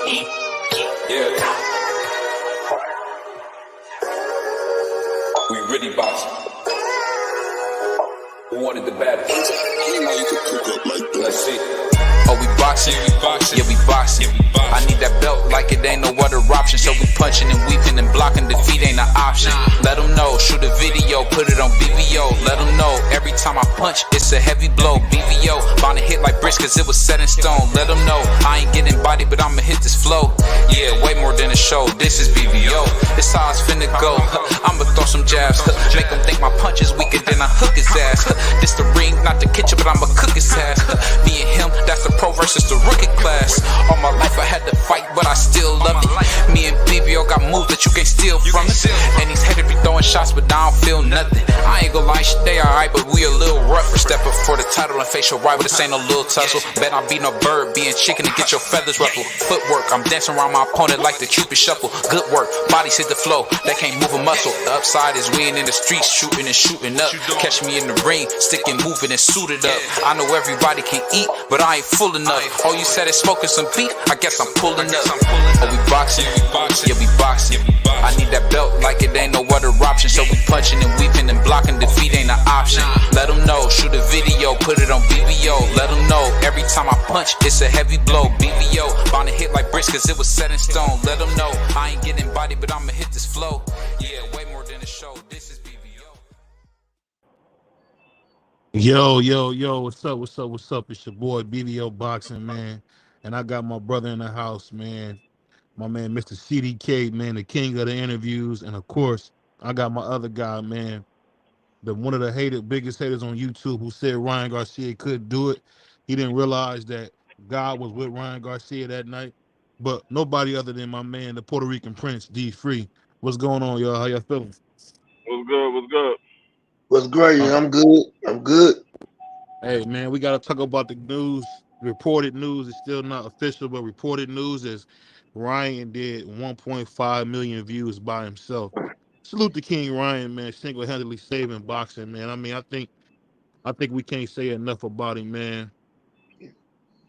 Yeah. We really boxing. Who wanted the battles? Let's see. Oh, we boxing? Yeah, we boxing. I need that belt like it ain't no other option. So we punching and weaving and blocking. Defeat ain't an option. Let them know, shoot a video, put it on BVO. Let them know, every time I punch, it's a heavy blow. BVO, bound to hit like bricks cause it was set in stone. Let them know, I ain't getting body, but I'ma hit this flow. Yeah, way more than a show, this is BVO. This how it's finna go. I'ma throw some jabs, make them think my punch is weaker than I hook his ass. This the ring, not the kitchen, but I'ma cook his ass. Me and him, that's the pro versus the rookie class. All my life I had to fight, but I still love it. Me and BVO got moves that you can't steal from us. And these haters be throwing shots, but I don't feel nothing. I ain't gonna lie, shit, they alright, but we a little rough. We're stepping for the title and facial rival. This ain't no little tussle. Bet I be no bird, being chicken to get your feathers ruffled. Footwork, I'm dancing around my opponent like the Cupid shuffle. Good work, bodies hit the flow, they can't move a muscle. The upside is we ain't in the streets shooting and shooting up. Catch me in the ring, sticking, moving and suited up. I know everybody can eat, but I ain't full enough. Oh, you said it's smoking some beef? I guess I'm pulling up. Oh, we boxing? Yeah, we boxing. I need that belt like it ain't no other option. So we punching and weaving and blocking. Defeat ain't an option. Let them know, shoot a video, put it on BVO. Let them know, every time I punch, it's a heavy blow. BVO, bound to hit like bricks cause it was set in stone. Let them know, I ain't getting body, but I'ma hit this flow. Yeah, way more than a show. This is BVO. Yo, what's up? It's your boy BVO Boxing, man. And I got my brother in the house, man. My man, Mr. CDK, man, the king of the interviews. And of course, I got my other guy, man, one of the biggest haters on YouTube who said Ryan Garcia couldn't do it. He didn't realize that God was with Ryan Garcia that night. But nobody other than my man, the Puerto Rican Prince, D Free. What's going on, y'all? How y'all feeling? What's good? What's good? What's great? I'm good. Hey, man, we got to talk about the news. Reported news is still not official, but reported news is Ryan did 1.5 million views by himself. Salute to King Ryan, man, single-handedly saving boxing, man. I mean, I think we can't say enough about him, man.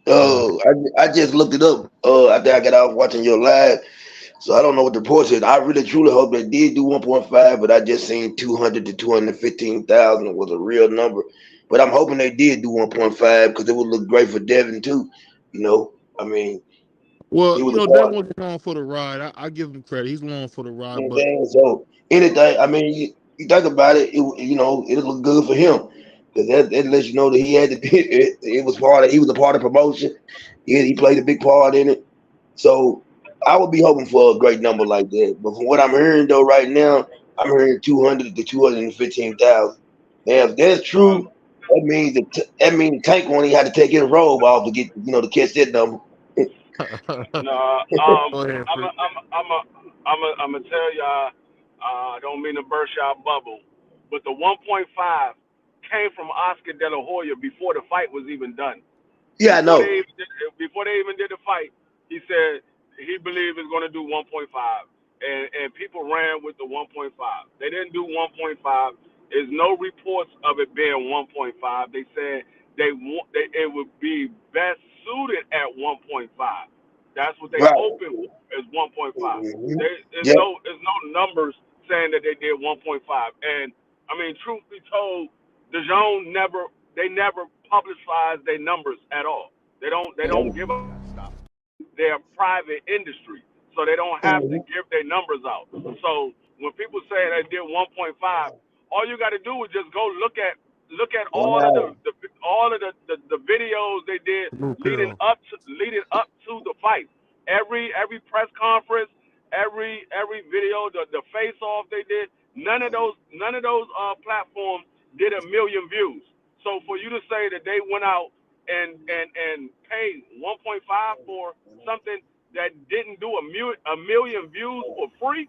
Oh, I just looked it up. After I got off watching your live, so I don't know what the report said. I really truly hope they did do 1.5, but I just seen 200 to 215,000 was a real number. But I'm hoping they did do 1.5 because it would look great for Devin too. You know, I mean, well, Devin was along for the ride. I give him credit. He's along for the ride. But so anything, I mean, you think about it, it look good for him. Because that lets you know that he had to be. He was a part of promotion. He played a big part in it. So I would be hoping for a great number like that. But from what I'm hearing though right now, I'm hearing 200 to 215,000. Now, if that's true, that means the Tank only had to take his robe off to get to catch that number. No, I'm gonna tell y'all. I don't mean to burst y'all bubble, but the 1.5 came from Oscar De La Hoya before the fight was even done. Yeah, I know. Before they even did the fight, he said he believed it's going to do 1.5, and people ran with the 1.5. They didn't do 1.5. There's no reports of it being 1.5. They said it would be best suited at 1.5. That's what they opened as 1.5. There's no numbers saying that they did 1.5. And I mean, truth be told, Dazn never publicize their numbers at all. They don't give up their private industry, so they don't have to give their numbers out. So when people say they did 1.5, all you got to do is just go look at all of the videos they did leading up to the fight. Every press conference, every video, the face off they did. None of those platforms did 1 million views. So for you to say that they went out and paid 1.5 for something that didn't do 1 million views for free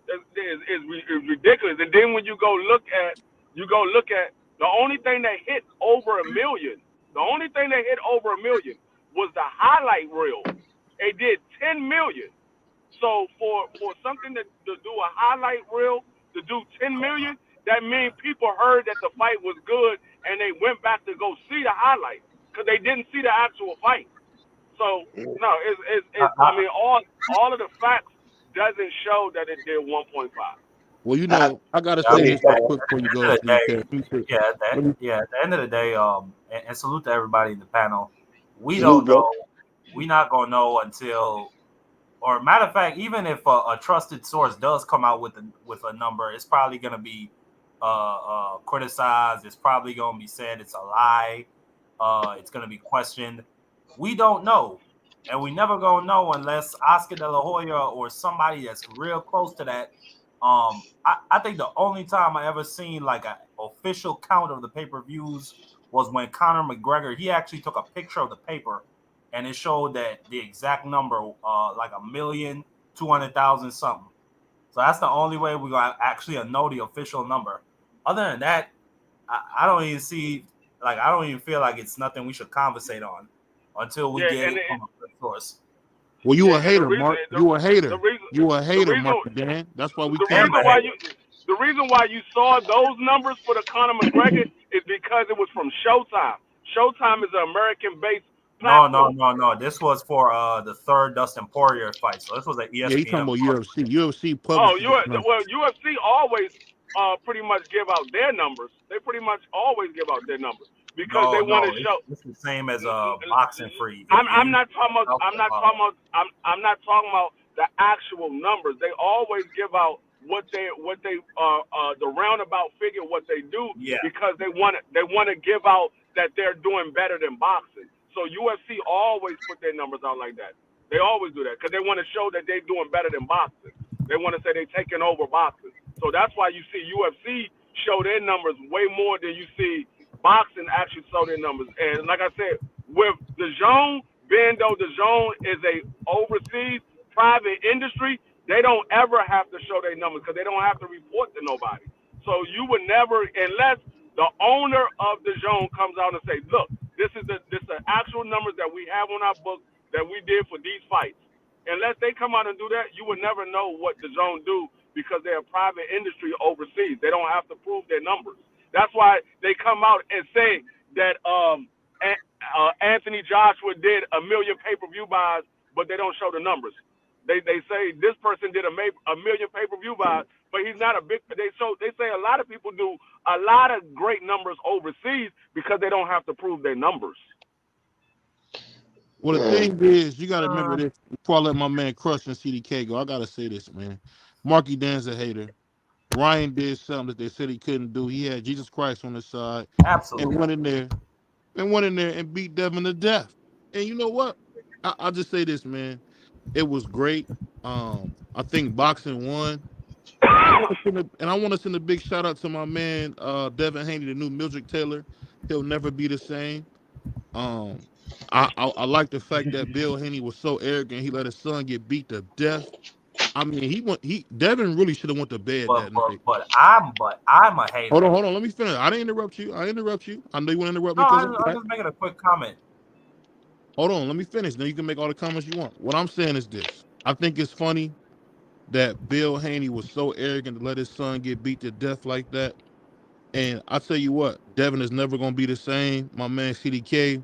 is ridiculous. And then when you go look at the only thing that hit over 1 million, was the highlight reel. They did 10 million. So for something to do a highlight reel to do 10 million, that means people heard that the fight was good and they went back to go see the highlight because they didn't see the actual fight. So no, it's I mean all of the facts doesn't show that it did 1.5. Well, you know, I gotta I say mean, this real quick before you at the go, end of the day, CK. at the end of the day, and salute to everybody in the panel. We Salute, don't bro. know. We're not gonna know until, or matter of fact, even if a trusted source does come out with a number, it's probably gonna be criticized. It's probably gonna be said it's a lie. It's gonna be questioned. We don't know, and we never gonna know unless Oscar De La Hoya or somebody that's real close to that. I think the only time I ever seen like an official count of the pay-per-views was when Conor McGregor, he actually took a picture of the paper and it showed that the exact number, like 1,200,000 something. So that's the only way we're gonna actually know the official number. Other than that, I don't even see, like, I don't even feel like it's nothing we should conversate on until we get it from a good source. Well, you a hater, reason, Mark. You a hater. You a hater, reason, Mark Dan. That's why we the came. reason why you saw those numbers for the Conor McGregor is because it was from Showtime. Showtime is an American-based platform. No. This was for the third Dustin Poirier fight. So this was an ESPN. Yeah, you talking about UFC. UFC Oh, publishes. UFC always pretty much give out their numbers. They pretty much always give out their numbers because they want to show. It's the same as Boxing Free. I'm not talking about the actual numbers. They always give out what they the roundabout figure what they do because they want to give out that they're doing better than boxing. So UFC always put their numbers out like that. They always do that because they want to show that they're doing better than boxing. They want to say they're taking over boxing. So that's why you see UFC show their numbers way more than you see boxing actually show their numbers. And like I said, with DAZN, being though DAZN is a overseas private industry, they don't ever have to show their numbers because they don't have to report to nobody. So you would never, unless the owner of DAZN comes out and say, look, this is the actual numbers that we have on our book that we did for these fights. Unless they come out and do that, you would never know what DAZN do because they're a private industry overseas. They don't have to prove their numbers. That's why they come out and say that Anthony Joshua did 1 million pay-per-view buys, but they don't show the numbers. They say this person did a million pay-per-view buys, but he's not a big. They say a lot of people do a lot of great numbers overseas because they don't have to prove their numbers. Well, the thing is, you got to remember this. Before I let my man Crush and CDK go, I got to say this, man. Marky Dan's a hater. Ryan did something that they said he couldn't do. He had Jesus Christ on his side. Absolutely. And went in there and beat Devin to death. And you know what? I'll just say this, man. It was great. I think boxing won. And I want to send a big shout out to my man, Devin Haney, the new Mildred Taylor. He'll never be the same. I like the fact that Bill Haney was so arrogant. He let his son get beat to death. I mean, Devin really should have went to bed that night. But I'm a hater. Hold on. Let me finish. I didn't interrupt you. I know you want to interrupt me. I'm just making a quick comment. Hold on. Let me finish. Then you can make all the comments you want. What I'm saying is this. I think it's funny that Bill Haney was so arrogant to let his son get beat to death like that. And I tell you what, Devin is never going to be the same. My man CDK,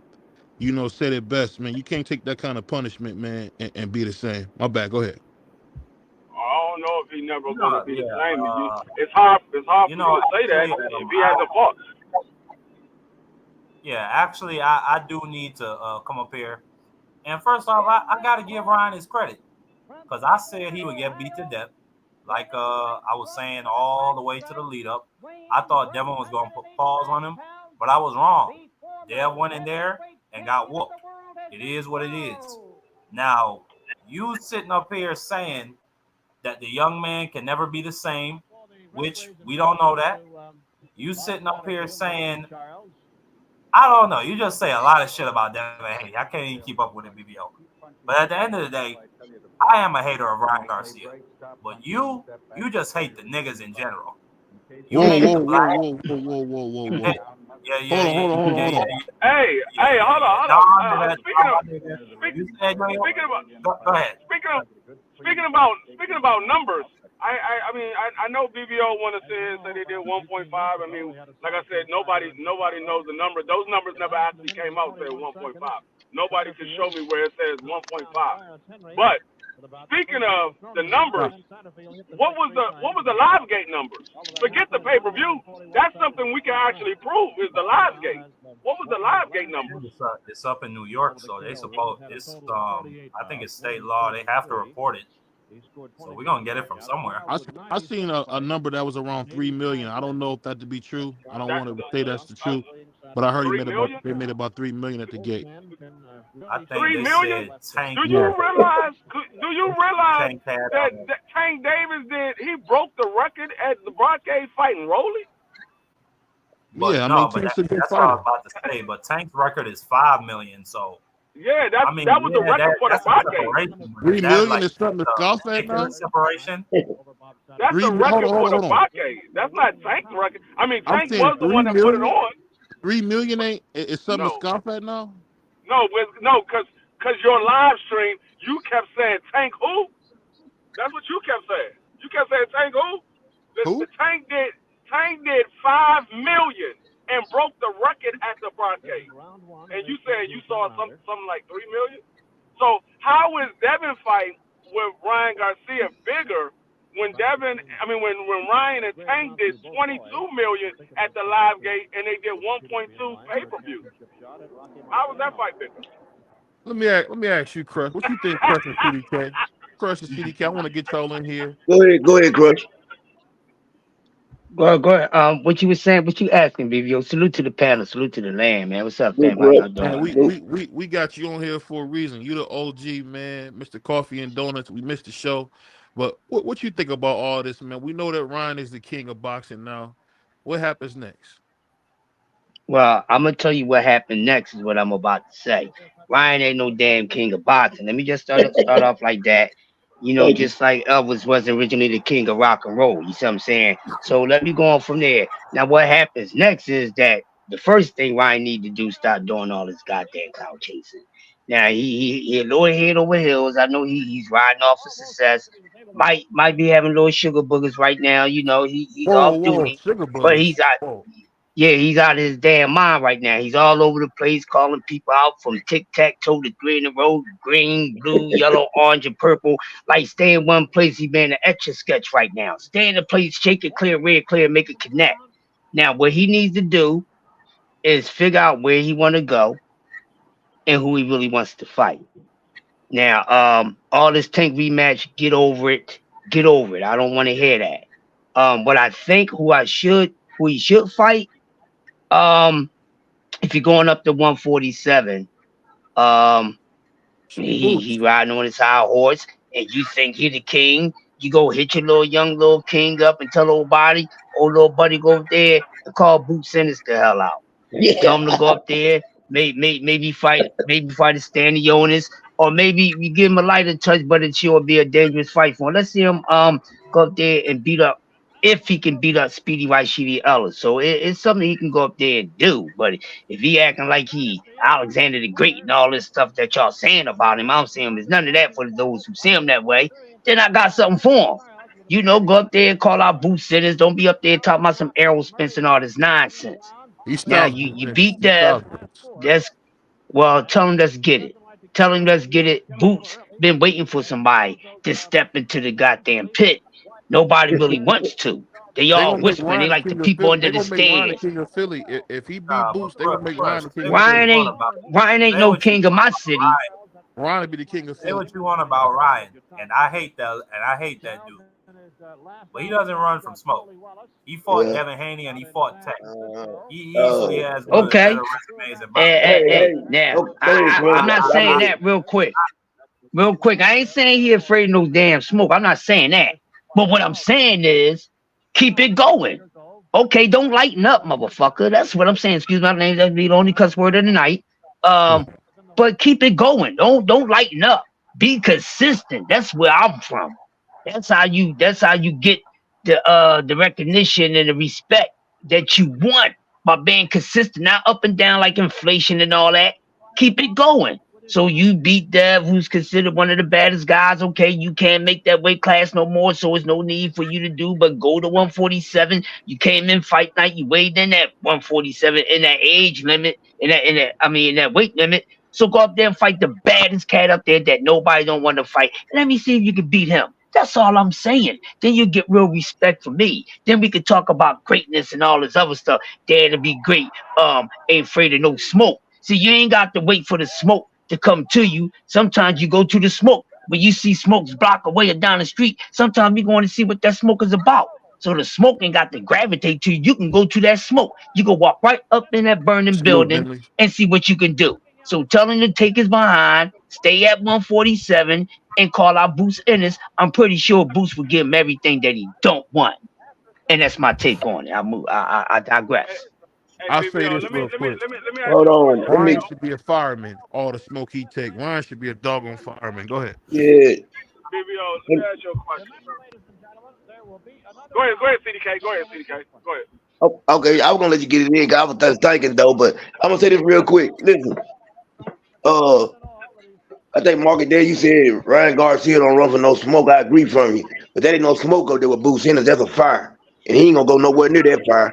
said it best, man. You can't take that kind of punishment, man, and be the same. My bad. Go ahead. I don't know if he's never going to be the same. It's hard for you to say that if he has a fault. Yeah, actually, I do need to come up here. And first off, I got to give Ryan his credit because I said he would get beat to death. Like I was saying all the way to the lead up. I thought Devin was going to put pause on him, but I was wrong. Dev went in there and got whooped. It is what it is. Now, you sitting up here saying that the young man can never be the same, which we don't know that. You sitting up here saying, I don't know. You just say a lot of shit about Devin Haney. I can't even keep up with it, BVO. But at the end of the day, I am a hater of Ryan Garcia. But you just hate the niggas in general. You hate the black. Whoa. Yeah. Hold on. Hey, hold on. Speaking about numbers, I know BVO want to say they did 1.5. I mean, like I said, nobody knows the number. Those numbers never actually came out saying 1.5. Nobody can show me where it says 1.5. But speaking of the numbers, what was the live gate numbers? Forget the pay-per-view. That's something we can actually prove is the live gate. What was the live gate number? It's up in New York, so they suppose it's I think it's state law. They have to report it. So we're gonna get it from somewhere. I seen a number that was around 3 million. I don't know if that to be true. I don't want to say that's the truth, but I heard they made about 3 million at the gate. I think 3 million? Tank, do you realize that Tank Davis he broke the record at the Broadcast fighting Rolly? But yeah, no, I mean, that's what I was about to say. But Tank's record is 5 million, so. Yeah, that was the record for the Broadcast. 3 million is something to scoff at now? Separation. That's the record for the Broadcast. That's not Tank's record. I mean, Tank was the one that put it on. 3 million is something to scoff at now? No, because your live stream, you kept saying Tank who? That's what you kept saying. You kept saying Tank who? Who? The Tank did 5 million and broke the record at the Broadcast. And you said you saw something like 3 million? So how is Devin fight with Ryan Garcia bigger when Ryan and Tank did 22 million at the live gate and they did 1.2 pay-per-view? How was that fight bigger? Let me ask you, Crush. What you think, Crush and CDK? Crush and CDK, I want to get y'all in here. Go ahead, Crush. Go ahead. What you were saying? What you asking, BVO? Salute to the panel. Salute to the land, man. What's up, fam? Man, we got you on here for a reason. You the OG, man. Mr. Coffee and Donuts. We missed the show, but what you think about all this, man? We know that Ryan is the king of boxing now. What happens next? Well, I'm gonna tell you what happened next. Is what I'm about to say. Ryan ain't no damn king of boxing. Let me just start off like that. You know, just like Elvis was originally the king of rock and roll. You see what I'm saying? So let me go on from there. Now, what happens next is that the first thing Ryan need to do is start doing all this goddamn clout chasing. Now, he a little head over heels. I know he's riding off of success. Might be having little sugar boogers right now. You know, he's off duty, but he's out. Yeah, he's out of his damn mind right now. He's all over the place calling people out from tic-tac-toe to three in a row, green, blue, yellow, orange, and purple. Like, stay in one place. He's being an extra sketch right now. Stay in the place, shake it clear, red clear, make it connect. Now, what he needs to do is figure out where he want to go and who he really wants to fight. Now, all this Tank rematch, get over it. Get over it. I don't want to hear that. But I think who he should fight, if you're going up to 147, he riding on his high horse, and you think he the king, you go hit your young little king up and tell old little buddy go up there and call Boots Ennis the hell out. Yeah. Tell him to go up there, maybe fight a Stanionis, or maybe you give him a lighter touch, but it sure be a dangerous fight for him. Let's see him go up there and beat up. If he can beat up Speedy Rashidi Ellis. So it's something he can go up there and do. But if he acting like he Alexander the Great and all this stuff that y'all saying about him, I don't see him as none of that for those who see him that way. Then I got something for him. You know, go up there and call out boot sitters. Don't be up there talking about some Errol Spence and all this nonsense. Now, you beat Dev. Tell him let's get it. Tell him let's get it. Boots been waiting for somebody to step into the goddamn pit. Nobody really wants to. They all whispering. They like the people under the stairs. If he beat Boots, they gonna make Ryan the king. Ryan ain't no king of my city. Ryan will be the king of Philly. Say what you want about Ryan, and I hate that dude. But he doesn't run from smoke. He fought Devin Haney and he fought Tech. He easily has better resumes than now, I'm not saying that real quick. I ain't saying he afraid of no damn smoke. I'm not saying that. But what I'm saying is, keep it going. Okay, don't lighten up, motherfucker. That's what I'm saying. Excuse my name. That'd be the only cuss word of the night. But keep it going. Don't lighten up. Be consistent. That's where I'm from. That's how you get the recognition and the respect that you want by being consistent, not up and down like inflation and all that. Keep it going. So you beat Dev, who's considered one of the baddest guys. Okay, you can't make that weight class no more, so there's no need for you to do but go to 147. You came in fight night, you weighed in at 147 in that age limit, in that weight limit. So go up there and fight the baddest cat up there that nobody don't want to fight. Let me see if you can beat him. That's all I'm saying. Then you get real respect for me. Then we can talk about greatness and all this other stuff. Dare to be great. Ain't afraid of no smoke. See, you ain't got to wait for the smoke to come to you. Sometimes you go to the smoke. When you see smokes block away or down the street, sometimes you going to see what that smoke is about. So the smoke ain't got to gravitate to you. You can go to that smoke. You can walk right up in that burning Salute, building Bentley. and see what you can do. So tell him to take his behind, stay at 147, and call out Boots Ennis. I'm pretty sure Boots will give him everything that he don't want. And that's my take on it. I digress. Hey, I'll BBO, say this let real me quick. ask Hold you a on. question. Let me. Ryan should be a fireman. All the smoke he take. Ryan should be a doggone fireman. Go ahead. Yeah. BBO, let me ask you a question. Go ahead, CDK. Go ahead. Oh, okay, I was gonna let you get it in. 'Cause I was thinking though, but I'm gonna say this real quick. Listen, I think Market Day, you said Ryan Garcia don't run for no smoke. I agree from you, but that ain't no smoke up there with Boots Henderson. That's a fire, and he ain't gonna go nowhere near that fire.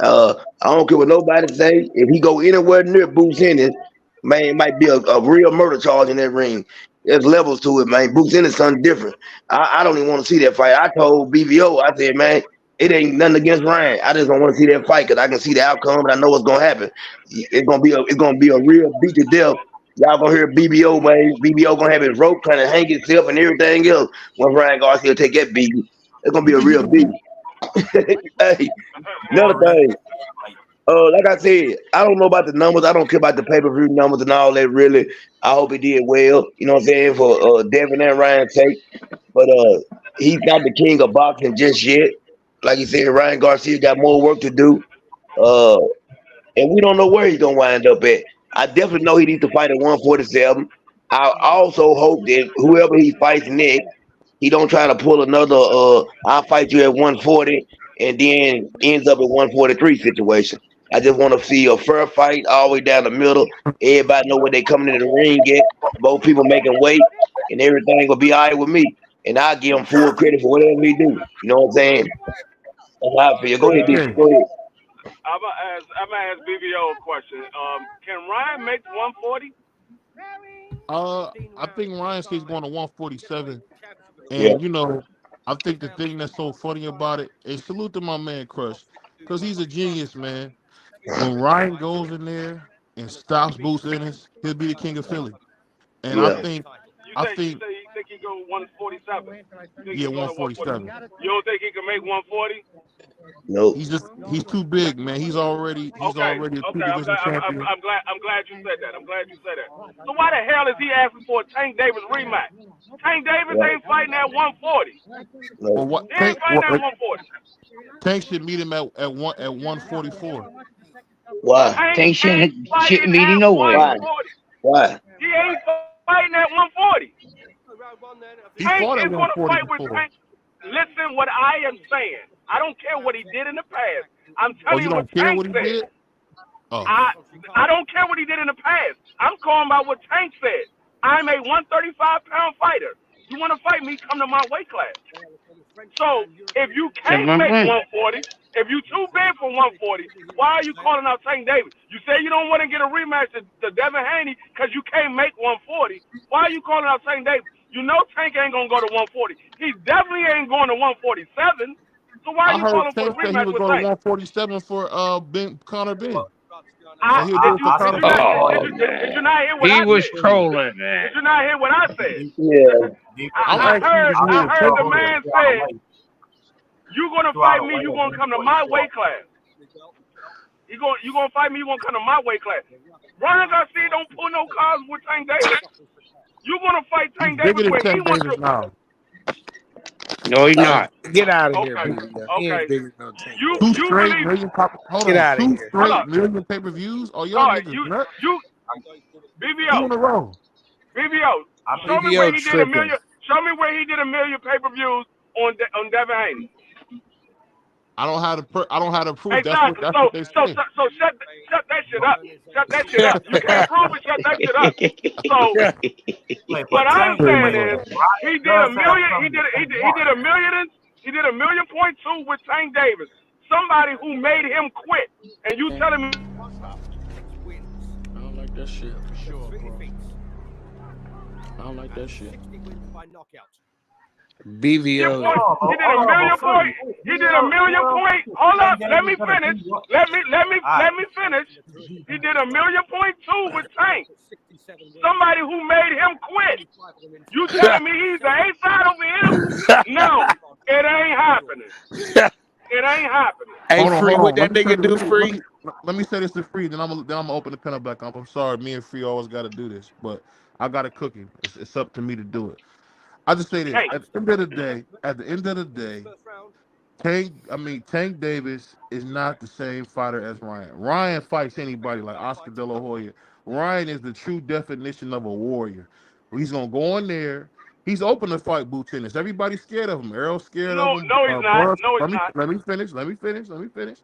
I don't care what nobody say. If he go anywhere near Boots Henderson, man, it might be a real murder charge in that ring. There's levels to it, man. Boots Henderson something different. I don't even want to see that fight. I told BVO, I said, man, it ain't nothing against Ryan. I just don't want to see that fight because I can see the outcome and I know what's gonna happen. It's gonna be a real beat to death. Y'all gonna hear BBO, man. BBO gonna have his rope trying to hang himself and everything else when Ryan Garcia take that beating. It's gonna be a real beat. Hey, another thing. Like I said, I don't know about the numbers. I don't care about the pay-per-view numbers and all that. Really, I hope he did well. You know what I'm saying, for Devin and Ryan's sake. But he's not the king of boxing just yet. Like you said, Ryan Garcia got more work to do. Uh, and we don't know where he's gonna wind up at. I definitely know he needs to fight at 147. I also hope that whoever he fights next, he don't try to pull another I'll fight you at 140 and then ends up at 143 situation. I just want to see a fair fight all the way down the middle. Everybody know where they coming into the ring at. Both people making weight and everything will be all right with me. And I'll give him full credit for whatever he do. You know what I'm saying? That's how I feel. Go ahead, D. Okay. Go ahead. I'm gonna ask BBO a question. Can Ryan make 140? I think Ryan says going to 147. Yeah. And, you know, I think the thing that's so funny about it is salute to my man Crush, because he's a genius, man. When Ryan goes in there and stops Boots Ennis, he'll be the king of Philly. And Yeah. You think he go 147? Yeah, 147. You don't think he can make 140? Nope. He's too big, man. He's already a two-division champion. I'm glad you said that. So why the hell is he asking for a Tank Davis rematch? Tank Davis ain't fighting at 140. Well, what, He ain't fighting at 140. Tank should meet him at 144. Why? Tank shouldn't meet him nowhere. Why? He ain't fighting at 140. He Tank fought at is going to 140 fight with before. Tank. Listen what I am saying. I don't care what he did in the past. I'm Oh, telling you you what don't care Tank what he said. did? Oh. I don't care what he did in the past. I'm calling about what Tank said. I'm a 135-pound fighter. You want to fight me, come to my weight class. So if you can't make 140, if you too big for 140, why are you calling out Tank Davis? You say you don't want to get a rematch to Devin Haney because you can't make 140. Why are you calling out Tank Davis? You know Tank ain't going to go to 140. He definitely ain't going to 147. So why are I you heard calling for a Tank said he rematch would with go to Tank? 147 for Connor Ben. Did you not hear what He I was said? trolling, man. Did you not hear what I said? Yeah. I'm asking you I heard the to man say, you gonna fight me, you gonna come to my weight class. You gonna fight me, you gonna come to my weight class. Ryan Garcia don't pull no cards with Tank Davis. You gonna fight He's Tank bigger Davis than where he Tank wants Davis to. now. No, he's not. Get out of here, Okay. baby. He ain't bigger than no Tank. Two You straight believe? million Get out of two here. straight million pay-per-views? Oh, y'all All right, niggas nuts? you 2 BVO. in a row. Show me where he did a million. Show me where he did a million pay-per-views on Devin Haney. I don't have the proof. Exactly. That's what they say. So shut that shit up. Shut that shit up. You can't prove it. Shut that shit up. So what I'm saying is, he did a million. He did a million. He did 1.2 with Tank Davis, somebody who made him quit. And you telling me that shit for sure, bro. I don't like that shit. BVO. He did a million point. He did a million point. Hold up, let me finish. Let me finish. He did a million point too with Tank. Somebody who made him quit. You telling me he's the A side over him? No, it ain't happening. It ain't happening. Hey, Free, what that nigga do, Free? Let me say this to Free, then I'm gonna open the pen back up. I'm sorry, me and Free always got to do this, but I got it cooking. It's up to me to do it. I just say this: at the end of the day, Tank Davis is not the same fighter as Ryan. Ryan fights anybody like Oscar De La Hoya. Ryan is the true definition of a warrior. He's gonna go in there. He's open to fight Boots Ennis. Everybody's scared of him. Errol's scared of him. No, he's not. No, he's not. Let me finish.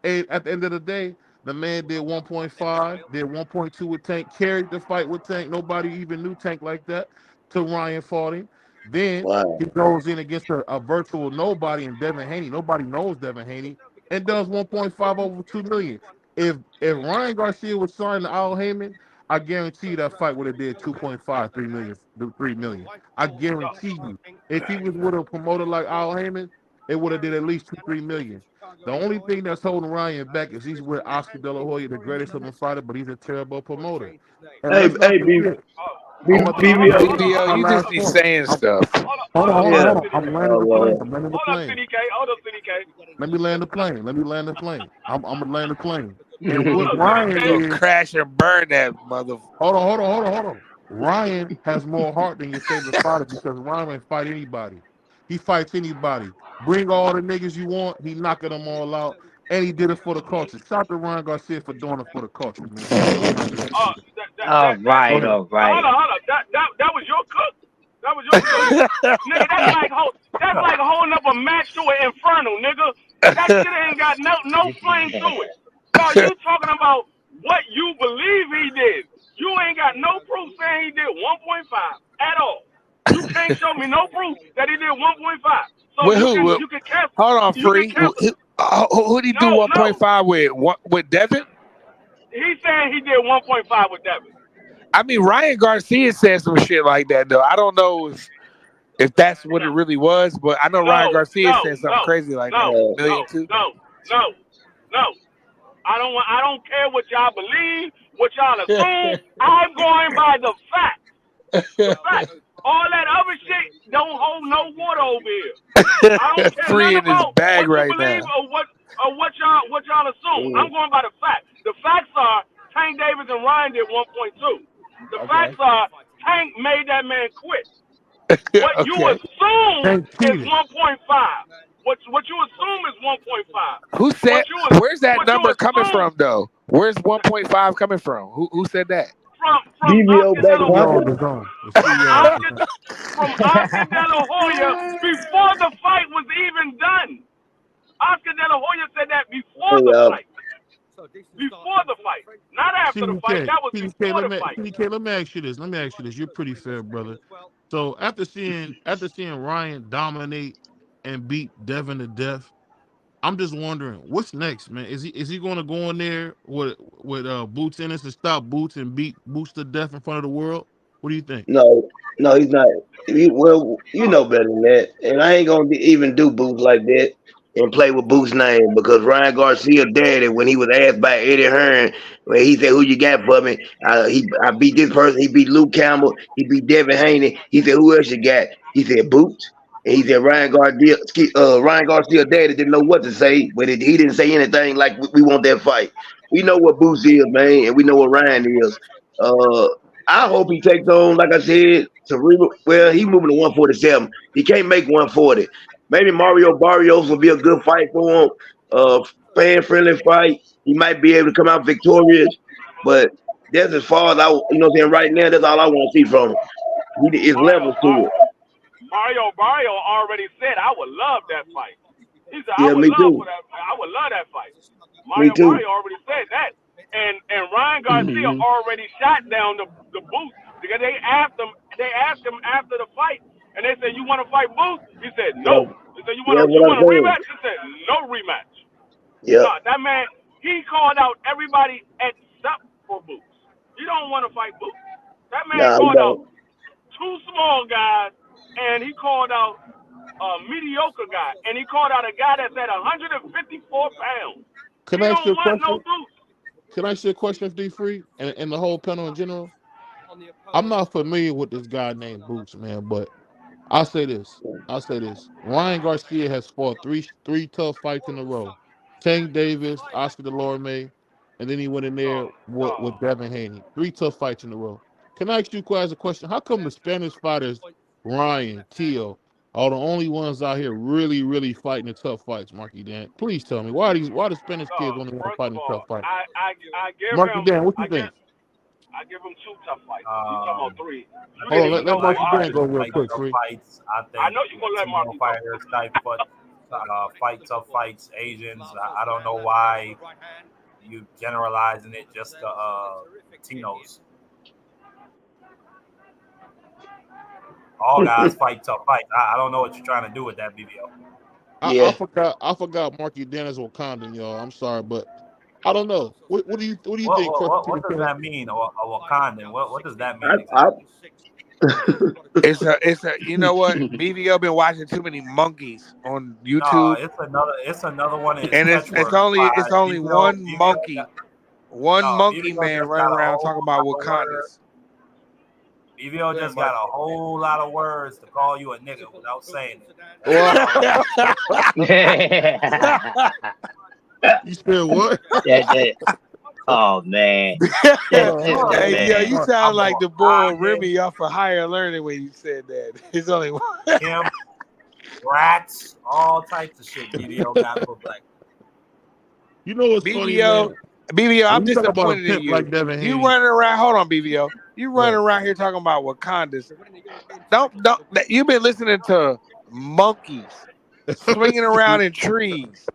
And at the end of the day, the man did 1.5, did 1.2 with Tank, carried the fight with Tank. Nobody even knew Tank like that till Ryan fought him. Then he goes in against a virtual nobody in Devin Haney. Nobody knows Devin Haney, and does 1.5 over 2 million. If Ryan Garcia was signed to Al Heyman, I guarantee you that fight would have did 2.5, 3 million. I guarantee you. If he was with a promoter like Al Heyman, it would have did at least 2-3 million. The only thing that's holding Ryan back is he's with Oscar De La Hoya, the greatest of them fighter, but he's a terrible promoter. Hey, BVO, you just be saying stuff. Hold on. I'm landing the Hold plane. up, CDK. Let me land the plane. I'm gonna land the plane. And what Ryan is, crash and burn that mother. Hold on. Ryan has more heart than your favorite fighter because Ryan ain't fight anybody. He fights anybody. Bring all the niggas you want. He knocking them all out. And he did it for the culture. Shout out to Ryan Garcia for doing it for the culture, man. All right. Hold on. That was your cook. Nigga, that's like holding up a match to an inferno, nigga. That shit ain't got no flame to it. No, you talking about what you believe he did. You ain't got no proof saying he did 1.5 at all. You can't show me no proof that he did 1.5. So with you can cast. Hold on, Free. Who did he do 1.5 with? With Devin? He's saying he did 1.5 with Devin. I mean, Ryan Garcia said some shit like that, though. I don't know if that's what it really was, but I know Ryan Garcia said something crazy like that. No. I don't care what y'all believe, what y'all assume. I'm going by the facts. The facts. All that other shit don't hold no water over here. I don't care Free in his bag what right you believe now. or what y'all assume. I'm going by the facts. The facts are Tank Davis and Ryan did 1.2. The facts are Tank made that man quit. What you assume is 1.5. What you assume is 1.5. Who said? Where's that number coming from, though? Where's 1.5 coming from? Who said that? From BVO Oscar De La Hoya. From Oscar De La Hoya before the fight was even done. Oscar De La Hoya said that before the fight. Before the fight, not after the fight. That was before the fight. CDK, let me ask you this. You're pretty fair, brother. So after seeing Ryan dominate and beat Devin to death, I'm just wondering what's next, man. Is he going to go in there with Boots Ennis and stop Boots and beat Boots to death in front of the world? What do you think? No, he's not. Well, you know better than that. And I ain't gonna even do Boots like that and play with Boots' name because Ryan Garcia did it when he was asked by Eddie Hearn when he said, "Who you got for me?" I beat this person. He beat Luke Campbell. He beat Devin Haney. He said, "Who else you got?" He said, "Boots." And he said Ryan Garcia daddy didn't know what to say, but he didn't say anything like we want that fight. We know what Boots is, man, and we know what Ryan is. I hope he takes on, like I said, he's moving to 147. He can't make 140. Maybe Mario Barrios will be a good fight for him. Fan-friendly fight. He might be able to come out victorious. But that's as far as right now, that's all I want to see from him. It's levels to it. Mario Barrio already said, I would love that fight. He said, I would love that fight. Mario Barrio already said that. And Ryan Garcia already shot down the Boots because they asked him after the fight, and they said, "You want to fight Boots?" He said, "No." They said, "You want a rematch?" He said, "No rematch." Yeah. No, that man, he called out everybody except for Boots. You don't want to fight Boots. That man Nah, he called out don't. 2 small guys, and he called out a mediocre guy, and he called out a guy that's at 154 pounds. Can He I ask you don't a want no question? Boots. Can I ask you a question, D Free, and the whole panel in general? I'm not familiar with this guy named Boots, man, but I'll say this. Ryan Garcia has fought three tough fights in a row. Tank Davis, Oscar DeLorme, and then he went in there with Devin Haney. 3 tough fights in a row. Can I ask you guys a question? How come the Spanish fighters, Ryan, Tio, are the only ones out here really, really fighting the tough fights, Marky Dan? Please tell me. Why the Spanish kids only want to fight in the tough fights? I give Marky him. Dan, what you think? I give him 2 tough fights. You talking about 3? Hold on, let Marky Dan go real quick, Free. Fights, I think. I know you're gonna let Marky go. Fighters type, but fight tough fights. Asians. I don't know why you generalizing it just to Latinos. All guys fight tough fights. I don't know what you're trying to do with that BVO. I forgot Marky Dan is Wakandan, y'all. I'm sorry, but I don't know. What do you think? What does that mean? A Wakandan? What does that mean? It's a you know what? BVO been watching too many monkeys on YouTube. No, it's another one. And it's only one monkey. One monkey man running around talking about Wakandas. BVO just got a whole lot of words to call you a nigga without saying it. You said what? Oh man. Hey, yo, you sound like the boy Remy off of Higher Learning when you said that. It's only one. Him, rats, all types of shit. BVO got for black. You know what's BVO, funny, BVO, I'm disappointed in you. Like Devin you running around. Hold on, BVO. You running around here talking about Wakandas. Don't. You've been listening to monkeys swinging around in trees.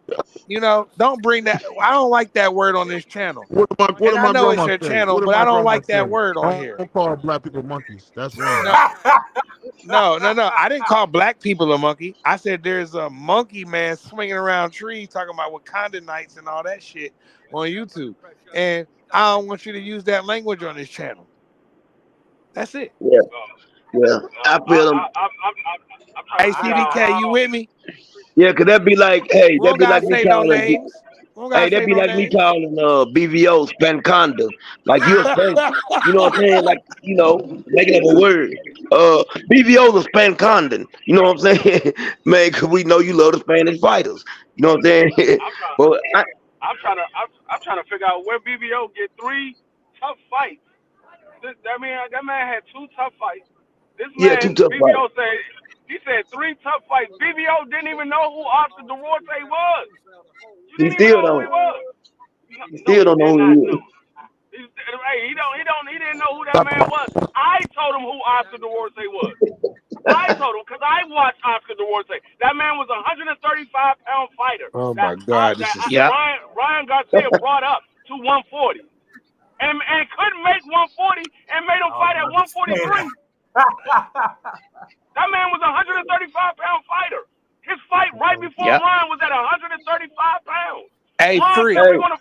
You know, don't bring that. I don't like that word on this channel. I know it's your channel, but I don't like that word on here. Don't call black people monkeys. That's wrong. No. I didn't call black people a monkey. I said there's a monkey man swinging around trees talking about Wakanda nights and all that shit on YouTube. And I don't want you to use that language on this channel. That's it. Yeah. I feel them. Hey, CDK, you with me? Yeah, cause that'd be like, hey, that'd be like me calling. Hey, that'd be like me calling BVO Spanconda. Like you're Span, you know what I'm saying? Like, you know, making up a word. BVO's a Spancondan. You know what I'm saying? Man, cause we know you love the Spanish fighters. You know what I'm saying? I'm trying to figure out where BVO get 3 tough fights. That man had 2 tough fights. This man, 2 tough BVO fights. He said 3 tough fights. BVO didn't even know who Oscar Duarte was. He still don't. He still don't know who he is. Hey, he didn't know who that man was. I told him who Oscar Duarte was. I told him because I watched Oscar Duarte. That man was a 135-pound fighter. Oh my God! Ryan Garcia brought up to 140, and couldn't make 140, and made him fight at 143. That man was a 135-pound fighter. His fight right before Ryan was at 135 pounds. Hey, Free. We're gonna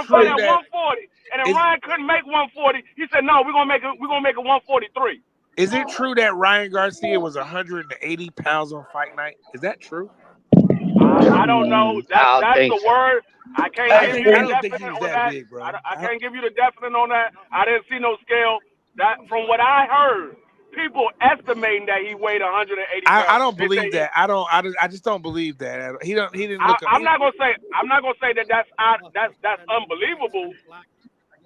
fight at 140, and then Ryan Ryan couldn't make 140. He said, "No, we're gonna make it 143." Is it true that Ryan Garcia was 180 pounds on fight night? Is that true? I don't know. That's the word. I can't give you the definite on that. Big, bro. I can't give you the definite on that. I didn't see no scale. That from what I heard, people estimating that he weighed 180 pounds. I don't believe that. I just don't believe that. He didn't look. I'm not gonna say that that's unbelievable.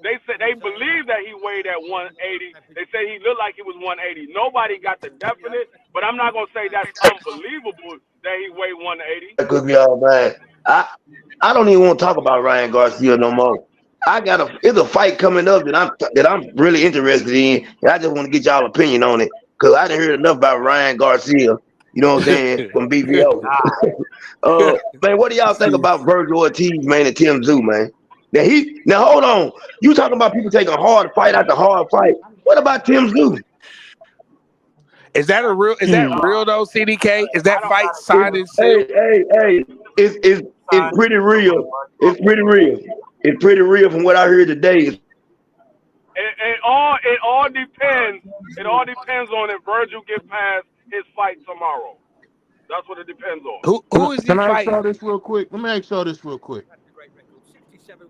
They said they believe that he weighed at 180. They say he looked like he was 180. Nobody got the definite, but I'm not gonna say that's unbelievable that he weighed 180. That could be all bad. I don't even want to talk about Ryan Garcia no more. It's a fight coming up that I'm really interested in, and I just want to get y'all opinion on it because I didn't hear enough about Ryan Garcia. You know what I'm saying from BVO. Man, what do y'all think about Virgil Ortiz, man, and Tim Tszyu, man? Now hold on. You talking about people taking hard fight after hard fight? What about Tim Tszyu? Is that real though, CDK? Is that fight signed and sealed? Hey, it's pretty real. It's pretty real. It's pretty real from what I heard today. It all depends. It all depends on if Virgil get past his fight tomorrow. That's what it depends on. Who is he Can I ask y'all fighting? this real quick? Let me ask y'all this real quick.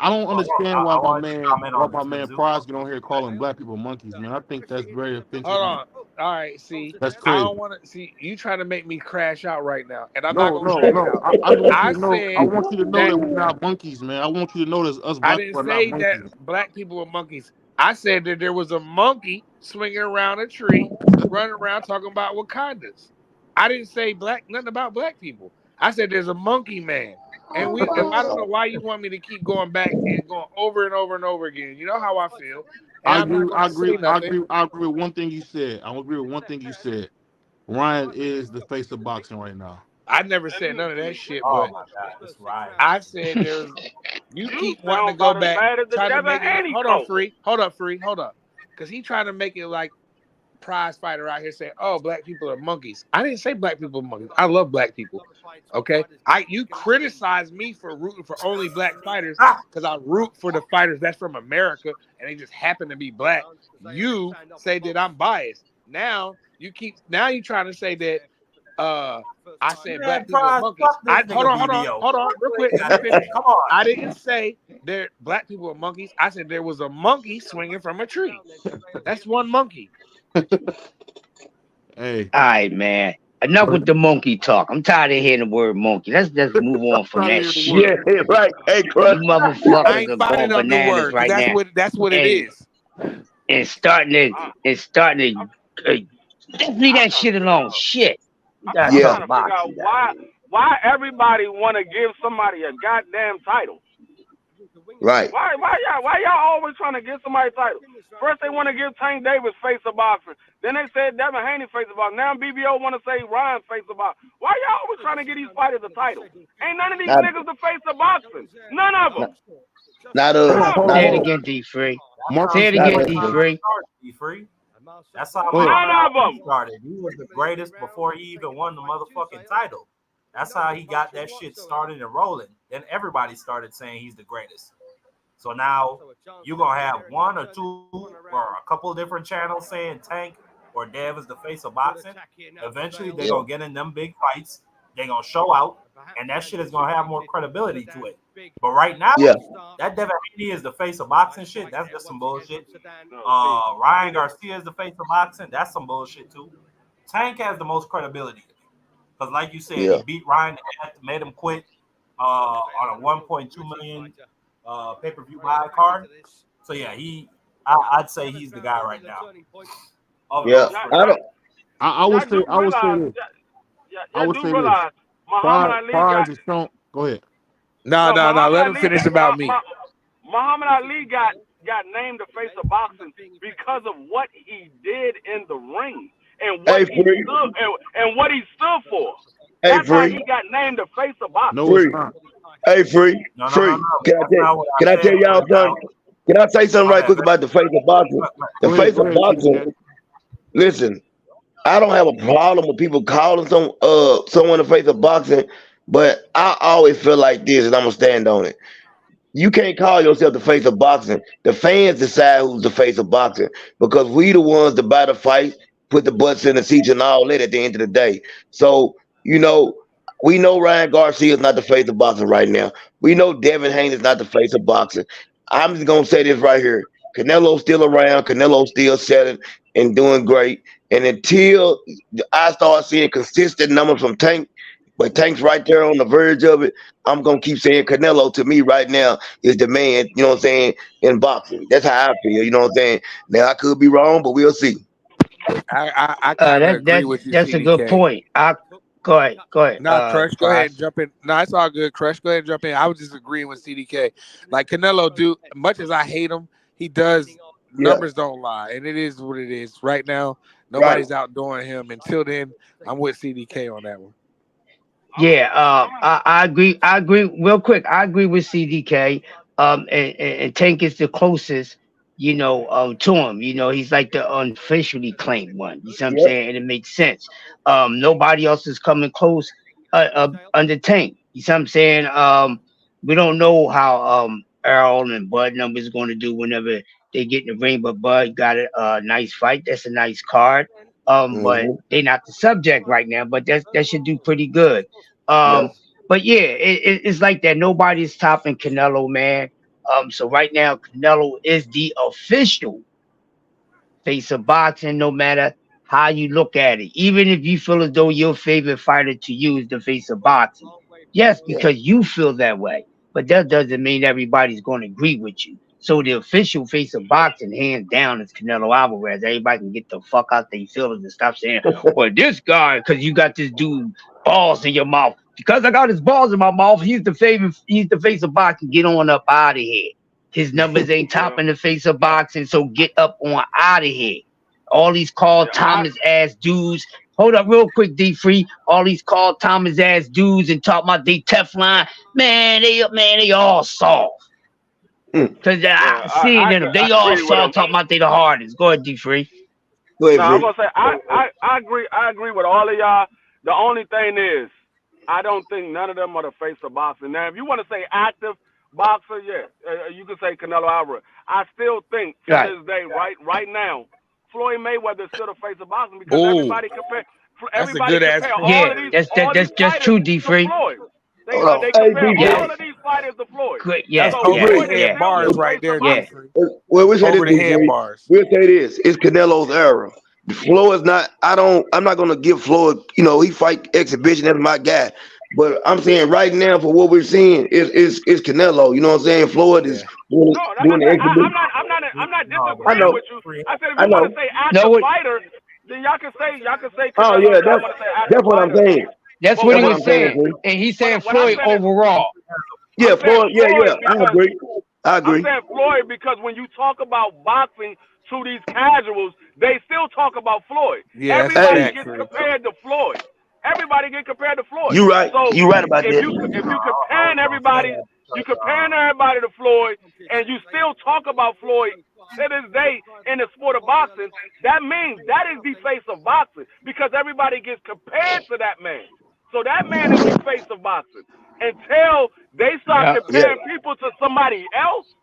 I don't Well, understand I want to comment why on my this man too. Prize get on here calling black people monkeys, man. I think that's very offensive. Hold on. All right, see, That's I crazy. don't want to see you trying to make me crash out right now, and I'm not No, gonna no, crash no. out. I want I you to know. I said want you to know that we're not monkeys, man. I want you to know that us I black didn't people are not say that monkeys. black people are monkeys. I said that there was a monkey swinging around a tree, running around talking about Wakandas. I didn't say nothing about black people. I said there's a monkey man, and I don't know why you want me to keep going back and going over and over and over again. You know how I feel, and I'm not gonna say nothing. I agree with one thing you said. I agree with one thing you said. Ryan is the face of boxing right now. I never said none of that shit, Oh but my God, it's Ryan. I said there's. You You keep wanting to sound go about as back, bad as the trying to Devin make it. Haney Hold on, coach. free. Hold up, because he trying to make it like prize fighter out here saying, "Oh, black people are monkeys." I didn't say black people are monkeys. I love black people. Okay, you criticize me for rooting for only black fighters because I root for the fighters that's from America and they just happen to be black. You say that I'm biased. Now you trying to say that I said Man, black people are Prize, monkeys. fuck this nigga Hold on, real quick. Let me finish. Come on. I didn't say that black people are monkeys. I said there was a monkey swinging from a tree. That's one monkey. Hey, All right, man. Enough with the monkey talk. I'm tired of hearing the word monkey. Let's just move on from that shit. Yeah, right. Hey, Crush. You I motherfuckers ain't are fighting going on the bananas word because right now, that's what it and is. starting to just leave that shit alone. Shit, we I'm gotta Yeah. talk trying to figure out boxing, goddamn. why everybody want to give somebody a goddamn title. Right. Why y'all always trying to give somebody a title? First they want to give Tank Davis face of boxing. Then they said Devin Haney face of boxing. Now BVO want to say Ryan face of boxing. Why y'all always trying to give these fighters a title? Ain't none of these Not, niggas the face of boxing. None of them. not hold us. on, hold on, Say Not it hold us. on. again, D Free. Say Marcus, it go Not again, us, D ahead. bro. Free. Be free. That's how Go ahead. None Muhammad of Ali them. started. He was the greatest before he even won the motherfucking title. That's how he got that shit started and rolling. Then everybody started saying he's the greatest. So now you're gonna have one or two or a couple of different channels saying Tank or Dev is the face of boxing. Eventually they're Yeah. gonna get in them big fights. They're gonna show out, and that shit is gonna have more credibility to it. But right now, Yeah. that Devin Haney is the face of boxing shit. That's just some bullshit. No, Ryan Garcia is the face of boxing. That's some bullshit too. Tank has the most credibility because, like you said, he Yeah. beat Ryan to death, made him quit on a 1.2 million pay-per-view buy card. So yeah, I'd say he's the guy right now. Of Yeah. those three. I don't. I y'all would do say realize, this. I y'all would do say this. realize Muhammad Ali Prize got is shown. Go ahead. No. Muhammad Let him Ali finish about me. Muhammad Ali got named the face of boxing because of what he did in the ring and what Hey, he Free. stood and what he stood for. Hey, That's how Free. he got named the face of boxing. No, it's Free. not. Hey, Free. No. Free. That's not what Can I I tell said. y'all something? Can I say something My right bad. quick about the face of boxing? The Go ahead. face Go of ahead, boxing. CDK. Listen, I don't have a problem with people calling someone the face of boxing, but I always feel like this, and I'm gonna stand on it. You can't call yourself the face of boxing. The fans decide who's the face of boxing because we the ones that buy the fight, put the butts in the seats and all that at the end of the day. So, you know, we know Ryan Garcia is not the face of boxing right now. We know Devin Haney is not the face of boxing. I'm just gonna say this right here. Canelo's still around, Canelo's still selling and doing great. And until I start seeing consistent numbers from Tank, but Tank's right there on the verge of it, I'm gonna keep saying Canelo to me right now is the man, you know what I'm saying, in boxing. That's how I feel, you know what I'm saying? Now I could be wrong, but we'll see. I kind of agree with you, That's a good CDK. point. Go ahead. Nah, Crush, go ahead and Prize. jump in. No, it's all good. Crush, go ahead and jump in. I was just agreeing with CDK. Like Canelo, much as I hate him, he does Yeah, numbers don't lie, and it is what it is. Right now, right. nobody's outdoing him. Until then, I'm with CDK on that one. Yeah, I agree. I agree. Real quick, I agree with CDK. And Tank is the closest, to him. He's like the unofficially claimed one. You see what I'm Yep. saying? And it makes sense. Nobody else is coming close under Tank. You see what I'm saying? We don't know how Earl and Bud numbers going to do whenever they get in the ring, but Bud got a nice fight. That's a nice card. But they not the subject right now. But that should do pretty good. Yeah. But yeah, it's like that. Nobody's topping Canelo, man. So right now, Canelo is the official face of boxing, no matter how you look at it. Even if you feel as though your favorite fighter to you is the face of boxing. Yes, because you feel that way. But that doesn't mean everybody's going to agree with you. So the official face of boxing, hands down, is Canelo Alvarez. Everybody can get the fuck out their feelings and stop saying, well, this guy, because you got this dude balls in your mouth. Because I got his balls in my mouth, he's the face of boxing. Get on up out of here. His numbers ain't topping the face of boxing, so get up on out of here. All these Carl Thomas ass dudes. Hold up real quick, D Free. All these Carl Thomas ass dudes and talk about they Teflon. Man, they all soft. Cause I see it in them. They all soft talking about they the hardest. Go ahead, D Free. Go ahead, No, I'm gonna say I agree with all of y'all. The only thing is, I don't think none of them are the face of boxing. Now, if you want to say active boxer, you can say Canelo Alvarez. I still think to this day, right now, Floyd Mayweather is still the face of boxing because everybody compare. Everybody compare all of these. That's just true, D Free. They compare all of these fighters to Floyd. That's over the head bars right there. Well, we say over this. the head bars. We'll say this: it's Canelo's era. Floyd's not. I'm not gonna give Floyd. He fight exhibition. That's my guy. But I'm saying right now, for what we're seeing, it's Canelo. You know what I'm saying? Floyd is doing the exhibition. I'm not disagreeing with you. I said if you want to say active fighter, then y'all can say. Canelo. Oh yeah, that's what I'm saying. That's what he was saying, and he's saying Floyd overall. Yeah, Floyd. Yeah. I agree. I'm saying Floyd because when you talk about boxing to these casuals, they still talk about Floyd. Yeah, everybody gets compared to Floyd. Everybody get compared to Floyd. You right. So you right about that. If you comparing everybody to Floyd, and you still talk about Floyd to this day in the sport of boxing, that means that is the face of boxing because everybody gets compared to that man. So that man is the face of boxing. Until they start comparing people to somebody else,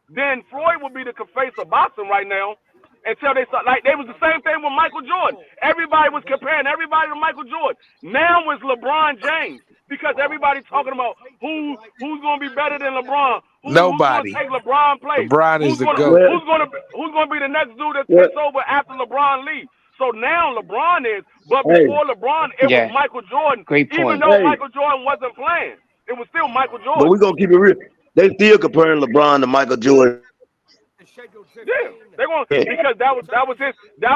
then Floyd will be the face of boxing right now. Until they start, like, they was the same thing with Michael Jordan. Everybody was comparing everybody to Michael Jordan. Now it's LeBron James because everybody's talking about who's going to be better than LeBron. Nobody. Who's going to take LeBron place? LeBron is the GOAT. Who's going to be the next dude that takes over after LeBron leaves? So now LeBron is, but before LeBron, it was Michael Jordan. Even though Michael Jordan wasn't playing, it was still Michael Jordan. But we're gonna keep it real. They still comparing LeBron to Michael Jordan. Yeah, they're going because that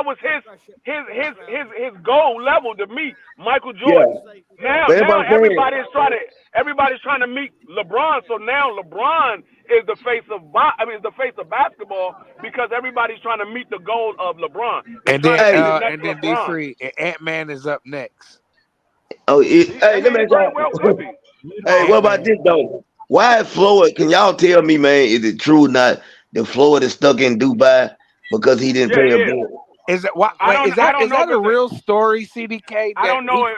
was his goal level to meet Michael Jordan. Yeah. Now everybody's trying to meet LeBron. So now LeBron is the face of basketball because everybody's trying to meet the goal of LeBron. And then D3 and Ant-Man is up next. Oh, let me Hey, what about this though? Why is Floyd? Can y'all tell me, man? Is it true or not that Floyd is stuck in Dubai because he didn't pay a bill? Is that a real story, CDK? I don't know.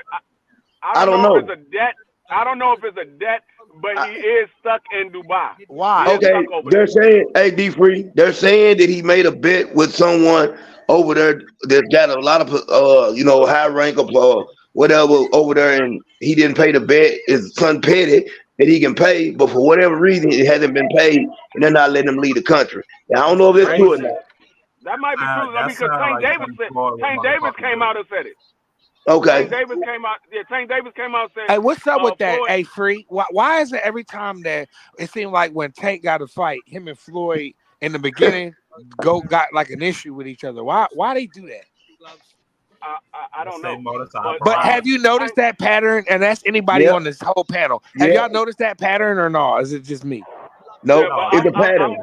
I don't know if it's a debt. I don't know if it's a debt, but he is stuck in Dubai. Why? Okay, they're saying, hey, D-Free, they're saying that he made a bet with someone over there that got a lot of, high rank of whatever over there, and he didn't pay the bet. His son paid it that he can pay, but for whatever reason, it hasn't been paid, and they're not letting him leave the country. Now, I don't know if it's true or not. That might be true because Tank Davis came out and said it. Okay. Tank Davis came out and said, hey, what's up with that? Floyd, hey, Free, why is it every time that it seemed like when Tank got a fight, him and Floyd in the beginning got like an issue with each other? Why they do that? I don't know. But have you noticed that pattern? And that's anybody on this whole panel. Have y'all noticed that pattern or not? Is it just me? No, it's a pattern.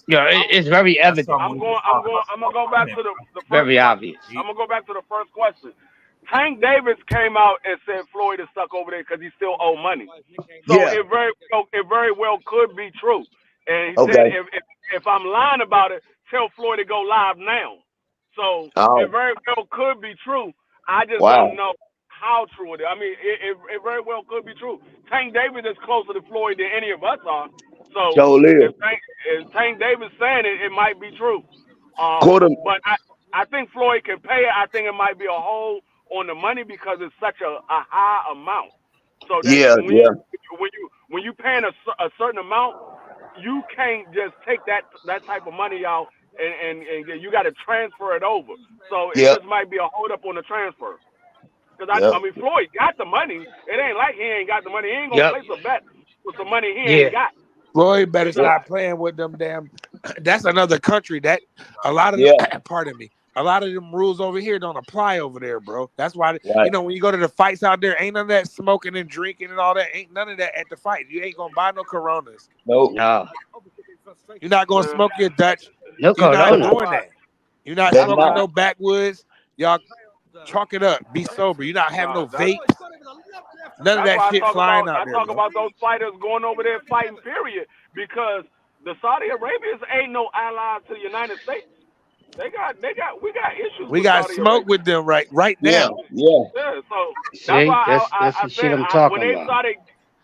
It's very evident. I'm gonna go back to the first, very obvious. I'm gonna go back to the first question. Tank Davis came out and said Floyd is stuck over there because he still owe money. So it very well could be true. And he said if I'm lying about it, tell Floyd to go live now. So it very well could be true. I just don't know how true it is. I mean, it very well could be true. Tank Davis is closer to Floyd than any of us are. So Joe Live. if Tank Davis saying it, it might be true. Quarter. But I think Floyd can pay it. I think it might be a hold on the money because it's such a high amount. So that Yeah, yeah. when you paying a certain amount, you can't just take that type of money out and you got to transfer it over. So it just might be a hold up on the transfer. Because I mean, Floyd got the money. It ain't like he ain't got the money. He ain't gonna place a bet with the money he ain't got. Floyd better stop playing with them damn. That's another country that a lot of them, pardon me, a lot of them rules over here don't apply over there, bro. That's why you know when you go to the fights out there, ain't none of that smoking and drinking and all that. Ain't none of that at the fight. You ain't gonna buy no Coronas. Nope. No. You're not gonna smoke your Dutch. No You're not Corona. doing that. You're not smoking no backwoods. Y'all chalk it up. Be sober. You're not having no vapes. None of that shit flying out there. I talk about those fighters going over there fighting, period, because the Saudi Arabians ain't no allies to the United States. We got issues. We got smoke with them right now. Yeah. So that's why that's the shit I'm talking about.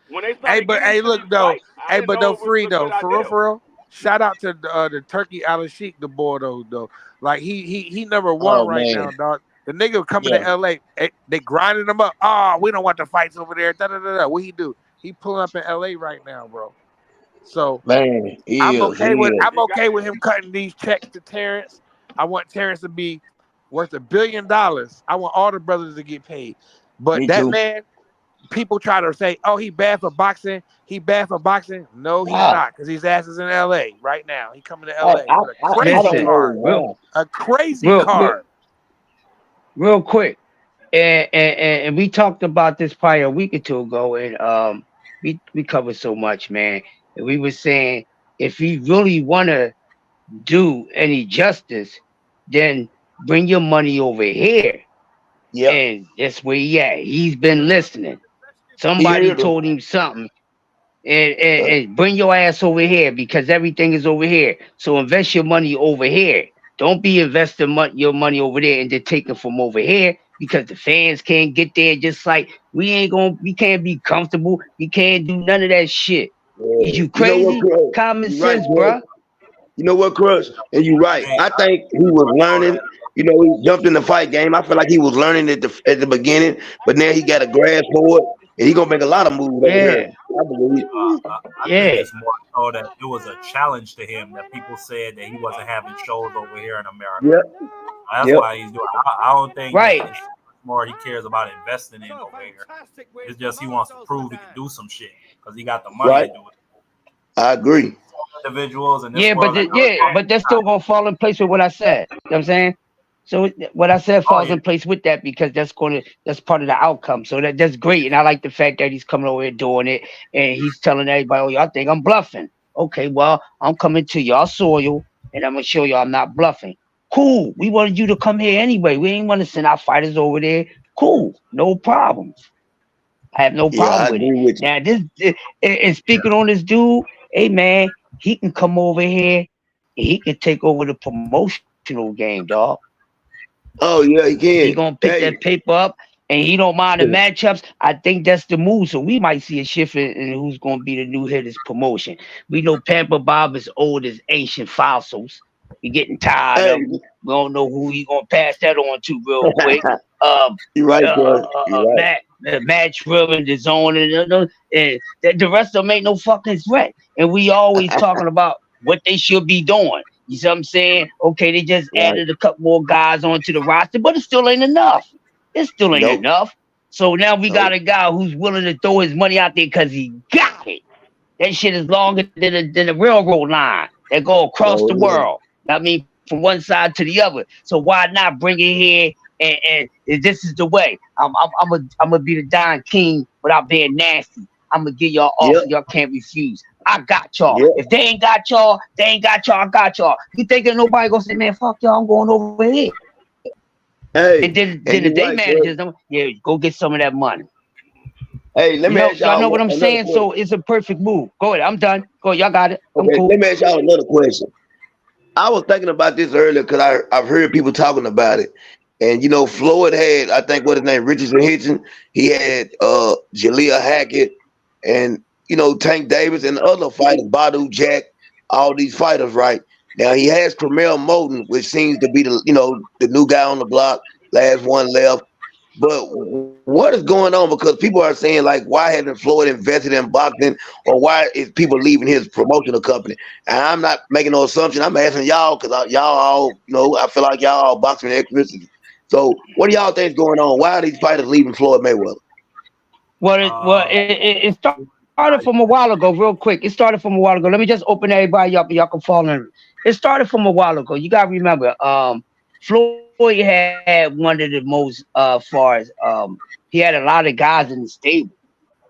When they started hey, look though. Hey, but though free though. For real. Shout out to the Turkey Al Sheik, the boy though. Like he number one now, dog. The nigga coming to LA, they grinding him up. We don't want the fights over there. What he do? He pulling up in LA right now, bro. So man, I'm okay with him cutting these checks to Terrence. I want Terrence to be worth $1 billion. I want all the brothers to get paid. But man, people try to say, "Oh, he bad for boxing. He bad for boxing." No, he's not, because his ass is in LA right now. He coming to LA with a crazy card. A crazy card. Real quick, and we talked about this probably a week or two ago, and we covered so much, man. And we were saying if he really wanna do any justice, then bring your money over here. Yeah, and that's where he at. He's been listening. Somebody told him something, and bring your ass over here because everything is over here. So invest your money over here. Don't be investing your money over there and then take it from over here because the fans can't get there. Just like we can't be comfortable. We can't do none of that shit. Yeah. Is you crazy? Common sense, bro. You know what, Crush? And you're right. I think he was learning. You know, he jumped in the fight game. I feel like he was learning at the beginning, but now he got a grasp for it, and he gonna make a lot of moves. I believe. I think it's more so that it was a challenge to him that people said that he wasn't having shows over here in America. That's why he's doing. I don't think it's more he cares about investing in over here. It's just he wants to prove he can do some shit because he got the money to do it. I agree. Individuals and but that's still gonna fall in place with what I said. You know what I'm saying? So what I said falls in place with that because that's part of the outcome. So that's great, and I like the fact that he's coming over here doing it, and he's telling everybody, "Oh, y'all think I'm bluffing? Okay, well, I'm coming to y'all soil, and I'm gonna show y'all I'm not bluffing. Cool. We wanted you to come here anyway. We ain't want to send our fighters over there. Cool, no problems. I have no problem with it. Now and speaking on this dude, hey man, he can come over here and he can take over the promotional game, dog. Oh yeah, he can. He gonna pick that paper up, and he don't mind the matchups. I think that's the move. So we might see a shift in who's gonna be the new head of this promotion. We know Pamper Bob is old as ancient fossils. We getting tired of him. We don't know who he gonna pass that on to real quick. You're right, bro. You're right. Match Ribbon, the zone, and the rest of them ain't no fucking threat. And we always talking about what they should be doing. You see what I'm saying? Okay, they just added a couple more guys onto the roster, but it still ain't enough. It still ain't enough. So now we got a guy who's willing to throw his money out there because he got it. That shit is longer than the railroad line that go across the world. I mean, from one side to the other. So why not bring it here? And this is the way. I'm gonna be the Don King without being nasty. I'm gonna give y'all all so y'all can't refuse. I got y'all. If they ain't got y'all, they ain't got y'all. I got y'all. You think that nobody gonna say, man, fuck y'all, I'm going over here. Hey, and then the day managers, go get some of that money. Hey, let me ask y'all know what I'm saying? So it's a perfect move. Go ahead, I'm done. Go ahead, y'all got it. I'm cool. Let me ask y'all another question. I was thinking about this earlier because I've heard people talking about it. And you know, Floyd had, I think what his name, Richardson Hitchens. He had Jaleel Hackett, and Tank Davis and the other fighters, Badu Jack, all these fighters, right? Now he has Cromell Moten, which seems to be the new guy on the block, last one left. But what is going on? Because people are saying, like, why hasn't Floyd invested in boxing, or why is people leaving his promotional company? And I'm not making no assumption. I'm asking y'all because y'all all, I feel like y'all all boxing experts. So what do y'all think is going on? Why are these fighters leaving Floyd Mayweather? It started from a while ago, real quick. It started from a while ago. Let me just open everybody up and y'all can follow in. It started from a while ago. You gotta remember, Floyd had one of the most far as he had a lot of guys in the stable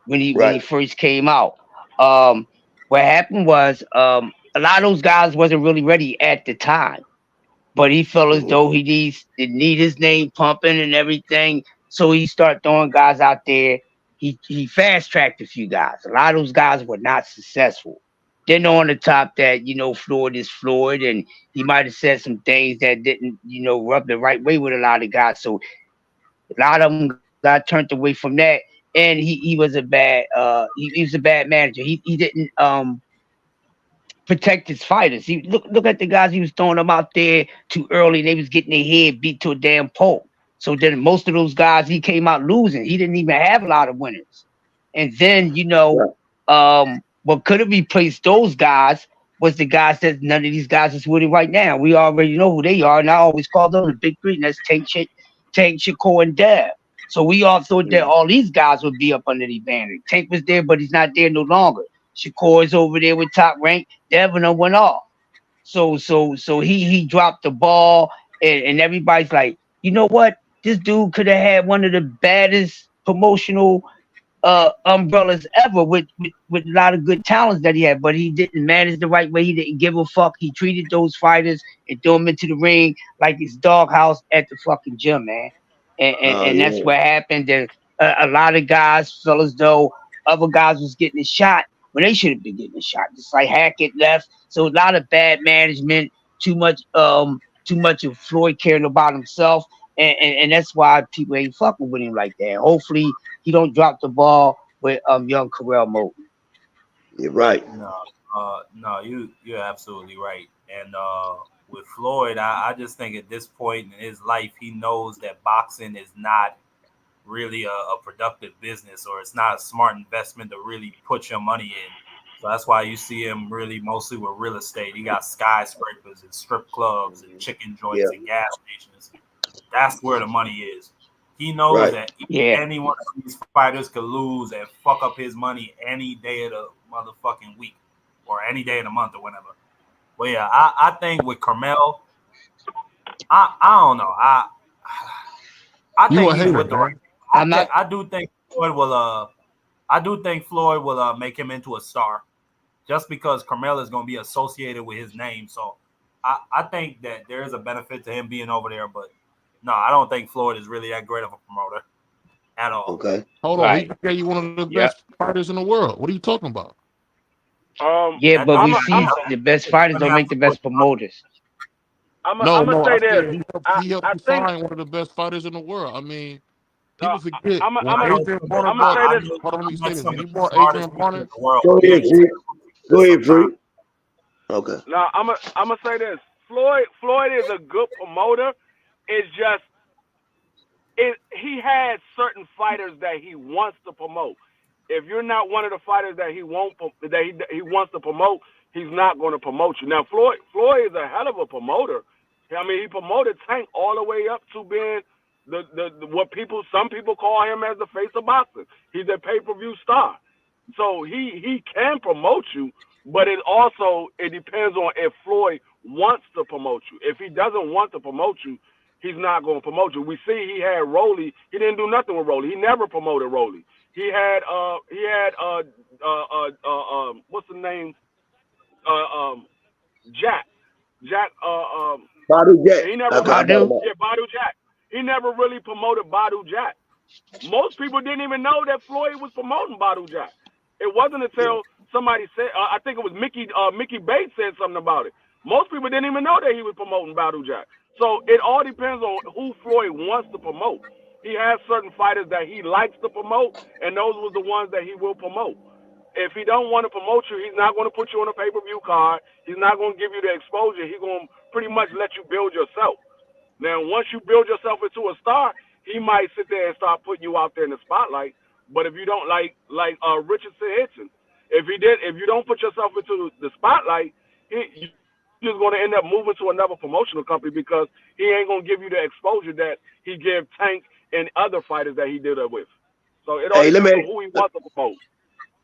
when he Right. first came out. What happened was a lot of those guys wasn't really ready at the time, but he felt as though he need his name pumping and everything. So he started throwing guys out there. He fast tracked a few guys. A lot of those guys were not successful. Then on the top that Floyd is Floyd, and he might have said some things that didn't rub the right way with a lot of guys. So a lot of them got turned away from that, and he was a bad he was a bad manager. He didn't protect his fighters. He look at the guys he was throwing them out there too early. They was getting their head beat to a damn pulp. So then most of those guys he came out losing. He didn't even have a lot of winners. And then what could have replaced those guys was the guys that none of these guys is winning right now. We already know who they are, and I always call them the big three. And that's Tank, Shakur, and Dev. So we all thought that all these guys would be up under the banner. Tank was there, but he's not there no longer. Shakur is over there with Top Rank. Devin went off. So he dropped the ball, and everybody's like, you know what? This dude could have had one of the baddest promotional umbrellas ever with a lot of good talents that he had, but he didn't manage the right way. He didn't give a fuck. He treated those fighters and threw them into the ring like it's doghouse at the fucking gym, man. And that's what happened. And a lot of guys felt as though other guys was getting a shot when they should have been getting a shot. Just like Hackett left. So a lot of bad management, too much of Floyd caring about himself. And that's why people ain't fucking with him like that. Hopefully he don't drop the ball with young Cromell Moten. You're right. No, you're absolutely right. And with Floyd, I just think at this point in his life, he knows that boxing is not really a productive business, or it's not a smart investment to really put your money in. So that's why you see him really mostly with real estate. He got skyscrapers and strip clubs and chicken joints and gas stations. That's where the money is. He knows that any one of these fighters could lose and fuck up his money any day of the motherfucking week or any day of the month or whatever. But yeah, I think with Cromell, I don't know. I think he's with the right. I do think Floyd will. I do think Floyd will make him into a star, just because Cromell is going to be associated with his name. So I think that there is a benefit to him being over there. But no, I don't think Floyd is really that great of a promoter at all. Okay. Hold on. He gave you one of the best fighters in the world. What are you talking about? But we see the best fighters don't make the best promoters. I'm gonna say this. He helped you find one of the best fighters in the world. I mean, people forget. I'm gonna say this. Hold on, let me say this. When you brought Adrian Barner, Go ahead, Free. Okay. Now I'm gonna say this. Floyd is a good promoter. It's just he has certain fighters that he wants to promote. If you're not one of the fighters that he wants to promote, he's not going to promote you. Now Floyd is a hell of a promoter. I mean, he promoted Tank all the way up to being some people call him as the face of boxing. He's a pay-per-view star. So he can promote you, but it depends on if Floyd wants to promote you. If he doesn't want to promote you, he's not going to promote you. We see he had Rolly. He didn't do nothing with Rolly. He never promoted Rolly. He had what's the name? Jack. Badu Jack. He never Badu Jack. He never really promoted Badu Jack. Most people didn't even know that Floyd was promoting Badu Jack. It wasn't until somebody said, I think it was Mickey Bates said something about it. Most people didn't even know that he was promoting Badu Jack. So it all depends on who Floyd wants to promote. He has certain fighters that he likes to promote, and those were the ones that he will promote. if he don't want to promote you, he's not going to put you on a pay-per-view card. He's not going to give you the exposure. He's going to pretty much let you build yourself. Now, once you build yourself into a star, he might sit there and start putting you out there in the spotlight. But if you don't like Richardson Hitchens, if you don't put yourself into the spotlight, you're just going to end up moving to another promotional company because he ain't going to give you the exposure that he gave Tank and other fighters that he did it with. So it all depends on who he wants to promote.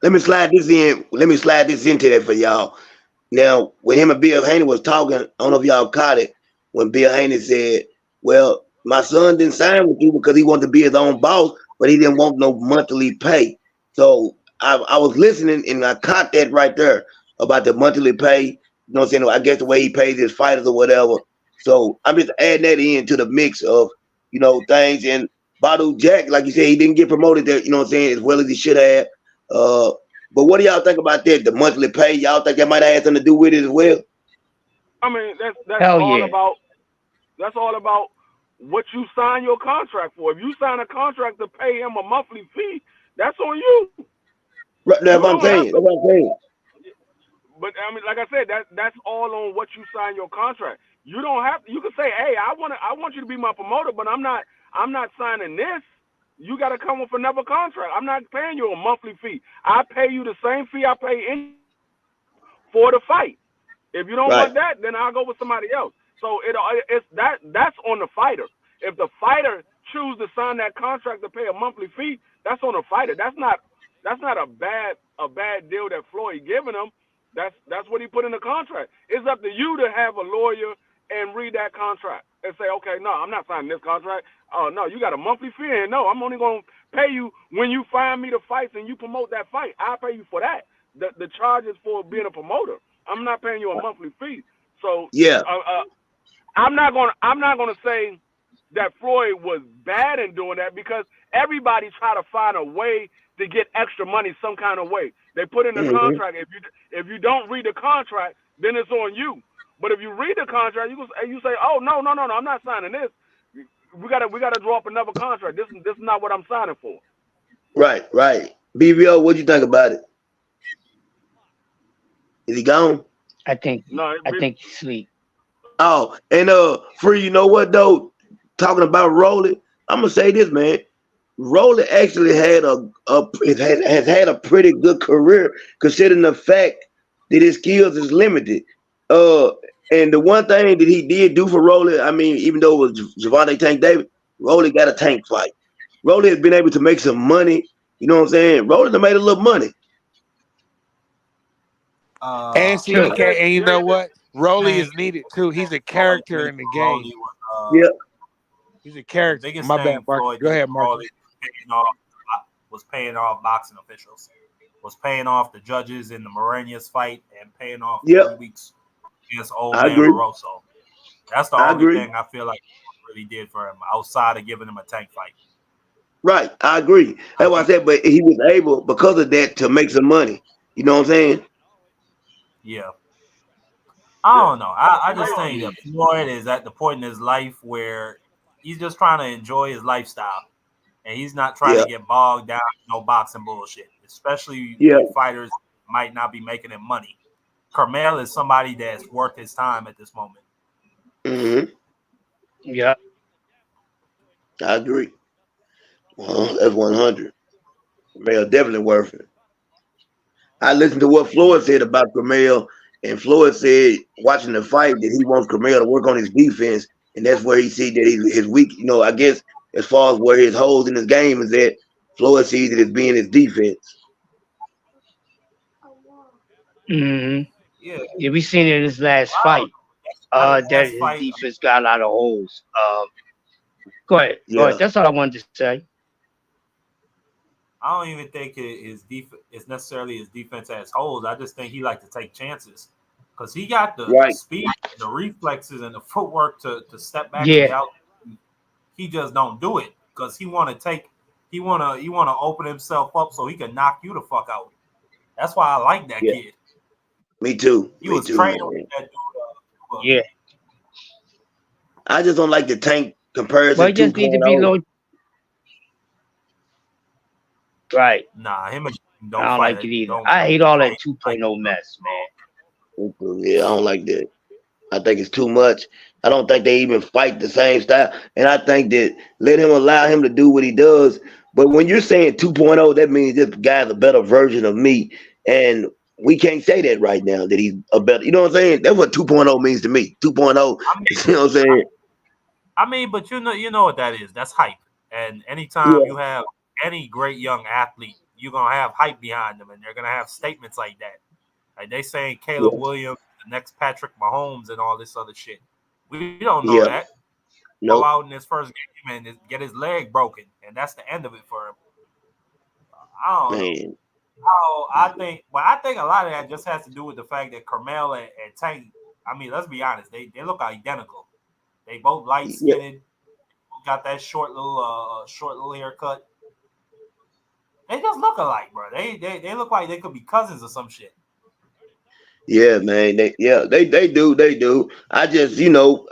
Let me slide this in. Let me slide this into that for y'all. Now, when him and Bill Haney was talking, I don't know if y'all caught it, when Bill Haney said, well, my son didn't sign with you because he wanted to be his own boss, but he didn't want no monthly pay. So I was listening and I caught that right there about the monthly pay. You know what I'm saying? I guess the way he pays his fighters or whatever. So I'm just adding that into the mix of, you know, things. And Badu Jack, like you said, he didn't get promoted there, you know what I'm saying, as well as he should have. But what do y'all think about that? The monthly pay, y'all think that might have had something to do with it as well? I mean, that's Hell all yeah. about what you sign your contract for. If you sign a contract to pay him a monthly fee, that's on you. Right, that's what I'm saying. But I mean, like I said, that's all on what you sign your contract. You don't have to. You can say, hey, I want you to be my promoter, but I'm not signing this. You got to come with another contract. I'm not paying you a monthly fee. I pay you the same fee I pay for the fight. If you don't want that, then I'll go with somebody else. So that's on the fighter. If the fighter chooses to sign that contract to pay a monthly fee, that's on the fighter. That's not a bad deal that Floyd giving him. That's what he put in the contract. It's up to you to have a lawyer and read that contract and say, okay, no, I'm not signing this contract. Oh, no, you got a monthly fee, and no, I'm only going to pay you when you find me the fights and you promote that fight. I'll pay you for that. The charges for being a promoter. I'm not paying you a monthly fee. So yeah, I'm not gonna say that Floyd was bad in doing that because everybody try to find a way to get extra money some kind of way. They put in the contract. If you don't read the contract, then it's on you. But if you read the contract, you say, oh no, I'm not signing this. We gotta draw up another contract. This is not what I'm signing for. Right. BVO, what you think about it? Is he gone? I think he's asleep. Oh, and Free, you know what though? Talking about Rolly, I'm gonna say this, man. Rolly actually had has had a pretty good career considering the fact that his skills is limited. And the one thing that he did do for Rolly, I mean, even though it was Javante Tank Davis, Rolly got a tank fight. Rolly has been able to make some money. You know what I'm saying? Rolly made a little money. And CDK, and you know what? Rolly is needed too. He's a character in the game. He's a character. My bad, Mark. Go ahead, Mark. Was paying off boxing officials, was paying off the judges in the Morenius fight, and paying off 3 weeks against old man Barroso. That's the only thing I feel like he really did for him outside of giving him a tank fight. Right, I agree. That's what I said, but he was able, because of that, to make some money. You know what I'm saying? Yeah. I don't know. I just think that Floyd is at the point in his life where he's just trying to enjoy his lifestyle. And he's not trying to get bogged down in no boxing bullshit, especially when fighters might not be making him money. Carmel is somebody that's worth his time at this moment. Yeah. I agree. Well, that's 100. Carmel definitely worth it. I listened to what Floyd said about Carmel, and Floyd said, watching the fight, that he wants Carmel to work on his defense, and that's where he see that his weak, you know, I guess, as far as where his holes in his game is at, Floyd sees it as being his defense. Yeah, we seen it in his last fight. That his defense got a lot of holes. Go ahead. That's all I wanted to say. I don't even think his defense is necessarily his defense has holes. I just think he like to take chances because he got the speed, the reflexes, and the footwork to step back and out. He just don't do it because he want to open himself up so he can knock you the fuck out. That's why I like that kid. Me too. He was training with that dude. I just don't like the Tank comparison. But he just need to be low. Right. Nah, him and Don't I don't fight like it. it either. Don't I hate all that like 2.0 mess, man. Yeah, I don't like that. I think it's too much. I don't think they even fight the same style. And I think that allow him to do what he does. But when you're saying 2.0, that means this guy's a better version of me. And we can't say that right now, that he's a better, you know what I'm saying? That's what 2.0 means to me. 2.0, I mean, you know what I'm saying? I mean, but you know what that is. That's hype. And anytime Yeah, you have any great young athlete, you're gonna have hype behind them, and they're gonna have statements like that. Like they saying Caleb yeah, Williams, the next Patrick Mahomes, and all this other shit. We don't know yeah. that. Go Nope. out in his first game and get his leg broken, and that's the end of it for him. I don't know. Man. I think a lot of that just has to do with the fact that Carmel and Tank. I mean, let's be honest, they look identical. They both light Yeah. skinned, got that short little haircut. They just look alike, bro. They look like they could be cousins or some shit. Yeah, man. They do. I just,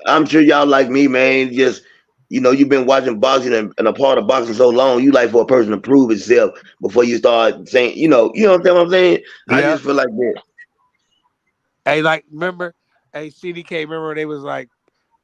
I'm sure y'all like me, man. Just, you've been watching boxing and a part of boxing so long, you like for a person to prove itself before you start saying, you know what I'm saying? I Yeah. just feel like that. Hey, like remember, hey CDK, remember they was like,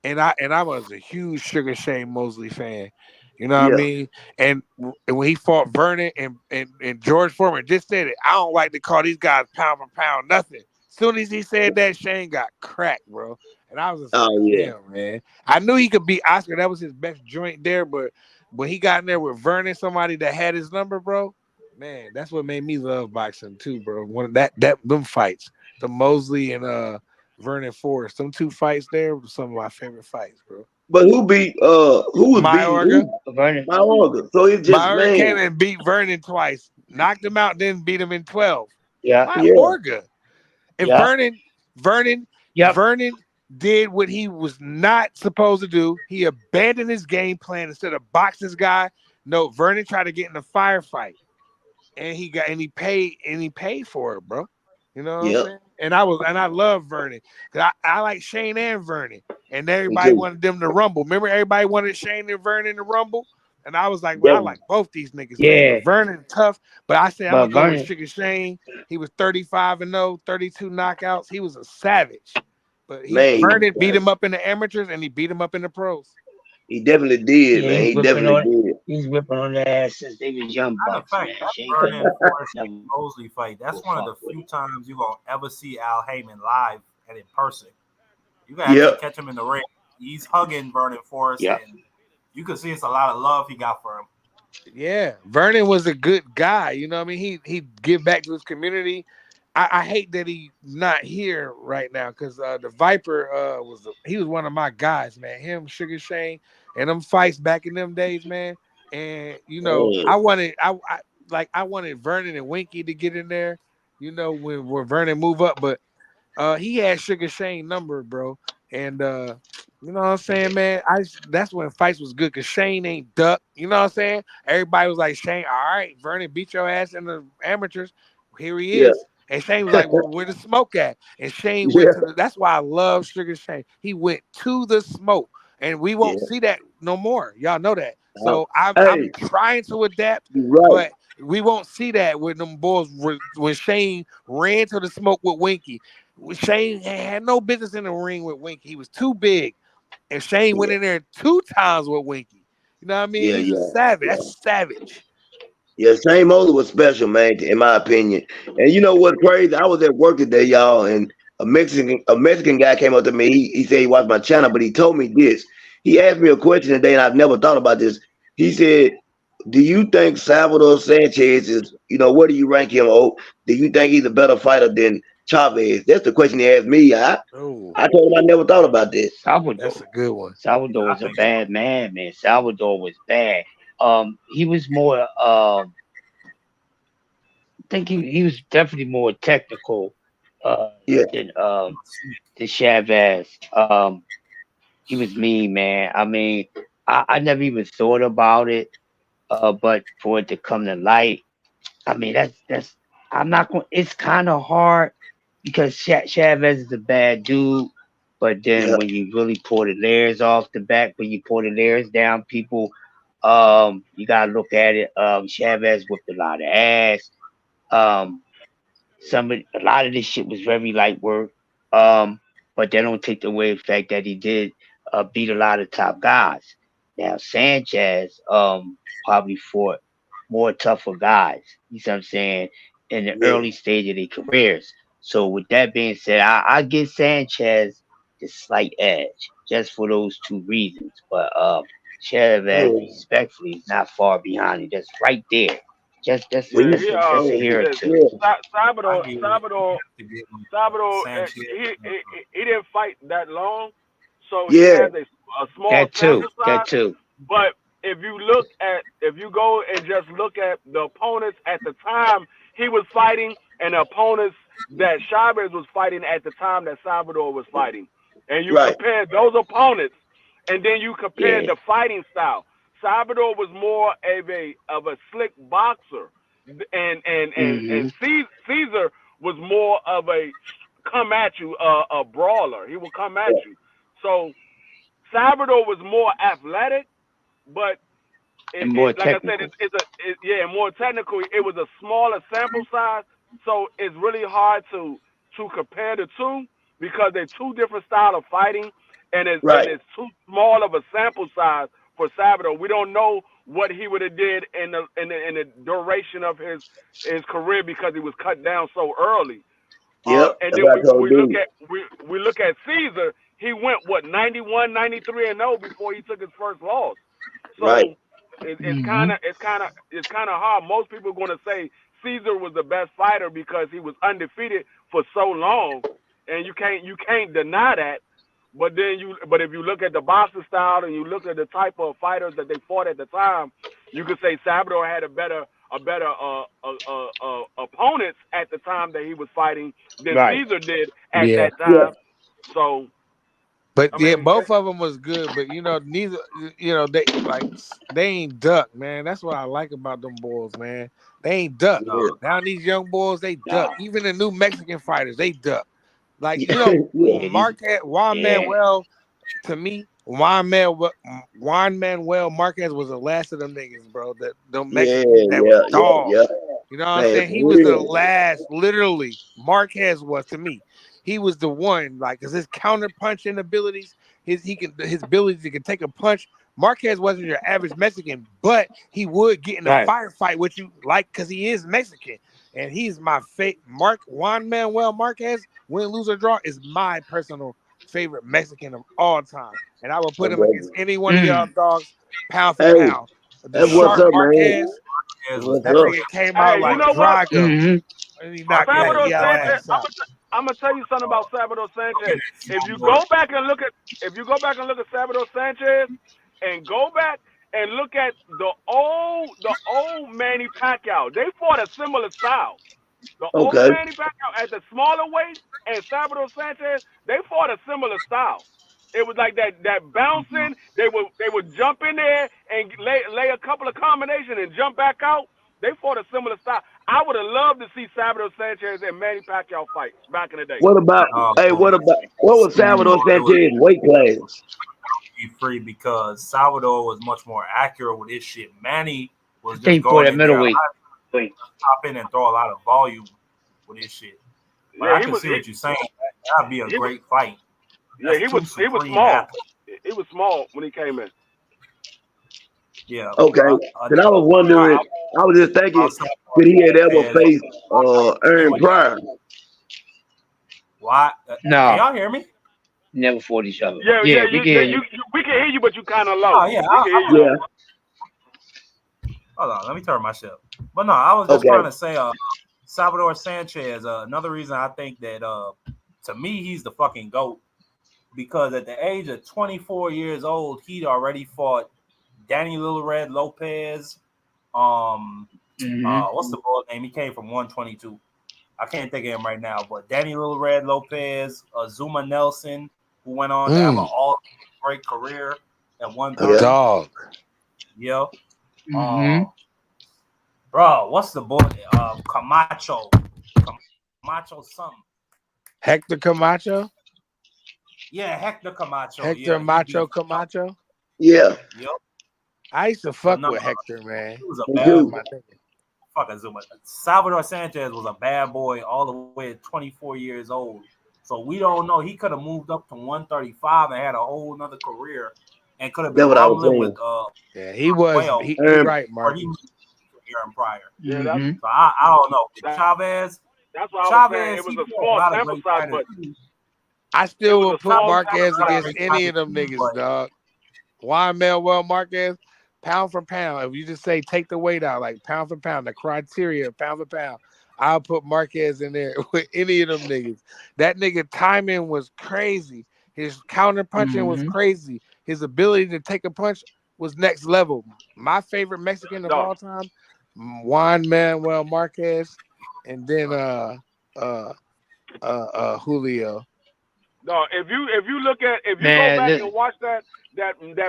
and I was a huge Sugar Shane Mosley fan. You know what I Yeah, mean? And when he fought Vernon and George Foreman just said it. I don't like to call these guys pound for pound nothing. As soon as he said that, Shane got cracked, bro. And I was just like, oh yeah, damn, man. I knew he could beat Oscar. That was his best joint there. But when he got in there with Vernon, somebody that had his number, bro, man, that's what made me love boxing too, bro. One of them fights, the Mosley and Vernon Forrest, them two fights there were some of my favorite fights, bro. but who was beating Mayorga. who? Vernon. My order. So it's just, Mayorga man, came and beat Vernon twice, knocked him out, then beat him in 12. Yeah. My yeah, Orga. And Yeah. Vernon Yep. did what he was not supposed to do. He abandoned his game plan instead of box this guy. No, Vernon tried to get in a firefight. And he paid for it, bro. You know what I'm yep, saying? And I love Vernon. Cause I like Shane and Vernon. And me everybody too. wanted them to rumble. Remember everybody wanted Shane and Vernon to rumble? And I was like, well, I Definitely. like both these niggas, man. Yeah. But Vernon tough. But I said I'm But gonna go with Vernon. Sugar Shane. He was 35-0, 32 knockouts. He was a savage. But Man, Vernon beat him up in the amateurs and he beat him up in the pros. he definitely did, Yeah, man. He definitely did. he's whipping on their ass since they was young Matter of bucks, fact, man. that Shane could Vernon Forrest never Mosley fight, that's one of fuck the with few him. times you're gonna ever see Al Heyman live and in person. You can actually Yep, catch him in the ring. He's hugging Vernon Forrest, Yep. and you can see it's a lot of love he got for him. Yeah, Vernon was a good guy. You know what I mean? He'd give back to his community. I hate that he's not here right now because the Viper he was one of my guys, man. Him, Sugar Shane, and them fights back in them days, man. And man. I wanted Vernon and Winky to get in there, when Vernon move up, but he had Sugar Shane number, bro. And you know what I'm saying, man? That's when fights was good because Shane ain't duck. You know what I'm saying? Everybody was like, Shane, all right, Vernon beat your ass in the amateurs. Here he Yeah, is. And Shane was like, well, where the smoke at? And Shane went yeah, to that's why I love Sugar Shane. He went to the smoke. And we won't yeah. see that no more. Y'all know that. So I'm Hey, trying to adapt, you're right. but we won't see that with them boys when Shane ran to the smoke with Winky. Shane had no business in the ring with Winky. He was too big. And Shane went Yeah, in there 2 times with Winky. You know what I mean? yeah, He's a yeah, savage. yeah. That's savage. Yeah, Shane Mosley was special, man, in my opinion. And you know what's crazy? I was at work today, y'all, and a Mexican guy came up to me. He said he watched my channel, but he told me this. He asked me a question today, and I've never thought about this. He said, "Do you think Salvador Sanchez is, where do you rank him? Oh, do you think he's a better fighter than Chavez?" That's the question he asked me. Oh, I told him I never thought about that. that's Salvador. a good one. Salvador I was a think so. bad man, man. Salvador was bad. He was more. I think he was definitely more technical. Uh, Yeah, than than Chavez. He was mean, man. I mean, I never even thought about it. But for it to come to light, I mean, that's. I'm not going. It's kind of hard because Chavez is a bad dude. But then yeah, when you really pull the layers off the back, when you pull the layers down, people, you gotta look at it. Chavez whipped a lot of ass. A lot of this shit was very light work. But that don't take away the fact that he did beat a lot of top guys. Now Sanchez probably fought more tougher guys. You see what I'm saying? In the Yeah. early stage of their careers. So with that being said, I give Sanchez the slight edge just for those two reasons. But Chavez, Yeah. respectfully, is not far behind him. Just right there. Just Well, Yeah, you, he just a hair or two. yeah. I Salvador give Salvador to give him Salvador Sanchez. he didn't fight that long, so he Yeah. has a small That too. sample That size. too. But if you go and just look at the opponents at the time he was fighting and the opponents that Chavez was fighting at the time that Salvador was fighting, and you Right. compare those opponents, and then you compare Yeah. the fighting style. Salvador was more of a slick boxer, and Mm-hmm. Caesar was more of a come at you a brawler. He will come at you. So Salvador was more athletic, but And more like I said, technical. more technical. It was a smaller sample size, so it's really hard to compare the two because they're two different style of fighting, and Right. it's too small of a sample size for Salvador. We don't know what he would have did in the duration of his career because he was cut down so early. Yep. And That's then what I told we look dude. at we look at Caesar. He went 91, 93 and 0 before he took his first loss. Right. So it's Mm-hmm. kind of hard. Most people are going to say Caesar was the best fighter because he was undefeated for so long, and you can't deny that. But if you look at the boxing style and you look at the type of fighters that they fought at the time, you could say Salvador had a better opponents at the time that he was fighting than Right. Caesar did at Yeah. that Yeah. time. So But I yeah, mean, both of them was good. But neither. They ain't duck, man. That's what I like about them boys, man. They ain't duck. Yeah. Now these young boys, they duck. No. Even the new Mexican fighters, they duck. Like Yeah. Yeah. Marquez, Juan Yeah. Manuel. To me, Juan Manuel Marquez was the last of them niggas, bro. Them Yeah. Mexicans that was Yeah. dogs. Yeah. You know what I'm Man, saying? for He was the real. last, literally. Marquez was to me. He was the one, like, cause his counter punching abilities, his ability to can take a punch. Marquez wasn't your average Mexican, but he would get in a Right. firefight with you, like, cause he is Mexican, and he's my favorite. Juan Manuel Marquez, win, lose or draw, is my personal favorite Mexican of all time, and I will put him against any one of y'all dogs, pound for Hey, pound. The that's what's Shark up, man. Marquez, Was What's that up? nigga came out hey, you like know what? Drago, Mm-hmm. and he knocked Salvador y'all Sanchez. ass out. I'm gonna tell you something about Salvador Sanchez. If you Lord. go back and look at Salvador Sanchez, and go back and look at the old Manny Pacquiao, they fought a similar style. The old Okay. Manny Pacquiao at the smaller weight and Salvador Sanchez, they fought a similar style. It was like that bouncing. They would jump in there and lay a couple of combinations and jump back out. They fought a similar style. I would have loved to see Salvador Sanchez and Manny Pacquiao fight back in the day. What about? Hey, what was Salvador Sanchez weight class? Be free because Salvador was much more accurate with his shit. Manny was just Think for going that in there, middleweight. top in and throw a lot of volume with his shit. But I can see what you're saying. That'd be a great fight. Yeah, he was small. Athletes. He was small when he came in. Yeah. Okay. Then I was wondering. I was just thinking, could he have ever faced Aaron Pryor? Why? No. Can y'all hear me? Never fought each other. Yeah, we can hear you. We can hear you, but you kind of low. Oh yeah. Yeah. Hold on, let me turn my shit up. But no, I was just trying to say, Salvador Sanchez. Another reason I think that, to me, he's the fucking GOAT because at the age of 24 years old, he'd already fought Danny Little Red Lopez. What's the boy's name? He came from 122. I can't think of him right now, but Danny Little Red Lopez, Zuma Nelson, who went on to have an all-great career at 130. Dog. Yeah. Mm-hmm. Bro, what's the boy? Camacho something. Hector Camacho? Yeah, Hector Camacho. Hector Macho Camacho? Yeah. Yep. I used to fuck with Hector, man. He was a bad fucking Zuma. Salvador Sanchez was a bad boy all the way at 24 years old. So we don't know. He could have moved up to 135 and had a whole nother career and could have been That's what I was rumbling with Yeah, he was. well, He right, or Mark. he was Aaron Pryor. Yeah, that's So I don't know. Chavez. that's what I was saying. It was a small not a sample great size, fighter. but I still was will a put small Marquez sample against size. any of them niggas, dog. Juan Manuel Marquez, pound for pound. If you just say take the weight out, like pound for pound, the criteria, pound for pound, I'll put Marquez in there with any of them niggas. That nigga timing was crazy. His counter punching was crazy. His ability to take a punch was next level. My favorite Mexican of all time, Juan Manuel Marquez, and then Julio. no, if you look at go back and watch that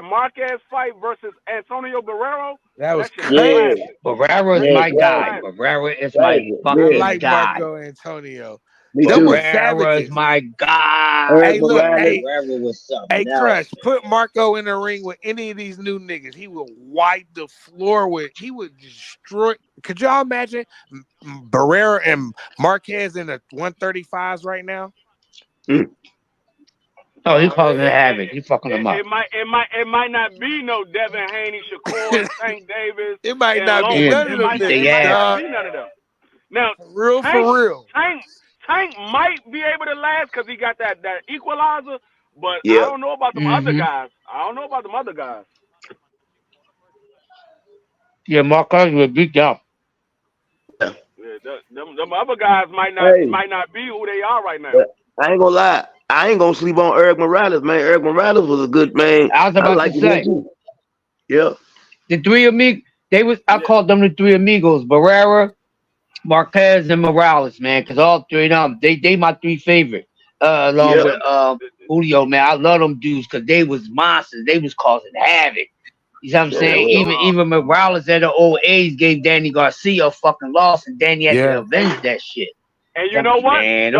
Marquez fight versus Antonio Barrero, That was shit crazy. Barrera is my guy. Barrera is my I fucking like guy. Marco Antonio. Me Them too. was Barrera is savages. my guy. Hey, look, hey, Barrera was something hey, else. Crush, put Marco in the ring with any of these new niggas. He would wipe the floor with. He would destroy. Could y'all imagine Barrera and Marquez in the 135s right now? Oh, he causing havoc. He fucking them up. It might not be no Devin Haney, Shakur, Tank Davis. It might and not be Lomas. none of them It might niggas, not dog. be none of them. Now, For real. Tank might be able to last because he got that equalizer, but Yeah. I don't know about them other guys. I don't know about them other guys. Yeah, Marcos will beat up. Yeah, them other guys might not be who they are right now. I ain't gonna lie. I ain't gonna sleep on Eric Morales, man. Eric Morales was a good man. I was about like to say. him too. Yeah. The three amigos, I called them the three amigos, Barrera, Marquez, and Morales, man, because all three of them, they my three favorite. Along with Julio, man. I love them dudes because they was monsters. They was causing havoc. You know what I'm saying? Even Morales at the old age gave Danny Garcia a fucking loss, and Danny had to avenge that shit. And you know what? Man,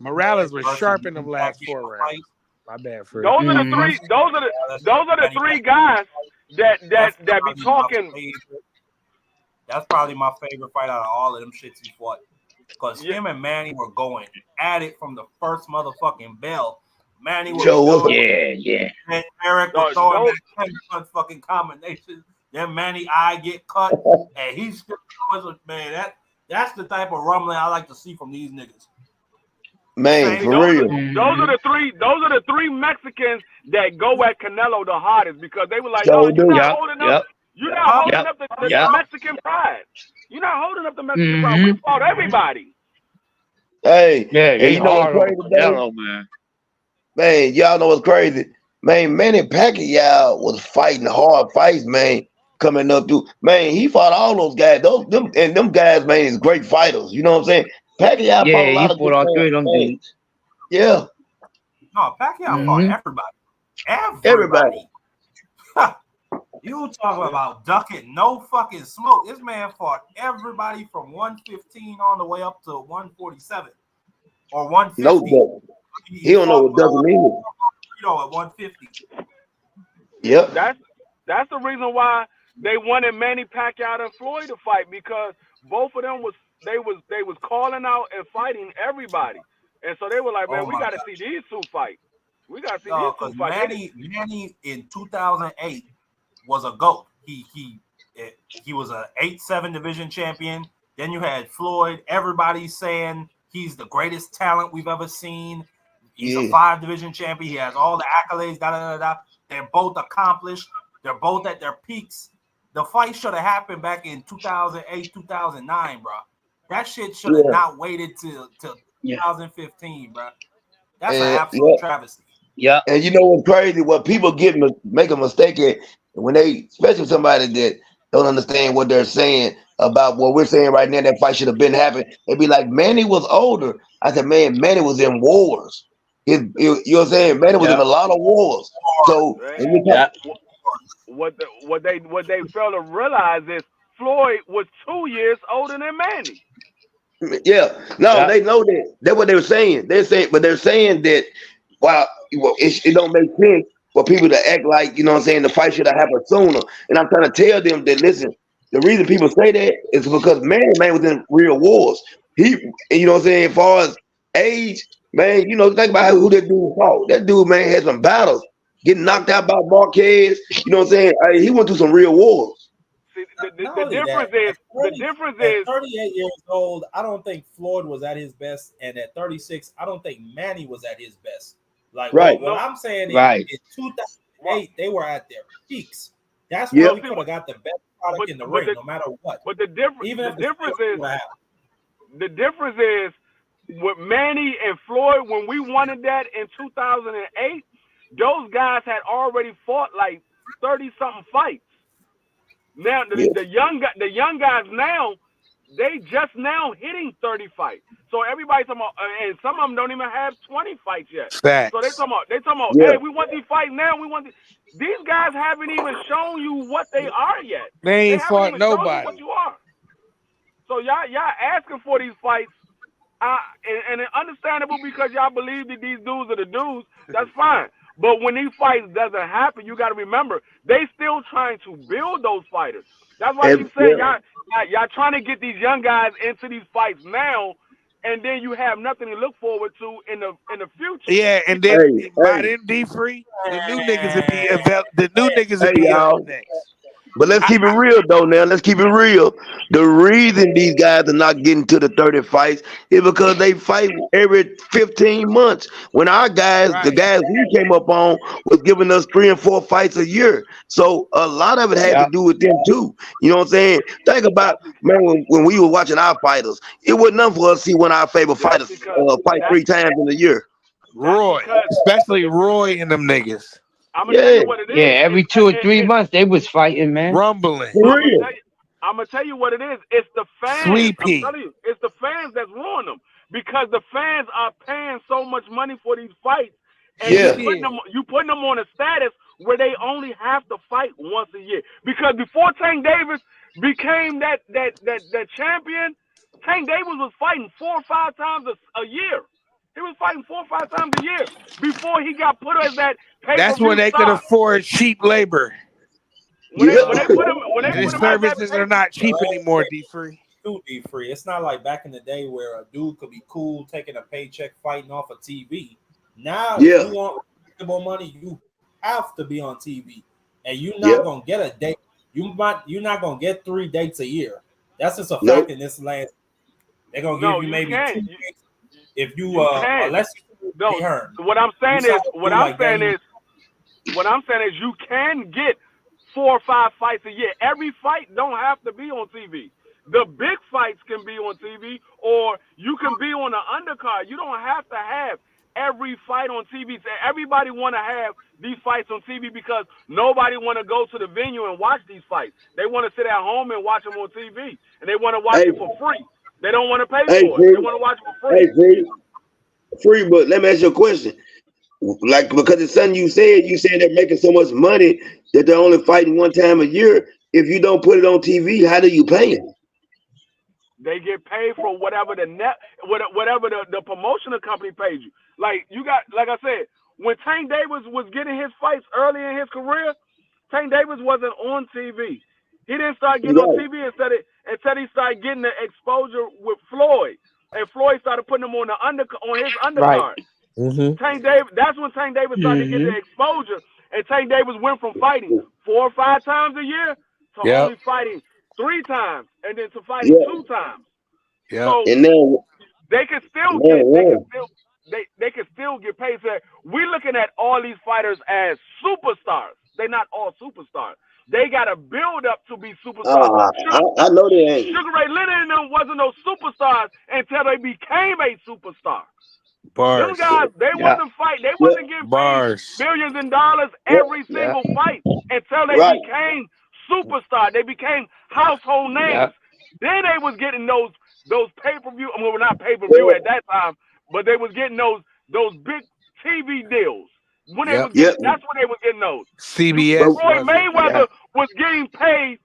Morales was sharp in them last 4 rounds. My bad, Fred. Those are the three guys that be talking. That's probably my favorite fight out of all of them shits he fought. Because him and Manny were going at it from the first motherfucking bell. Manny was and Eric was throwing that 10 fucking combinations. Then Manny eye get cut, and he's still man. That's the type of rumbling I like to see from these niggas. Man, for real. Those are the three Mexicans that go at Canelo the hardest because they were like, no, you're not holding up. You're not holding up the Mexican pride. You're not holding up the Mexican pride. We fought everybody. Hey, and you know what's crazy, Canelo, man. Man, y'all know what's crazy. Man, Manny Pacquiao was fighting hard fights, man. Coming up through, man, he fought all those guys. Them guys, man, is great fighters. You know what I'm saying? Pacquiao fought a lot of good all three of them dudes. Yeah. No, Pacquiao fought everybody. You talking about ducking no fucking smoke. This man fought everybody from 115 on the way up to 147 or 150. No doubt. He don't know what doesn't mean. At 150. Yep. That's the reason why they wanted Manny Pacquiao and Floyd to fight because both of them was calling out and fighting everybody, and so they were like, man, we got to see these two fight. We got to see these two fight. Manny in 2008 was a GOAT. He was a 8-7 division champion. Then you had Floyd. Everybody's saying he's the greatest talent we've ever seen. He's a 5 division champion. He has all the accolades. They're both accomplished. They're both at their peaks. The fight should have happened back in 2008, 2009, bro. That shit should have not waited till 2015, bro. That's an absolute travesty. Yeah. And you know what's crazy? What people make a mistake in when they, especially somebody that don't understand what they're saying about what we're saying right now, that fight should have been happening. They'd be like, Manny was older. I said, man, Manny was in wars. You know what I'm saying? Manny was in a lot of wars. So what they failed to realize is Floyd was 2 years older than Manny. Yeah, they know that. That's what they were saying. They're saying that it don't make sense for people to act like, you know what I'm saying, the fight should have happened sooner. And I'm trying to tell them that, listen, the reason people say that is because man was in real wars. He, you know what I'm saying, as far as age, man, you know, think about who that dude fought. That dude, man, had some battles, getting knocked out by Marquez. You know what I'm saying? He went through some real wars. See, the difference is at 38 years old, I don't think Floyd was at his best, and at 36, I don't think Manny was at his best. Like what I'm saying is, in 2008, they were at their peaks. That's why we could have got the best product in the ring, no matter what. But the difference is with Manny and Floyd, when we wanted that in 2008, those guys had already fought like 30-something fights. Now the young guys now, they just now hitting 30 fights. So everybody's talking about, and some of them don't even have 20 fights yet. Facts. So they talking about, hey, we want these fights now. These guys haven't even shown you what they are yet. They ain't fought nobody. What you are. So y'all asking for these fights, and it's understandable because y'all believe that these dudes are the dudes. That's fine. But when these fights doesn't happen, you got to remember they still trying to build those fighters. That's why I keep saying y'all trying to get these young guys into these fights now, and then you have nothing to look forward to in the future. Yeah, and then by then D-Free, the new niggas will be up next. But let's keep it real, though, now. Let's keep it real. The reason these guys are not getting to the 30 fights is because they fight every 15 months. When our guys, the guys we came up on, was giving us 3 and 4 fights a year. So a lot of it had to do with them, too. You know what I'm saying? Think about, man, when we were watching our fighters, it wasn't enough for us to see one of our favorite fighters fight 3 times in a year. Roy, especially Roy and them niggas. I'm gonna tell you what it is. Every 2 or 3 months they was fighting, man. Rumbling. I'm gonna tell you what it is. It's the fans. I'm telling you, it's the fans that's ruining them because the fans are paying so much money for these fights, and you putting them on a status where they only have to fight once a year. Because before Tank Davis became that champion, Tank Davis was fighting 4 or 5 times a year. He was fighting 4 or 5 times a year before he got put as that pay-per-view That's when they could afford cheap labor. The services are not cheap anymore, D-Free. D-Free. It's not like back in the day where a dude could be cool taking a paycheck fighting off of TV. Now, if you want more money, you have to be on TV, and you're not gonna get a date. You're not gonna get 3 dates a year. That's just a fact in this land. They're gonna give you maybe 2 dates. If you unless what I'm saying is you can get 4 or 5 fights a year. Every fight don't have to be on TV. The big fights can be on TV, or you can be on the undercard. You don't have to have every fight on TV. Everybody want to have these fights on TV because nobody want to go to the venue and watch these fights. They want to sit at home and watch them on TV, and they want to watch it for free. They don't want to pay for it. They want to watch it for free. Free, but let me ask you a question. Like, because it's something you said they're making so much money that they're only fighting 1 time a year. If you don't put it on TV, how do you pay them? They get paid for whatever the promotional company pays you. Like I said, when Tank Davis was getting his fights early in his career, Tank Davis wasn't on TV. He didn't start getting on TV until he started getting the exposure with Floyd, and Floyd started putting him on his undercard. Tank Davis, that's when Tank Davis started getting the exposure, and Tank Davis went from fighting 4 or 5 times a year to only fighting 3 times, and then to fighting 2 times. So and then they can still get paid. So we're looking at all these fighters as superstars. They're not all superstars. They got to build up to be superstars. I know they ain't. Sugar Ray Leonard and them wasn't no superstars until they became a superstar. Them guys, they wasn't fighting. They wasn't getting paid millions of dollars every single fight until they became superstars. They became household names. Then they was getting those pay-per-view. I mean, well, not pay-per-view at that time, but they was getting those big TV deals. When they was getting, that's when they was getting those. CBS. Floyd Mayweather was getting paid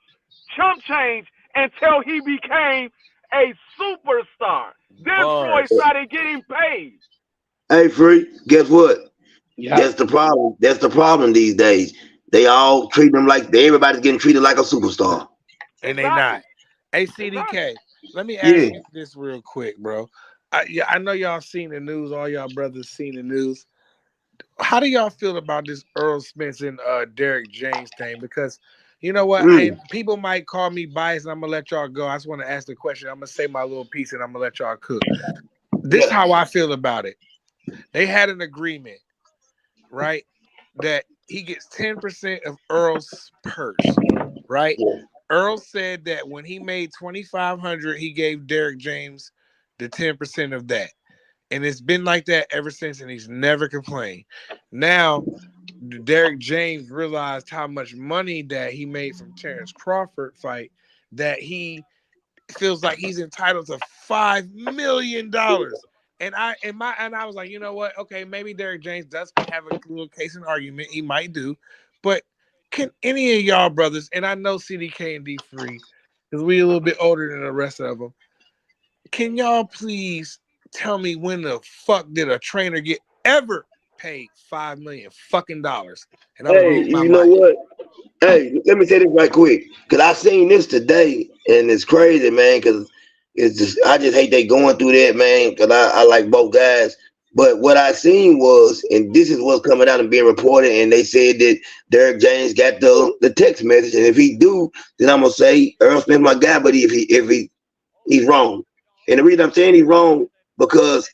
chump change until he became a superstar. Then Floyd started getting paid. Hey, Free, guess what? Yeah. That's the problem. That's the problem these days. They all treat them like everybody's getting treated like a superstar. And they Exactly. not. Hey, Exactly. CDK, let me ask Yeah. you this real quick, bro. I know y'all seen the news. All y'all brothers seen the news. How do y'all feel about this Earl Spence and Derek James thing? Because you know what, and people might call me biased, and I'm gonna let y'all go. I just want to ask the question. I'm gonna say my little piece, and I'm gonna let y'all cook. This is how I feel about it. They had an agreement, right? That he gets 10% of Earl's purse, right? Yeah. Earl said that when he made $2,500, he gave Derek James the 10% of that. And it's been like that ever since, and he's never complained. Now, Derek James realized how much money that he made from Terrence Crawford fight, that he feels like he's entitled to $5 million. And I was like, you know what? Okay, maybe Derek James does have a little case in argument. He might do. But can any of y'all brothers, and I know CDK and D Free, because we a little bit older than the rest of them, can y'all please tell me when the fuck did a trainer get ever paid $5 million fucking dollars? And I'm gonna Hey, mute my you know mic. what? Hey, let me say this right quick, cause I seen this today, and it's crazy, man. Cause it's just I just hate they going through that, man. Cause I like both guys, but what I seen was, and this is what's coming out and being reported, and they said that Derek James got the text message, and if he do, then I'm gonna say Earl Smith my guy. But he's wrong, and the reason I'm saying he's wrong because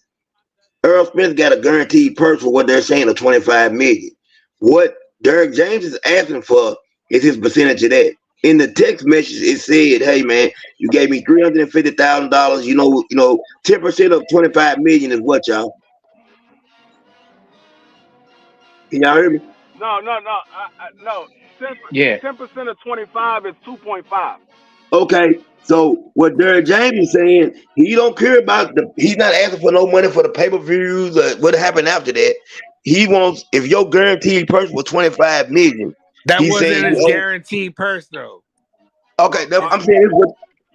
Earl Smith got a guaranteed purse for what they're saying of $25 million. What Derek James is asking for is his percentage of that. In the text message, it said, "Hey man, you gave me $350,000. You know, 10% of $25 million is what, y'all? Can y'all hear me? No. No. Yeah. 10% of 25 is 2.5. Okay. So what Derek James is saying, he don't care about he's not asking for no money for the pay-per-views or what happened after that. He wants, if your guaranteed purse was $25 million, That he's saying wasn't his you owe. guaranteed purse though. Okay, I'm saying this what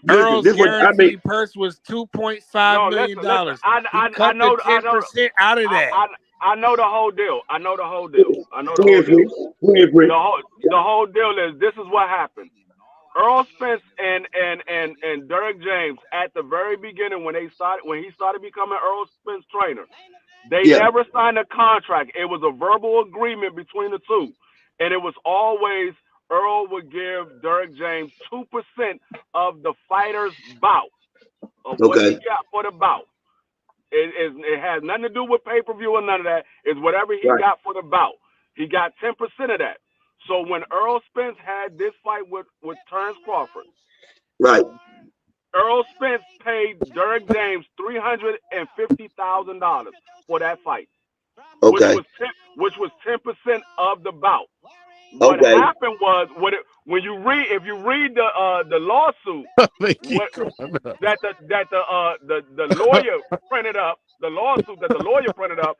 listen, Earl's this what I mean. guaranteed purse was $2.5 No, million. listen. He I cut the know. 10% out of that. I know the whole deal. I know the whole deal. Free. The whole deal is this is what happened. Earl Spence and Derek James at the very beginning when he started becoming Earl Spence trainer, they Yeah. never signed a contract. It was a verbal agreement between the two, and it was always Earl would give Derek James 2% of the fighter's bout of what he Okay. got for the bout. It has nothing to do with pay-per-view or none of that. It's whatever he Right. got for the bout. He got 10% of that. So when Earl Spence had this fight with Terrence Crawford, Right. Earl Spence paid Derek James $350,000 for that fight, Okay. which was 10% of the bout. What Okay. happened was if you read the lawsuit, They keep what going up. the lawyer printed up, the lawsuit that the lawyer printed up,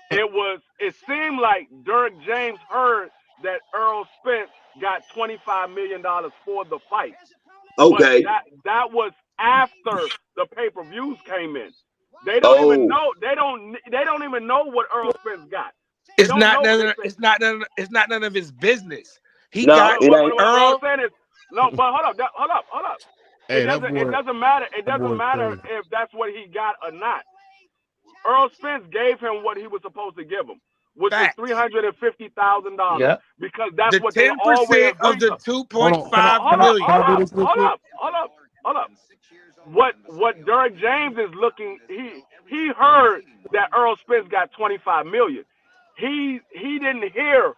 it seemed like Derek James heard that Earl Spence got $25 million for the fight. But Okay. that was after the pay-per-views came in. They don't even Oh. know they don't even know what Earl Spence got. They It's don't not know what they none. say. It's not none of his business. He No, got it What ain't. Earl. I'm saying is no, but hold up. Hey, It doesn't matter. It that doesn't boy matter crazy. if that's what he got or not. Earl Spence gave him what he was supposed to give him, which was Facts. $350,000, Yep. because that's The what they always 10% of agreed the to. 2.5 Can million. I do this real quick? Hold up. What Derek James is looking, he heard that Earl Spence got $25 million. He didn't hear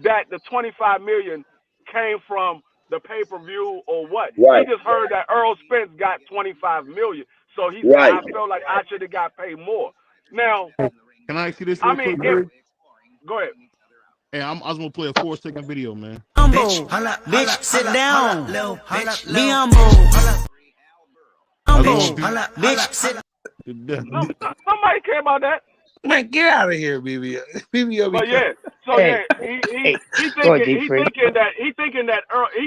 that the $25 million came from the pay-per-view or what. He Right. just heard that Earl Spence got $25 million. So he said, Right. I felt like I should have got paid more. Now, Can I ask you this I real mean, quick, Barry? go ahead. Hey, I was gonna play a 4-second video, man. Bitch, sit down. Be humble. Bitch, sit down. Somebody care about that. Man, get out of here, BBO. BBO But yeah, so Hey, he go ahead,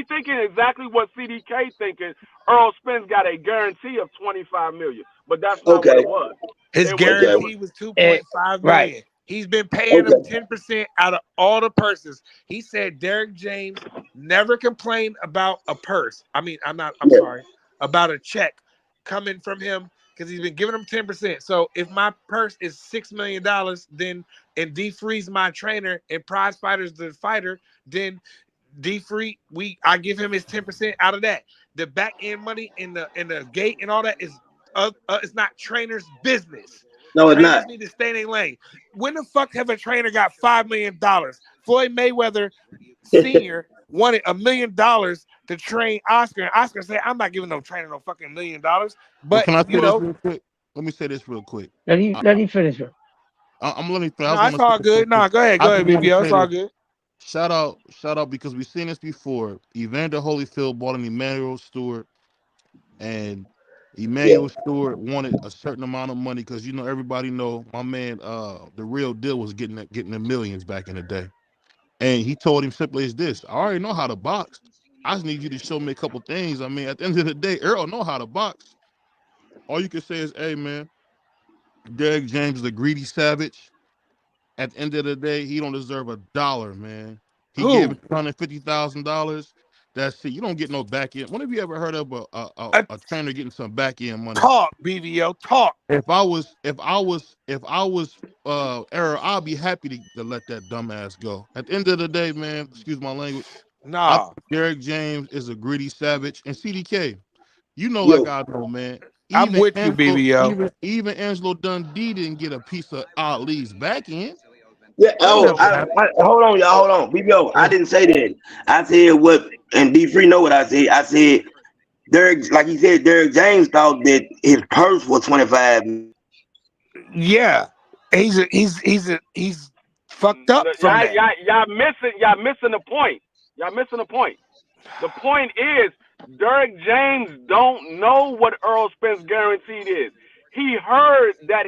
thinking exactly what CDK thinking. Earl Spence got a guarantee of $25 million, but that's not what Okay. it was. His It Okay. guarantee was 2.5 right. million. He's been paying them 10% out of all the purses. He said Derek James never complained about a purse. I'm sorry, about a check coming from him because he's been giving them 10%. So if my purse is $6 million, then and D Free's my trainer and Prize Fighter's the fighter, then D Free, I give him his 10% out of that. The back end money in the gate and all that is it's not trainer's business. No, it's Trainers not. need to stay in their lane. When the fuck have a trainer got $5 million? Floyd Mayweather Sr. wanted $1 million to train Oscar, and Oscar said, "I'm not giving no trainer no fucking $1 million." But can I say this real quick? Let me say this real quick. Let him finish. I'm letting. No, it's all good. No, go ahead, BVO. It's all good. Shout out, because we've seen this before. Evander Holyfield bought an Emmanuel Stewart, and Emmanuel Stewart wanted a certain amount of money because everybody know my man, the real deal was getting the millions back in the day, and he told him simply as this: I already know how to box. I just need you to show me a couple things. I mean, at the end of the day, Earl know how to box. All you can say is, hey man, Derek James is a greedy savage. At the end of the day, he don't deserve $1, man. He gave him $250,000. That's it. You don't get no back end. When have you ever heard of a trainer getting some back end money? Talk, BVO, talk. If I was Errol, I'll be happy to let that dumbass go. At the end of the day, man, excuse my language. Nah. Derek James is a greedy savage. And CDK, like I know, man. I'm with you, BVO. Even Angelo Dundee didn't get a piece of Ali's back end. Yeah. Oh, hold on, y'all. Hold on, BBO. I didn't say that. I said what, and D Free know what I said. I said Derek, like he said, Derek James thought that his purse was 25. Yeah, he's fucked up. Y'all missing the point. Y'all missing the point. The point is Derek James don't know what Earl Spence guaranteed is. He heard that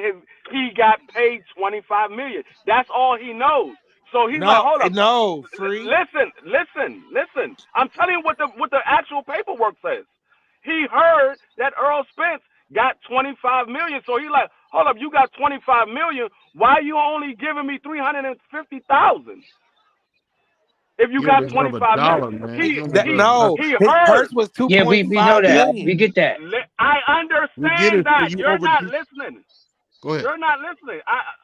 he got paid $25 million. That's all he knows. So he's like, hold up. No, Free. Listen. I'm telling you what the actual paperwork says. He heard that Earl Spence got $25 million. So he's like, hold up, you got $25 million. Why are you only giving me $350,000? If you got $25 million, his purse was $2.5 Yeah, we know that. million. We get that. I understand that. You're not listening. Go ahead. You're not listening.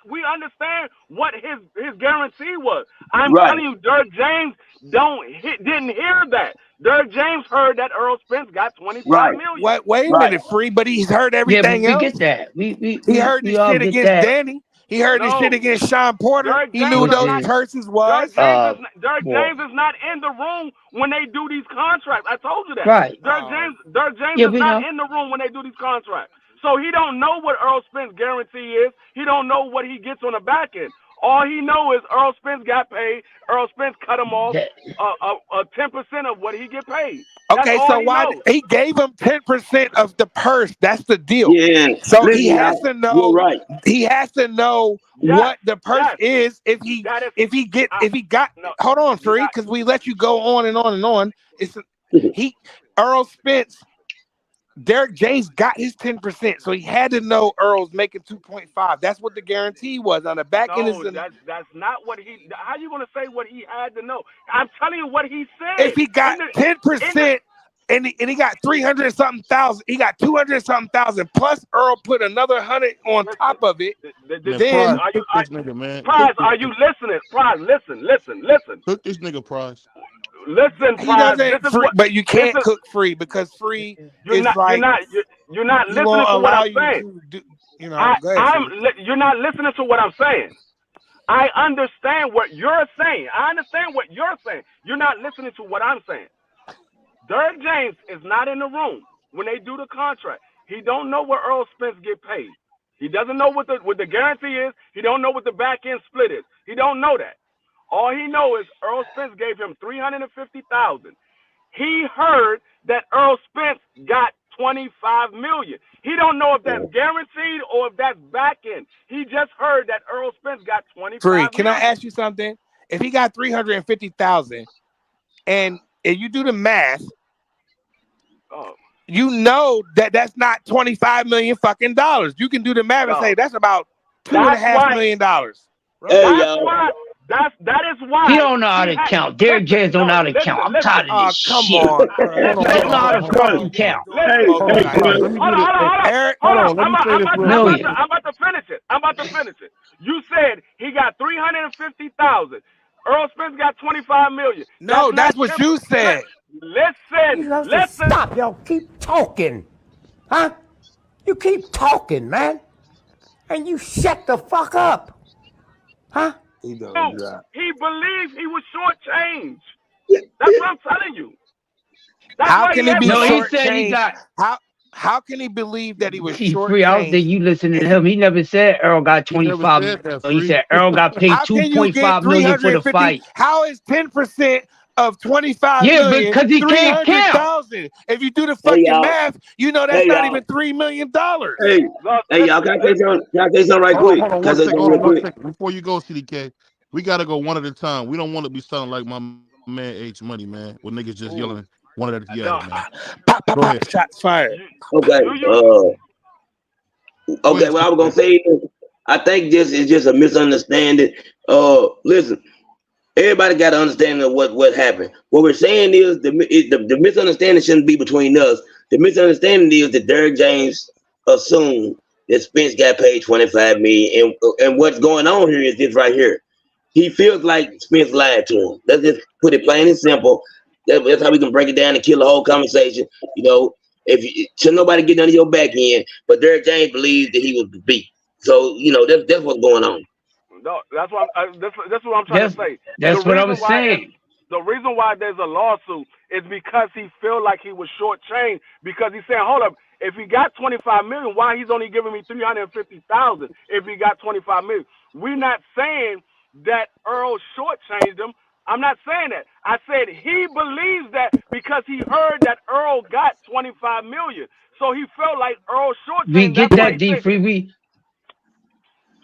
We understand what his guarantee was. I'm telling you, Derek James didn't hear that. Derek James heard that Earl Spence got $25 million. Wait a minute, Free, but he's heard everything else. We get that. He heard this shit against Danny. He heard this shit against Sean Porter. He knew those purses was. Derek James is not in the room when they do these contracts. I told you that. Right. Derek James is not in the room when they do these contracts. So he don't know what Earl Spence guarantee is. He don't know what he gets on the back end. All he know is Earl Spence got paid. Earl Spence cut him off 10% of what he get paid. Okay, so he gave him 10% of the purse? That's the deal. Yeah. So he has to know. Right. He has to know what the purse is. If he got. Hold on, Free, because we let you go on and on and on. Earl Spence. Derek James got his 10%, so he had to know Earl's making 2.5. That's what the guarantee was on the back end. That's not what he. How you gonna say what he had to know? I'm telling you what he said. If he got 10% and he got 300 something thousand, he got 200 something thousand plus Earl put another 100 on top of it. Then are you listening? Prize, listen. Cook this nigga, Prize. Listen, but you can't cook Free because Free you're not listening to what I'm saying. You're not listening to what I'm saying. I understand what you're saying. You're not listening to what I'm saying. Derek James is not in the room when they do the contract. He don't know what Earl Spence get paid. He doesn't know what the guarantee is. He don't know what the back end split is. He don't know that. All he knows is Earl Spence gave him $350,000. He heard that Earl Spence got $25 million. He don't know if that's guaranteed or if that's back end. He just heard that Earl Spence got $25 million. Can I ask you something? If he got $350,000 and if you do the math, you know that that's not $25 million fucking dollars. You can do the math and say that's about $2.5 million. Right? Hey, That's y'all. why. That is why. He don't know how to count. Derrick James don't know how to count. I'm tired of Oh, this come shit. on. Hold on, He don't know how to hold on. fucking count. Hey, Hold on, hey, Josh, Chris. let me Hold do on, this. Eric, Hold on, let me say this real quick. Million. I'm about to finish it. I'm about to finish it. You said he got 350,000. Earl Spence got 25 million. no, that's not what you said. Listen. Stop, y'all. Keep talking. Huh? You keep talking, man. And you shut the fuck up. Huh? He don't drop. He believed he was shortchanged. That's what I'm telling you. That's How why can he be No, he short said he changed? got How can he believe that he was Free. short I don't think changed? you listening to him. He never said Earl got He never 25 said that, million. He Free. said Earl got paid How can you get 2.5 million for the 350? fight. How is 10% of 25 Yeah, million because he can't count. 300,000? If you do the Hey, fucking y'all. math, you know that's Hey, not y'all. even $3 million. Hey, hey, y'all. Can I say something? Can I say something right quick? Hold on, Can I one say second. something Hold real on, one quick? second. Before you go, CDK, we gotta go one at a time. We don't want to be sounding like my man H Money, man, with niggas just yelling one at a time, man. Pop, pop, Go pop, ahead. shots fired. Okay. Go Okay. ahead, What I was gonna CDK. say is, I think this is just a misunderstanding. Listen. Everybody got to understand what happened. What we're saying is the misunderstanding shouldn't be between us. The misunderstanding is that Derrick James assumed that Spence got paid 25 million, and what's going on here is this right here. He feels like Spence lied to him. Let's just put it plain and simple. That's how we can break it down and kill the whole conversation. You know, should nobody get under your back end, but Derrick James believes that he was beat. So you know that's what's going on. No, that's what that's what I'm trying to say. That's what I was saying. The reason why there's a lawsuit is because he feel like he was shortchanged, because he's saying, hold up, if he got 25 million, why he's only giving me 350,000 if he got 25 million? We're not saying that Earl shortchanged him. I'm not saying that. I said he believes that because he heard that Earl got 25 million. So he felt like Earl shortchanged. We get that, D-Free.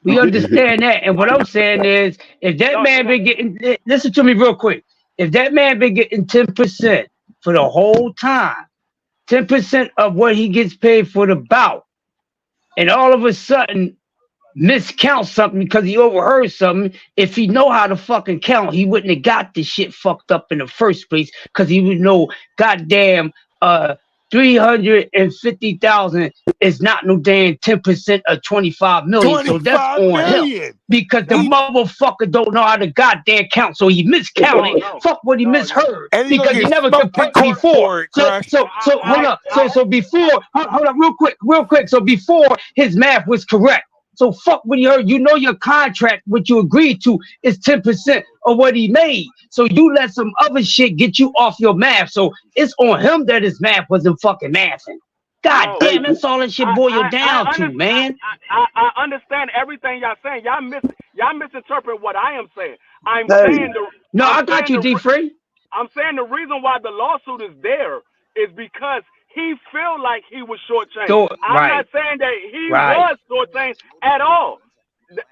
We understand that. And what I'm saying is, if that man been getting, listen to me real quick. If that man been getting 10% for the whole time, 10% of what he gets paid for the bout, and all of a sudden miscount something because he overheard something, if he know how to fucking count, he wouldn't have got this shit fucked up in the first place, because he would know goddamn 350,000 is not no damn 10% of 25 million. So that's on him, because the motherfucker don't know how to goddamn count. So he miscounted. Fuck what he misheard, because he never could put before. So hold up. So before, hold up real quick. So before, his math was correct. So fuck what he heard. You know your contract, what you agreed to, is 10% of what he made. So you let some other shit get you off your math. So it's on him that his math wasn't fucking mathing. God damn, that's all that shit boiled down to, man. I understand everything y'all saying. Y'all misinterpret what I am saying. I got you, D-Free. I'm saying the reason why the lawsuit is there is because he feel like he was shortchanged. So, I'm not saying that he was shortchanged at all.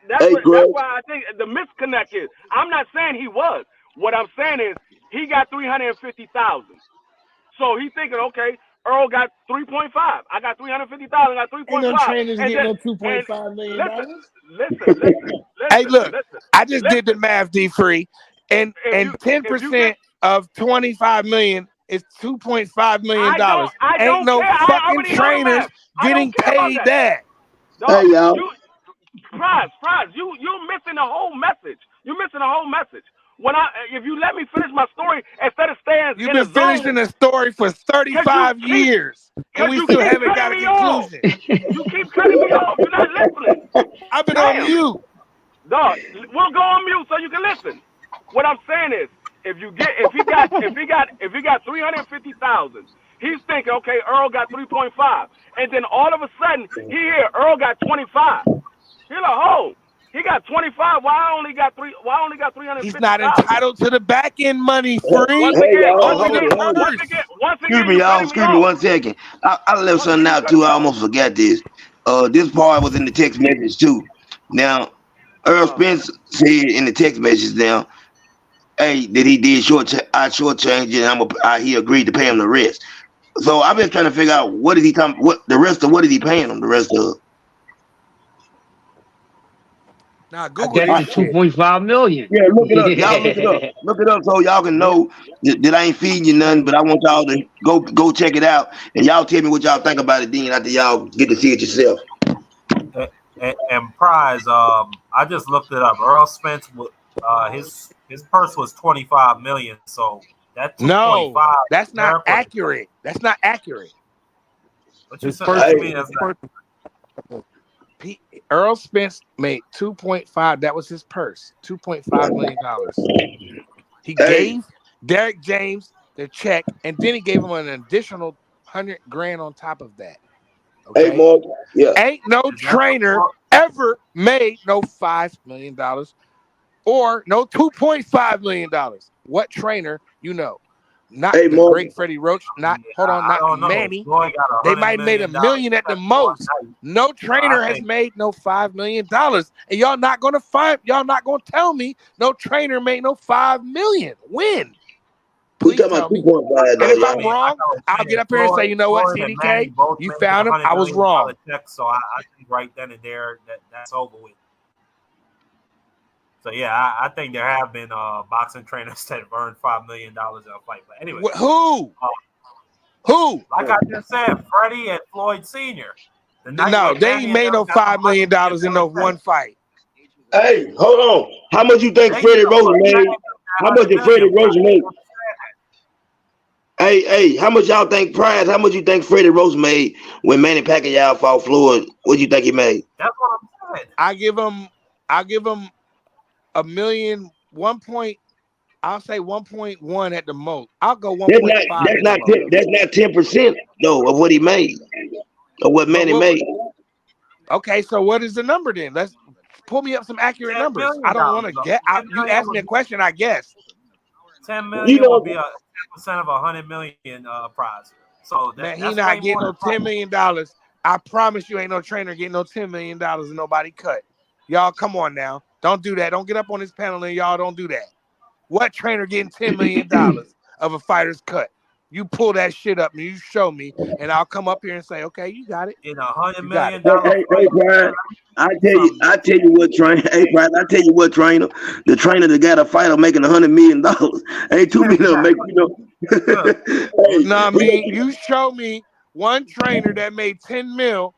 That's why I think the misconnect is. I'm not saying he was. What I'm saying is he got 350,000. So he's thinking, okay, Earl got 3.5. I got 350,000. I got 3.5. Ain't no trainers getting no $2.5 million. Listen. Hey, look, I just did the math, D-Free, and 10% of 25 million is $2.5 million. Ain't no fucking trainers getting paid that. Hey, y'all. Prize, you're missing the whole message. You're missing the whole message. If you let me finish my story instead of staying You've been finishing the story for 35 years, and we still haven't got a conclusion. You keep cutting me off. You're not listening. I've been on mute. Dog, we'll go on mute so you can listen. What I'm saying is, if he got 350,000, he's thinking, okay, Earl got 3.5, and then all of a sudden he hear Earl got 25. He's like, oh, he got 25. Why I only got 350,000? He's not entitled to the back end money, Free. Excuse me, y'all. Excuse me 1 second. I left something out too. I almost forgot this. This part was in the text message too. Now, Earl Spence said in the text message now, hey, that he did shortchange it, and he agreed to pay him the rest. So I've been trying to figure out what is he talking, what the rest of what is he paying him the rest of? Now I Google guess this the shit. 2.5 million. Yeah, look it up. Y'all look it up. Look it up so y'all can know that I ain't feeding you nothing, but I want y'all to go check it out. And y'all tell me what y'all think about it then after y'all get to see it yourself. And prize, I just looked it up. Earl Spence, his purse was 25 million. So that 2.5. No, that's not accurate. That's not accurate. What you mean? Earl Spence made 2.5. That was his purse. $2.5 million. He gave Derek James the check, and then he gave him an additional $100,000 on top of that. Okay. Hey, Mark. Yeah. Ain't no trainer ever made no $5 million or no $2.5 million. What trainer you know? Not the great Freddie Roach. Not Manny. They might have made $1 million at the most. No trainer has made no $5 million, and y'all not gonna tell me no trainer made no $5 million. When? We talking about 2.5. And if I'm wrong, I'll get up here and say, you know what, CDK, you found him. I was wrong. Check, so I think right then and there that's over with. So yeah, I think there have been boxing trainers that have earned $5 million in a fight. But anyway, who? Like I just said, Freddie and Floyd Sr. No, they ain't made no $5 million in no one fight. Hey, hold on. How much you think Freddie Roach made? How much did Freddie Roach make? Hey, how much y'all think prize? How much you think Freddie Roach made when Manny Pacquiao fought Floyd? What do you think he made? That's what I'm saying. I give him $1 million, I'll say 1.1 at the most. I'll go 1.5. That's not 10% though of what he made. Or what Manny made. Okay, so what is the number then? Let's pull me up some accurate numbers. I don't want to get out. You asked me a question, I guess. 10 million would be 10% of $100 million prize. So man, he not getting no $10 million. I promise you ain't no trainer getting no $10 million and nobody cut. Y'all, come on now. Don't do that. Don't get up on this panel and y'all don't do that. What trainer getting $10 million of a fighter's cut? You pull that shit up and you show me, and I'll come up here and say, okay, you got it. In $100 million. Hey, Brian, I tell you what, trainer. Hey, Brian, I tell you what, trainer. The trainer that got a fighter making $100 million. Ain't too many of them make, I mean, you show me one trainer that made 10 mil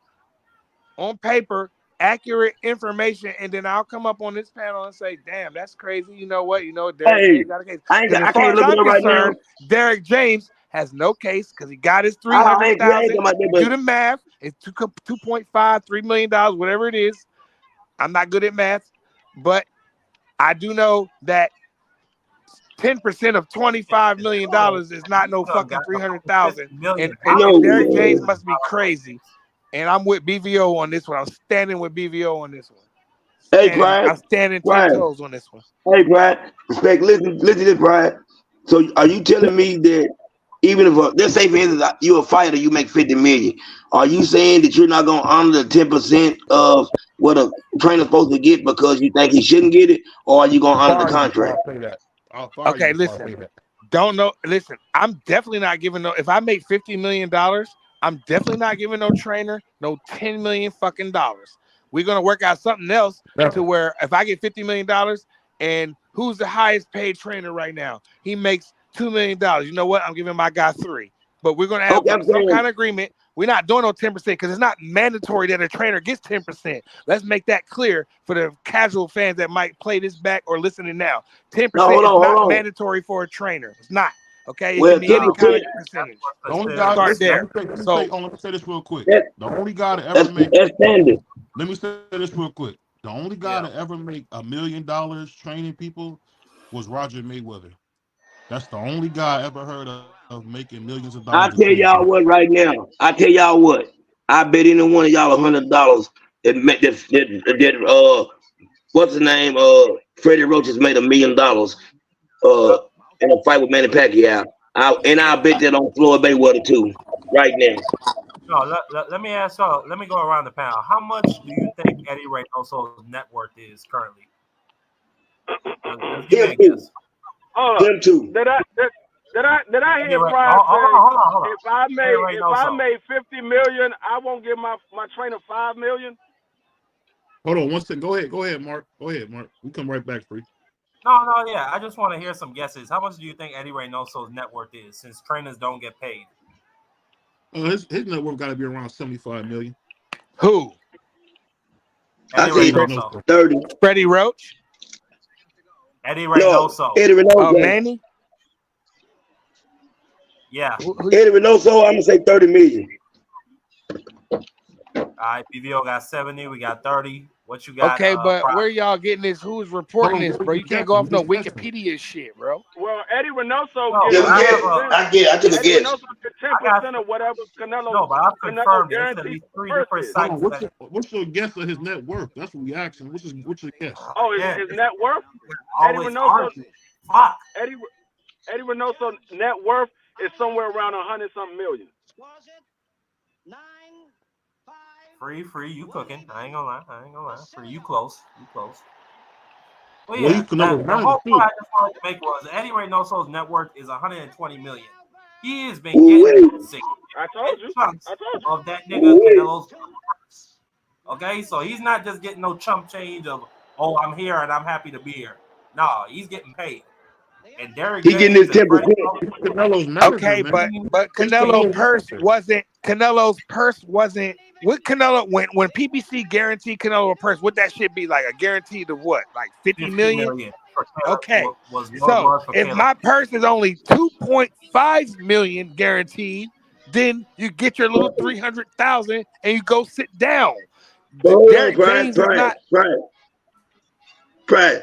on paper, accurate information, and then I'll come up on this panel and say, damn, that's crazy. You know what? Derek James got a case. I can't look it up right now. Derek James has no case because he got his $300,000. Do the math. It's $2.5, $3 million, whatever it is. I'm not good at math, but I do know that 10% of $25 million is not no fucking $300,000. And Derek James must be crazy. And I'm with BVO on this one. I'm standing with BVO on this one. Hey, Brian. I'm standing 10 toes on this one. Hey, Brian. Respect. Listen to this, Brian. So are you telling me that even if let's say for instance you're a fighter, you make 50 million, are you saying that you're not gonna honor the 10% of what a trainer's supposed to get because you think he shouldn't get it, or are you gonna honor the contract? Okay, listen. Don't know. Listen, I'm definitely not giving no. If I make $50 million, I'm definitely not giving no trainer no $10 million fucking dollars. We're gonna work out something else to where if I get $50 million and who's the highest paid trainer right now? He makes $2 million. You know what? I'm giving my guy 3. But we're gonna have some kind of agreement. We're not doing no 10% because it's not mandatory that a trainer gets 10%. Let's make that clear for the casual fans that might play this back or listening now. 10% is not mandatory for a trainer. It's not. Okay, it can be any kind of percentage. The only guy, start there. Let me say this real quick. The only guy to ever make. Let me say this real quick. The only guy to ever make $1 million training people was Roger Mayweather. That's the only guy I ever heard of making millions of dollars. I tell y'all what right now. I tell y'all what. I bet any one of y'all $100 that what's the name? Freddie Roach has made $1 million in a fight with Manny Pacquiao. I bet that on Floyd Mayweather too, right now. No, let me ask y'all. Let me go around the panel. How much do you think Eddie Reynoso's net worth is currently? Them two. Did I hear Brian say if I made $50 million, I won't give my trainer $5 million? Hold on 1 second. Go ahead, Mark. Go ahead, Mark. We come right back, free. No, yeah. I just want to hear some guesses. How much do you think Eddie Reynoso's net worth is, since trainers don't get paid? His net worth got to be around 75 million. Who? I Eddie say Reynoso. 30. Freddie Roach? Eddie Reynoso. Eddie Reynoso. Manny? Yeah. Eddie Reynoso, I'm gonna say 30 million. All right, BVO got 70. We got 30. What you got? Okay, but where y'all getting this? Who's reporting this, bro? You can't go off no Wikipedia shit, bro. Well, Eddie Reynoso I took a guess. 10% of whatever Canelo. No, but I've confirmed it. guaranteed It's three different sites. What's your guess of his net worth? That's what we asking. What's your guess? Oh, his net worth? Eddie Always Reynoso. argue. Fuck. Eddie Reynoso net worth is somewhere around 100-something million. Free, you cooking. I ain't gonna lie. Free, you close. Well, Well, yeah, you can never the mind whole it, point I just wanted to make was Eddie Reynoso's net worth is 120 million. He has been getting I told you. of that nigga Canelo's. Okay, so he's not just getting no chump change of, oh, I'm here and I'm happy to be here. No, he's getting paid. And Derek He getting his 10%. Okay, but Canelo's purse wasn't what Canelo when PBC guaranteed Canelo a purse. Would that shit be like a guaranteed of what, like 50 million? Okay, so if my purse is only 2.5 million guaranteed, then you get your little 300,000 and you go sit down. Derek James is not Pride.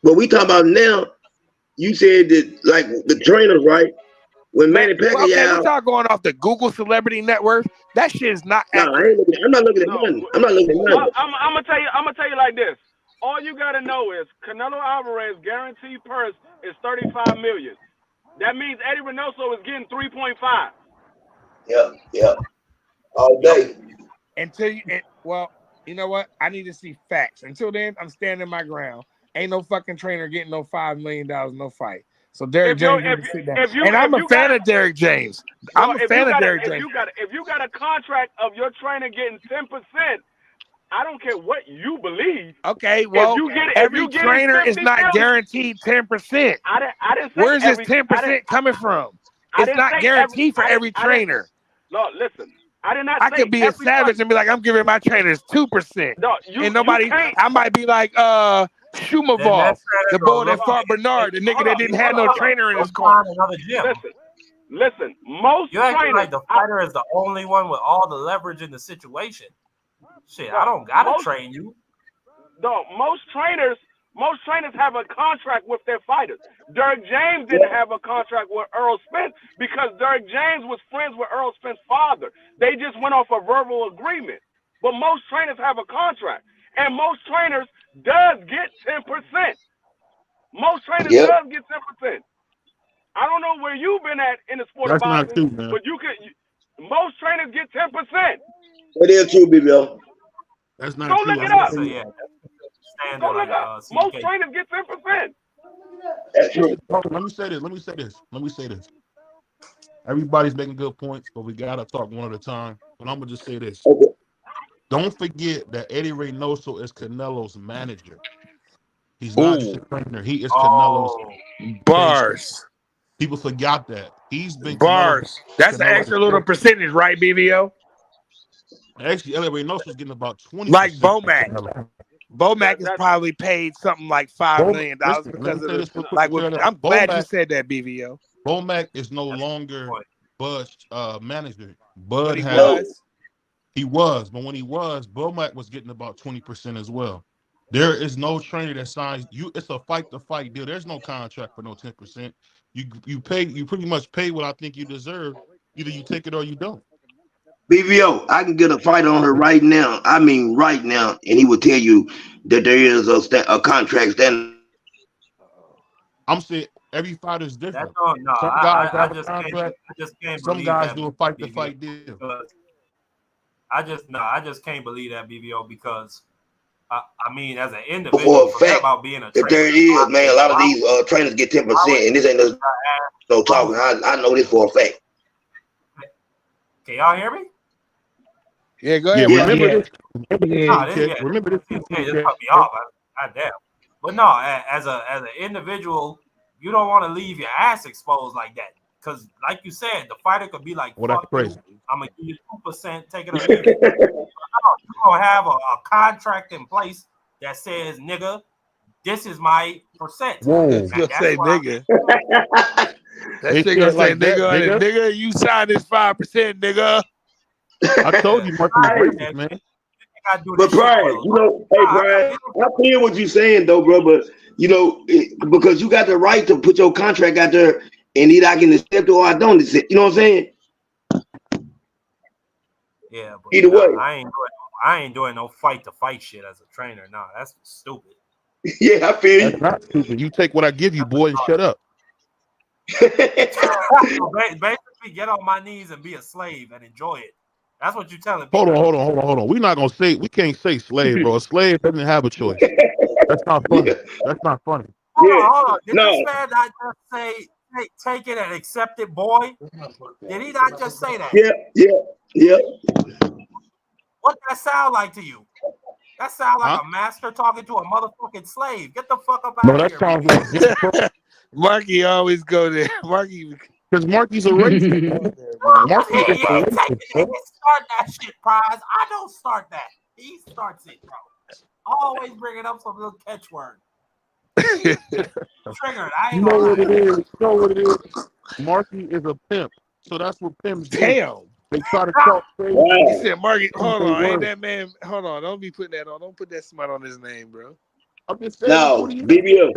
But we talking about now. You said that like the trainers, right? When Manny Pacquiao, okay, we start going off the Google celebrity net worth. That shit is not accurate. I'm not looking at nothing. I'm not looking at nothing. I'm gonna tell you like this. All you gotta know is Canelo Alvarez guaranteed purse is 35 million. That means Eddie Reynoso is getting 3.5. Yeah. All day. Well, you know what? I need to see facts. Until then, I'm standing my ground. Ain't no fucking trainer getting no $5 million, no fight. So Derek James needs to sit down. And I'm a fan of Derek James. I'm a fan of Derek James. If you got a contract of your trainer getting 10%, I don't care what you believe. Okay, well, every trainer is not guaranteed 10%. I didn't say where's this 10% coming from? It's not guaranteed for every trainer. No, listen. I could be a savage and be like, I'm giving my trainers 2%. No, and nobody, I might be like, Shumavov, the boy that fought Bernard, the nigga that didn't have no trainer in his corner. Listen, most you acting trainers, like the fighter is the only one with all the leverage in the situation. Shit, I don't gotta train you. No, most trainers have a contract with their fighters. Derek James didn't have a contract with Earl Spence because Derek James was friends with Earl Spence's father. They just went off a verbal agreement. But most trainers have a contract. And most trainers does get 10%. Most trainers does get 10%. I don't know where you've been at in the sport of boxing, true, man. but most trainers get 10%. It is true, BBL. That's not Go true. look it up. So, yeah, Go look up. Most trainers get 10%. That's true. Let me say this. Everybody's making good points, but we gotta talk one at a time. But I'm gonna just say this. Okay. Don't forget that Eddie Reynoso is Canelo's manager. He's not just a trainer. He is Canelo's bars. People forgot that. He's been bars. That's an extra little percentage, right, BVO? Actually, Eddie Reynoso's getting about 20%. Like Bomac. Bomac is probably paid something like $5 million because of the, I'm glad you said that, BVO. Bomac is no longer Bud's manager. Bud He was, but when he was, Bomac was getting about 20% as well. There is no trainer that signs you. It's a fight-to-fight deal. There's no contract for no 10%. You pretty much pay what I think you deserve. Either you take it or you don't. BVO, I can get a fighter on her right now. I mean, right now, and he will tell you that there is a contract standing. I'm saying every fighter is different. No, some guys have a contract. Can't some guys do a fight-to-fight deal. I just can't believe that, BVO, because I mean, as an individual, forget about being a trainer. If there is, man, a lot of these trainers get 10%, and this ain't no talking. I know this for a fact. Can y'all hear me? Yeah, go Yeah, ahead. remember Yeah. this. Nah, Remember this. just cut me off. God damn. But no, as an individual, you don't want to leave your ass exposed like that. Because, like you said, the fighter could be like, Well, that's fuck you, crazy. I'm going to give you 2%, take it or leave it. You're going to have a contract in place that says, nigga, this is my percent. Whoa. It's gonna say nigga. That They shit gonna said say like that, nigga on it. nigga. Nigga, you signed this 5%, nigga. I told you, Marky was racist, man. But Brian, you know, hey Brian, I feel what you're saying though, bro. But you know, because you got the right to put your contract out there, and either I can accept it or I don't accept. You know what I'm saying? Yeah, but Either way. I ain't doing no fight to fight shit as a trainer. No, that's stupid. Yeah, I feel you. That's not stupid. You take what I give you, boy, and shut up. Basically, get on my knees and be a slave and enjoy it. That's what you're telling me. Hold on. We're not gonna say, we can't say slave, bro. A slave doesn't have a choice. That's not funny. That's not funny. Hold on. Did this man not just say take it and accept it, boy? Did he not just say that? Yeah. What that sound like to you? That sound like a master talking to a motherfucking slave. Get the fuck up out of here. That sounds like Jim Crow. Marky always go there. Marky, because Marky's a racist. Marky is a racist. He start that shit, Prize. I don't start that. He starts it, bro. Always bringing up some little catchword. Triggered. I ain't You know what it is? Marky is a pimp. So that's what pimps do. damn. They try to talk crazy. He said, Marky, hold on. Ain't that man? Hold on. Don't be putting that on. Don't put that smut on his name, bro. I'm just saying. No, BVO.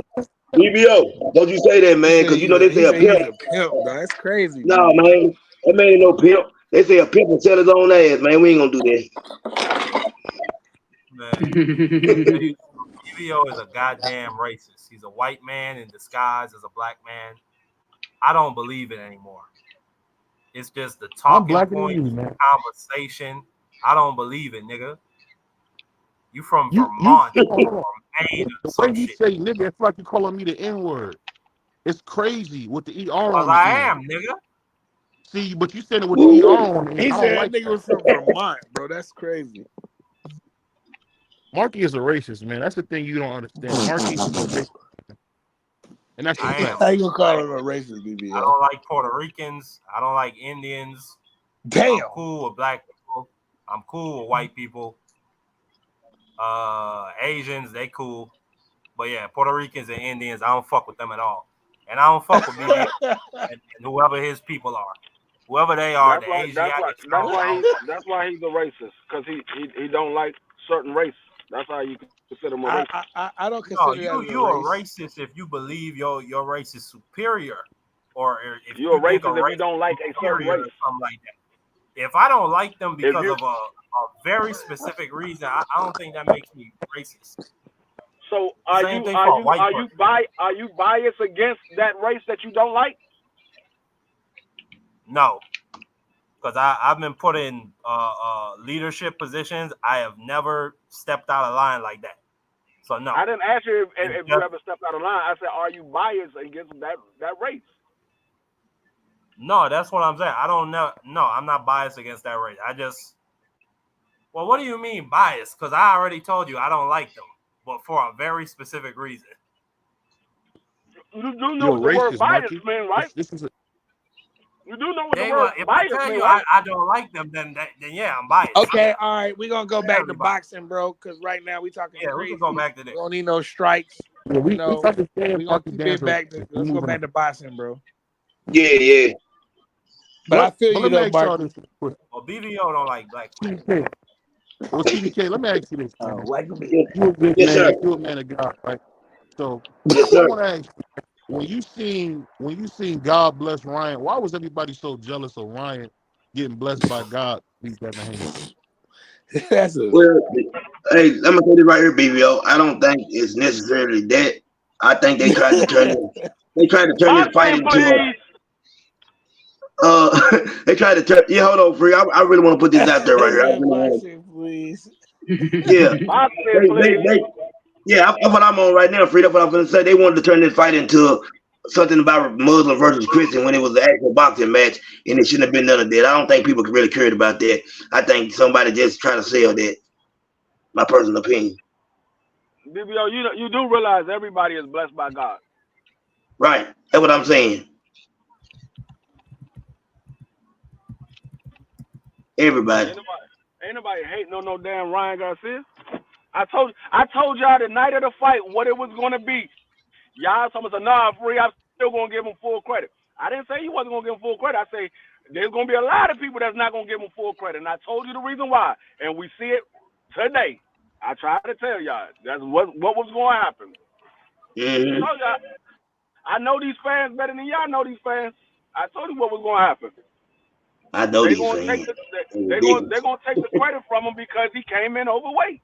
Don't you say that, man? Because you know they say a pimp. He's a pimp, bro. That's crazy. No, man. That man ain't no pimp. They say a pimp will sell his own ass, man. We ain't gonna do that. Man, BVO is a goddamn racist. He's a white man in disguise as a black man. I don't believe it anymore. It's just the talking point, conversation. I don't believe it, nigga. You from Vermont, from Maine, the way you say nigga, it's like you calling me the N-word. It's crazy with the ER on the I end. am, nigga. See, but you said it with the ER on the end. He said that nigga was from Vermont, bro. That's crazy. Marky is a racist, man. That's the thing you don't understand. Marky is a racist. And that's I am. How you gonna call him a racist, BBO? I don't like Puerto Ricans. I don't like Indians. Damn. I'm cool with black people. I'm cool with white people. Asians, they cool. But yeah, Puerto Ricans and Indians, I don't fuck with them at all. And I don't fuck with BBO and whoever his people are. Whoever they are, that's why he's a racist, because he don't like certain races. That's how you consider him a racist. I don't consider you a racist if you believe your race is superior, or if you're a racist if you don't like a certain race, or something like that. If I don't like them because of a very specific reason, I don't think that makes me racist. So are you biased against that race that you don't like? No, because I've been put in leadership positions. I have never stepped out of line like that. So no. I didn't ask you if you ever stepped out of line. I said, are you biased against that race? No, that's what I'm saying. I don't know. No, I'm not biased against that race. Well, what do you mean biased? Because I already told you I don't like them, but for a very specific reason. You do know what the word bias means, right? You do know what the word bias means, right? I don't like them, then yeah, I'm biased. Okay, all right. We're going to go back to boxing, bro, because right now we're talking crazy. We can go back to this. We don't need no strikes. Yeah, we're going to keep it back. Let's go back to boxing, bro. Yeah. But I feel you, though, Mark. Well, BVO don't like black people. Well, CDK, let me ask you this. Yes, sir. You're a man of God, right? So, yes, I want to ask you, when you seen God bless Ryan, why was everybody so jealous of Ryan getting blessed by God? Well, hey, let me tell you right here, BVO. I don't think it's necessarily that. I think they tried to turn this fight into they tried to turn. Yeah, hold on, Free. I really want to put this out there right here. Boxing, please. Yeah. That's what I'm on right now, Free. That's what I'm going to say. They wanted to turn this fight into something about Muslim versus Christian when it was the actual boxing match, and it shouldn't have been none of that. I don't think people really cared about that. I think somebody just trying to sell that. My personal opinion. BBO, you do realize everybody is blessed by God. Right. That's what I'm saying. Everybody. Ain't nobody hating on no damn Ryan Garcia. I told y'all the night of the fight what it was gonna be. Y'all told me, nah, free. I'm still gonna give him full credit. I didn't say you wasn't gonna give him full credit. I say there's gonna be a lot of people that's not gonna give him full credit, and I told you the reason why. And we see it today. I tried to tell y'all that's what was going to happen. Mm-hmm. I know these fans better than y'all know these fans. I told you what was going to happen. I know these fans. They're going to take the credit from him because he came in overweight.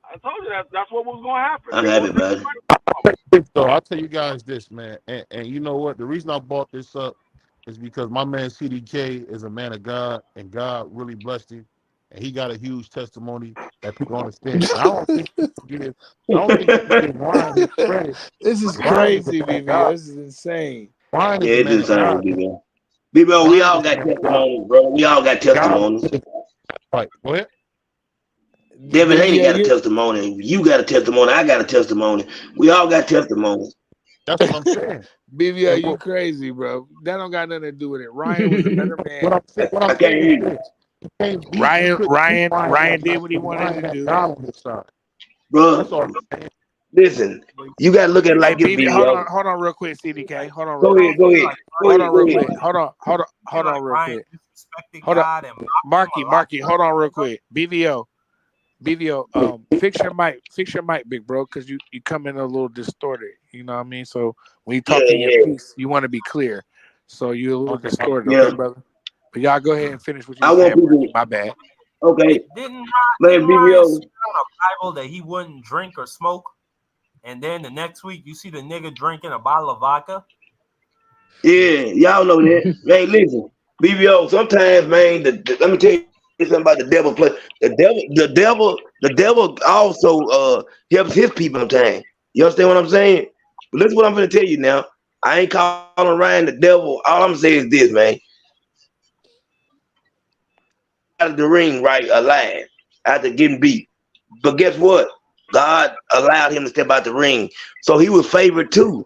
I told you that's what was going to happen. I'm happy about it. So I'll tell you guys this, man, and you know what? The reason I brought this up is because my man CDK is a man of God, and God really blessed him, and he got a huge testimony that people understand. And I don't think give Ryan his credit. This is crazy, BBO. This is insane. Ryan is Yeah, a man it is of God. BBO. BBO, we all got testimonies, bro. We all got testimonies. Right. Go ahead. Devin Haney got a testimony. You got a testimony. I got a testimony. We all got testimonies. That's what I'm saying. BBO, you crazy, bro. That don't got nothing to do with it. Ryan was a better man. What I'm saying is Ryan did what he wanted to do. Bro, listen, you got to look at it like this, BBO. Hold on real quick, CDK. Hold on. Go ahead. Hold on real quick. Hold on real quick. Hold on. Marky, hold on real quick. BVO, fix your mic, big bro, because you come in a little distorted. You know what I mean? So when you talk in your piece, you want to be clear. So you're a little distorted, okay, brother? But y'all go ahead and finish what you said. My bad. Okay. Didn't Ryan swear on a Bible that he wouldn't drink or smoke? And then the next week, you see the nigga drinking a bottle of vodka? Yeah, y'all know that. Hey, listen, BBO, sometimes, man, let me tell you something about the devil play. The devil also helps his people sometimes. You understand what I'm saying? But listen what I'm going to tell you now. I ain't calling Ryan the devil. All I'm saying is this, man. Out of the ring, right, alive, after getting beat. But guess what? God allowed him to step out the ring. So he was favored too.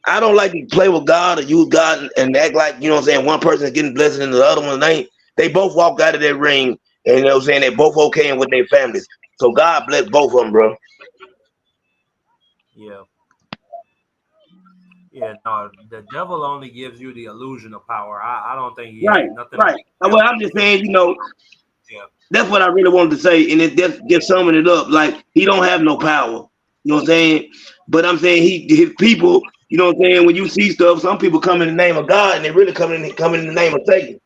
I don't like to play with God or use God and act like, you know what I'm saying, one person is getting blessed and the other one ain't. They both walk out of that ring and, you know what I'm saying, they both okay and with their families. So God bless both of them, bro. Yeah. Yeah, no, the devil only gives you the illusion of power. I don't think he has nothing. Right. Well, I'm just saying, you know, yeah. That's what I really wanted to say, and it just summing it up. Like, he don't have no power. You know what I'm saying? But I'm saying his people, you know what I'm saying, when you see stuff, some people come in the name of God and they really come in the name of Satan.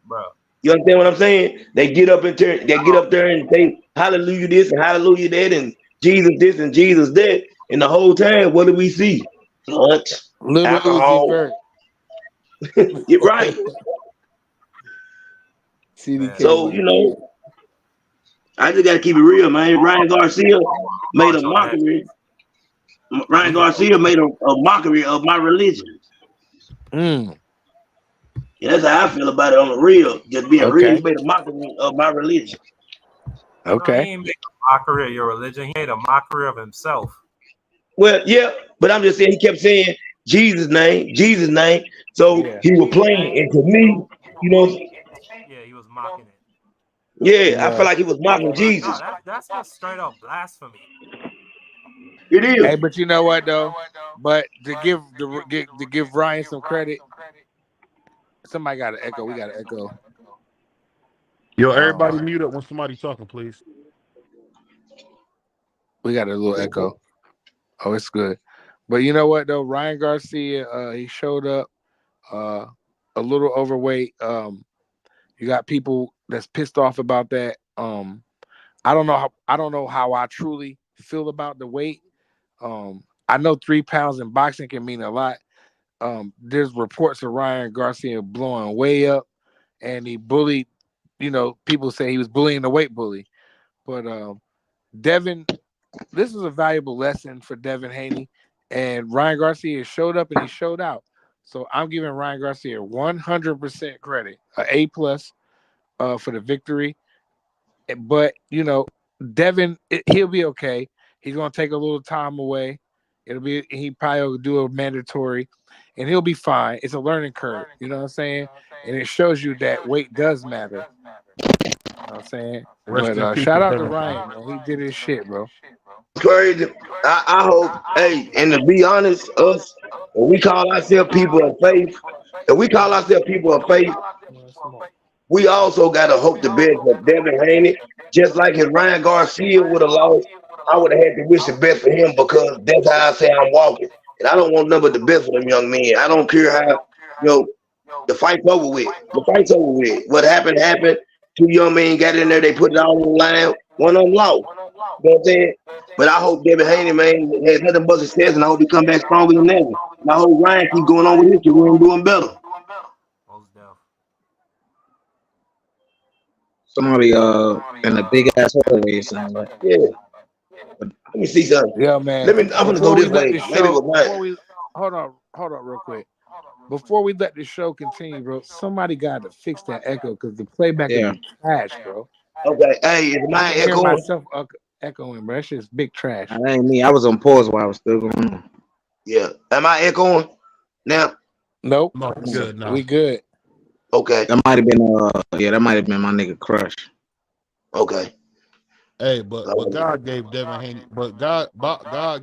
Bro. You understand what I'm saying? They get up and say hallelujah this and hallelujah that and Jesus this and Jesus that. And the whole time, what do we see? Blood, alcohol. You're right. So, you know, I just got to keep it real, man. Ryan Garcia made a mockery. Ryan Garcia made a mockery of my religion. Yeah, that's how I feel about it on the real. Just being real, he made a mockery of my religion. Okay. No, he ain't made a mockery of your religion. He made a mockery of himself. Well, yeah, but I'm just saying he kept saying Jesus' name. So he was playing, and to me, you know. Yeah, he was mocking it. Yeah, I feel like he was mocking Jesus. No, that's just straight up blasphemy. It is. Hey, but you know what though? But to give Ryan some credit, somebody got an echo. We got an echo. Yo, everybody mute up when somebody talking, please. We got a little echo. Oh, it's good. But you know what though? Ryan Garcia, he showed up a little overweight. You got people that's pissed off about that. I don't know how I truly feel about the weight. I know 3 pounds in boxing can mean a lot. There's reports of Ryan Garcia blowing way up, and he bullied. You know, people say he was bullying the weight bully. But Devin, this is a valuable lesson for Devin Haney. and Ryan Garcia showed up and he showed out. So I'm giving Ryan Garcia 100% credit, an A plus, for the victory. But Devin, he'll be okay. He's gonna take a little time away. He probably will do a mandatory, and he'll be fine. It's a learning curve. You know what I'm saying? And it shows you that weight does matter. You know what I'm saying? Rest in But peace shout to out to Devin. Ryan, man. He did his shit, bro. Crazy. I hope, hey, and to be honest, us, when we call ourselves people of faith, we also gotta hope the best for Devin Haney. Just like if Ryan Garcia would have lost, I would have had to wish the best for him because that's how I say I'm walking. And I don't want nothing but the best for them young men. I don't care how, the fight's over with. The fight's over with. What happened, happened. Two young men got in there, they put it all on the line. One of them lost. You know what I'm saying? But I hope Devin Haney, man, has nothing but success, and I hope he come back stronger than ever. And I hope Ryan keep going on with his career and doing better. Somebody in a big ass hallway sound like. Yeah. Let me see something. Yeah, man. I'm gonna go this way. Hold on real quick. Before we let the show continue, bro, somebody got to fix that echo because the playback is trash, bro. Okay, hey, is my hear echoing? myself echoing, bro. That shit's big trash. That ain't me. I was on pause while I was still going on. Yeah. Am I echoing now? Nope. No, we good now. We good. Okay. That might have been that might have been my nigga Crush. Okay. Hey, but God gave Devin Haney, but God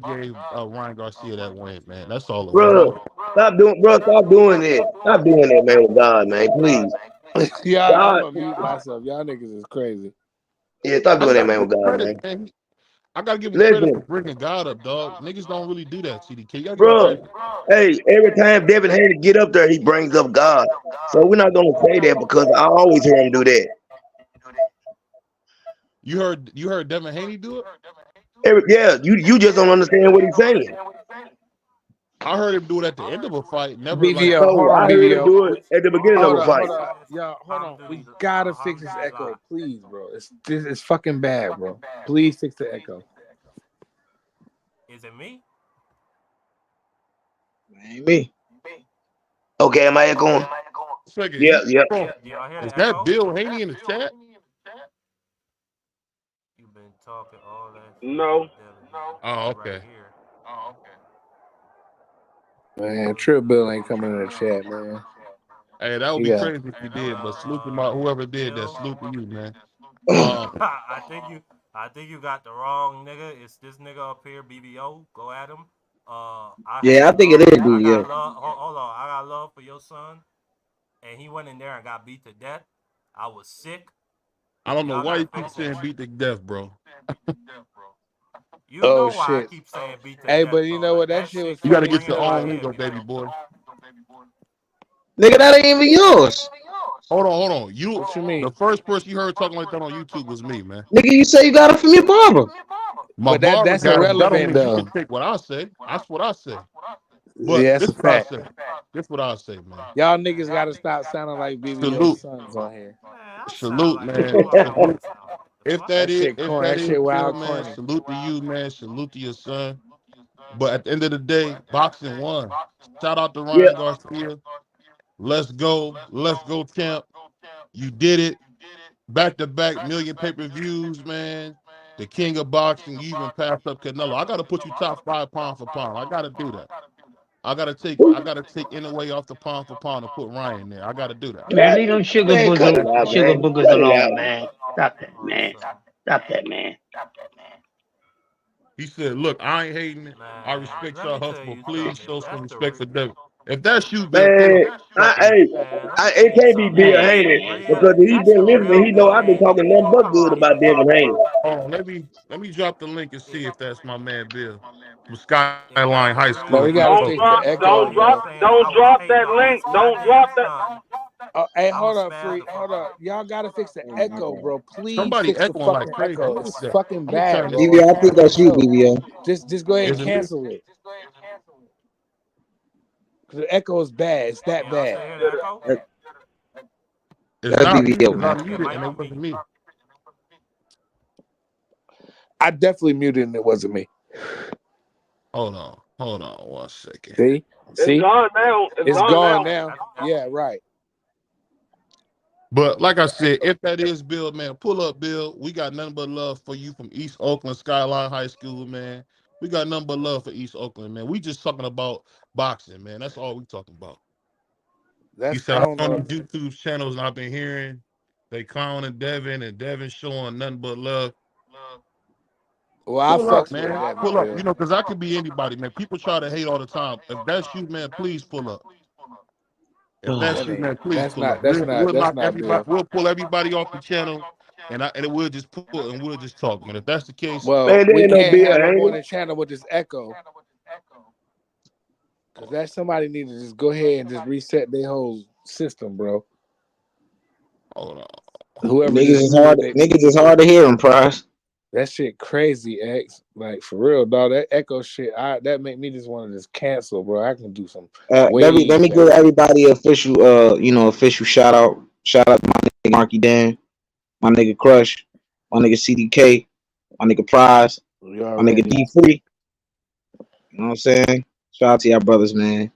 gave Ryan Garcia that win, man. That's all it was. Stop doing that. Stop doing that, man, with God, man. Please. Yeah, God. I'm gonna mute myself. Y'all niggas is crazy. Yeah, stop doing that, man, with God, man. I gotta give him credit for bringing God up, dog. Niggas don't really do that, CDK. Bro, hey, every time Devin Haney get up there, he brings up God. So we're not gonna say that because I always hear him do that. You heard Devin Haney do it? You just don't understand what he's saying. I heard him do it at the end of a fight. Never BVO, like. hold on, I heard BVO. him do it at the beginning of a fight. Hold on. We gotta fix this echo, please, bro. It's fucking bad, bro. Please fix the echo. Is it me? Ain't me. Okay, am I echoing? Yeah. Is that Bill Haney in the chat? You've been talking all that. No. Oh, okay. Man, Trip Bill ain't coming in the chat, man. Hey, that would be crazy if you did, but salute to whoever did that. Salute to you, man. I think you got the wrong nigga. It's this nigga up here, BVO. Go at him. I think it is BVO. Hold on, I got love for your son, and he went in there and got beat to death. I was sick. I don't know why you keep saying beat to death, bro. You know why I keep saying beat to death. Hey, but you know what? That shit was. You gotta get your own lingo, baby boy. Nigga, that ain't even yours. Hold on. What you mean? The first person you heard talking like that on YouTube was me, man. Nigga, you say you got it from your barber. My But barber that's got it. irrelevant, That don't mean though. you can take what I say. That's what I say. But Yeah, that's this a what I fact. say. This what I say, man. Y'all niggas gotta stop sounding like BVO sons on here. Salute, man. If that is wild man, corny. salute to you, man. Salute to your son. But at the end of the day, boxing won. Shout out to Ryan Garcia. Let's go, champ. You did it. Back-to-back million pay-per-views, man. The king of boxing. You even passed up Canelo. I gotta put you top 5 pound for pound. I gotta do that. I gotta take Inouye off the pound for pound and put Ryan there. I gotta do that. Man, leave them sugar boogers alone, man. Stop that, man. Stop that, man. He said, "Look, I ain't hating it. I respect your hustle, but please show some respect for Devin. If that's you, Bill, Man, it can't be Bill Haney because he's been listening. He know I've been talking nothing but good about Devin Haney. Oh, let me drop the link and see if that's my man Bill from Skyline High School. No, we gotta fix the echo. Don't drop that link. Don't drop that. Oh, hey, hold up, Free. Hold up. Y'all gotta fix the echo, bro. Please Somebody fix the echoing like fucking crazy. echo. What is It's that? fucking bad, bro. BVO, I think that's you, BVO. Just go ahead and Is it cancel it. Cause the echo is bad. It's that bad. It's That's not BVO, me, man. I'm muted, and it wasn't me. I definitely muted and it wasn't me. Hold on. Hold on 1 second. See? It's gone now. It's gone now. Yeah, right. But like I said, if that is Bill, man, pull up, Bill. We got nothing but love for you from East Oakland Skyline High School, man. We got nothing but love for East Oakland, man. We just talking about boxing, man. That's all we talking about. You said I'm on these YouTube channels and I've been hearing they clowning Devin and Devin showing nothing but love. Well, I fucks man. with Devin. Pull up, you know, because I could be anybody, man. People try to hate all the time. If that's you, man, please pull up. If that's you, man, please pull up. We'll knock everybody. We'll pull everybody off the channel, and we'll just pull and we'll just talk, man. If that's the case, well, we can't have him on the channel with this echo. Because that somebody need to just go ahead and just reset their whole system, bro. Hold on. Whoever niggas is hard to hear them, Price. That shit crazy, X. Like for real, dog. That echo shit, that make me just want to just cancel, bro. I can do some. Let me give everybody official, official shout out. Shout out to my nigga Marky Dan, my nigga Crush, my nigga CDK, my nigga Prize, my nigga D3. You know what I'm saying? Shout out to y'all brothers, man.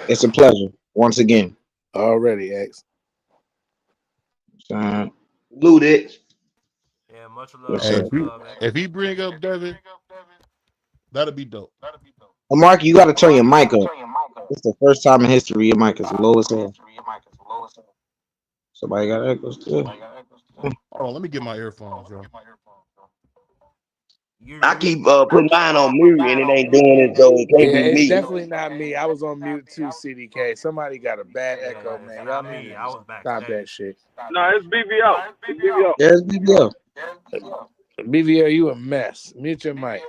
It's a pleasure once again. Already, X. Loot it. Yeah, much love. Hey, if he bring up Devin, that'll be dope. Well, Mark, you got to turn your mic up. It's the first time in history your mic is low as hell. Somebody got echoes too. Oh, let me get my earphones, yo. I keep putting mine on mute and it ain't doing it, so it can't be me. It's definitely not me. I was on mute too, CDK. Somebody got a bad echo, man. Y'all need to stop that shit. No, it's BVO. It's BVO. Yeah, it's BVO. BVO, you a mess. Mute your mic.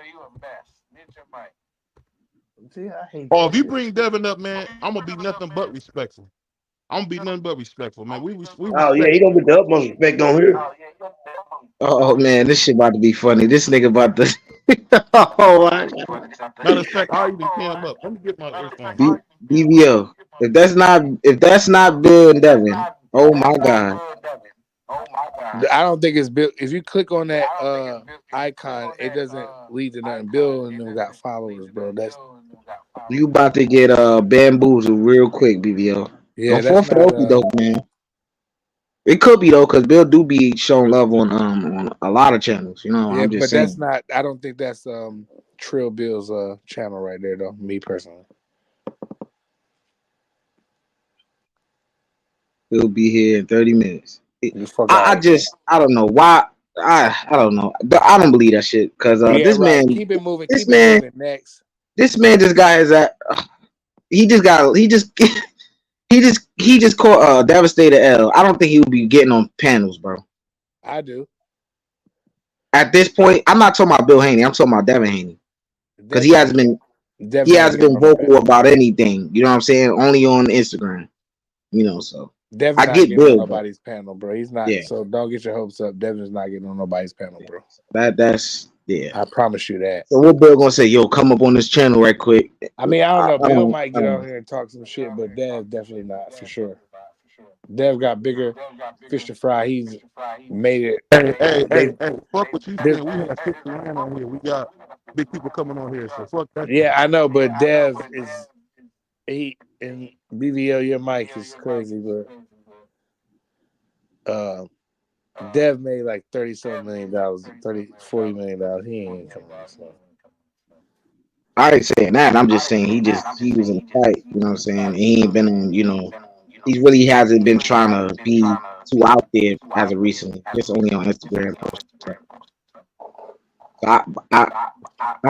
See, I hate if you bring Devin up, man, I'm gonna be nothing but respectful. I'm gonna be nothing but respectful, man. We oh yeah, he gonna get the utmost respect on here. Oh man, this shit about to be funny. This nigga about to. Oh my God. Matter of fact, I'll even cam him up. Let me get my earphones. BVO. If that's not Bill and Devin, oh my God. I don't think it's Bill. If you click on that icon, it doesn't lead to nothing. Bill and them got followers, bro. That's you about to get bamboozled real quick, BVO. Yeah, don't fall for the okey doke, man. It could be though, because Bill do be showing love on a lot of channels. You know, yeah, I'm just but saying. that's not. I don't think that's Trill Bill's channel right there, though. Me personally. He'll be here in 30 minutes. I don't know why. I don't know. I don't believe that shit because this man. Keep it moving. This man. Next. This man just got his. He just caught devastated L. I don't think he would be getting on panels, bro. I do. At this point, I'm not talking about Bill Haney. I'm talking about Devin Haney because he hasn't been vocal about anything. You know what I'm saying? Only on Instagram. You know, so Devin's I get not Bill on nobody's panel, bro. He's not. Yeah. So don't get your hopes up. Devin's not getting on nobody's panel, bro. That's yeah. I promise you that. So what Bill gonna say? Yo, come up on this channel right quick. I mean, I don't know. Bill might get on here and talk some shit, but Dev definitely not for sure. Dev got bigger fish to fry. He's made it. Hey, fuck what you saying. We have 50 land on here. We got big people coming on here, so fuck that. Yeah, I know, but Dev is and BVO, your mic is crazy, but Dev made like $30-some million, $40 million. He ain't coming on. So. I ain't saying that. I'm just saying he was in the fight. You know what I'm saying? And he ain't been on. You know, he really hasn't been trying to be too out there as of recently. Just only on Instagram. So I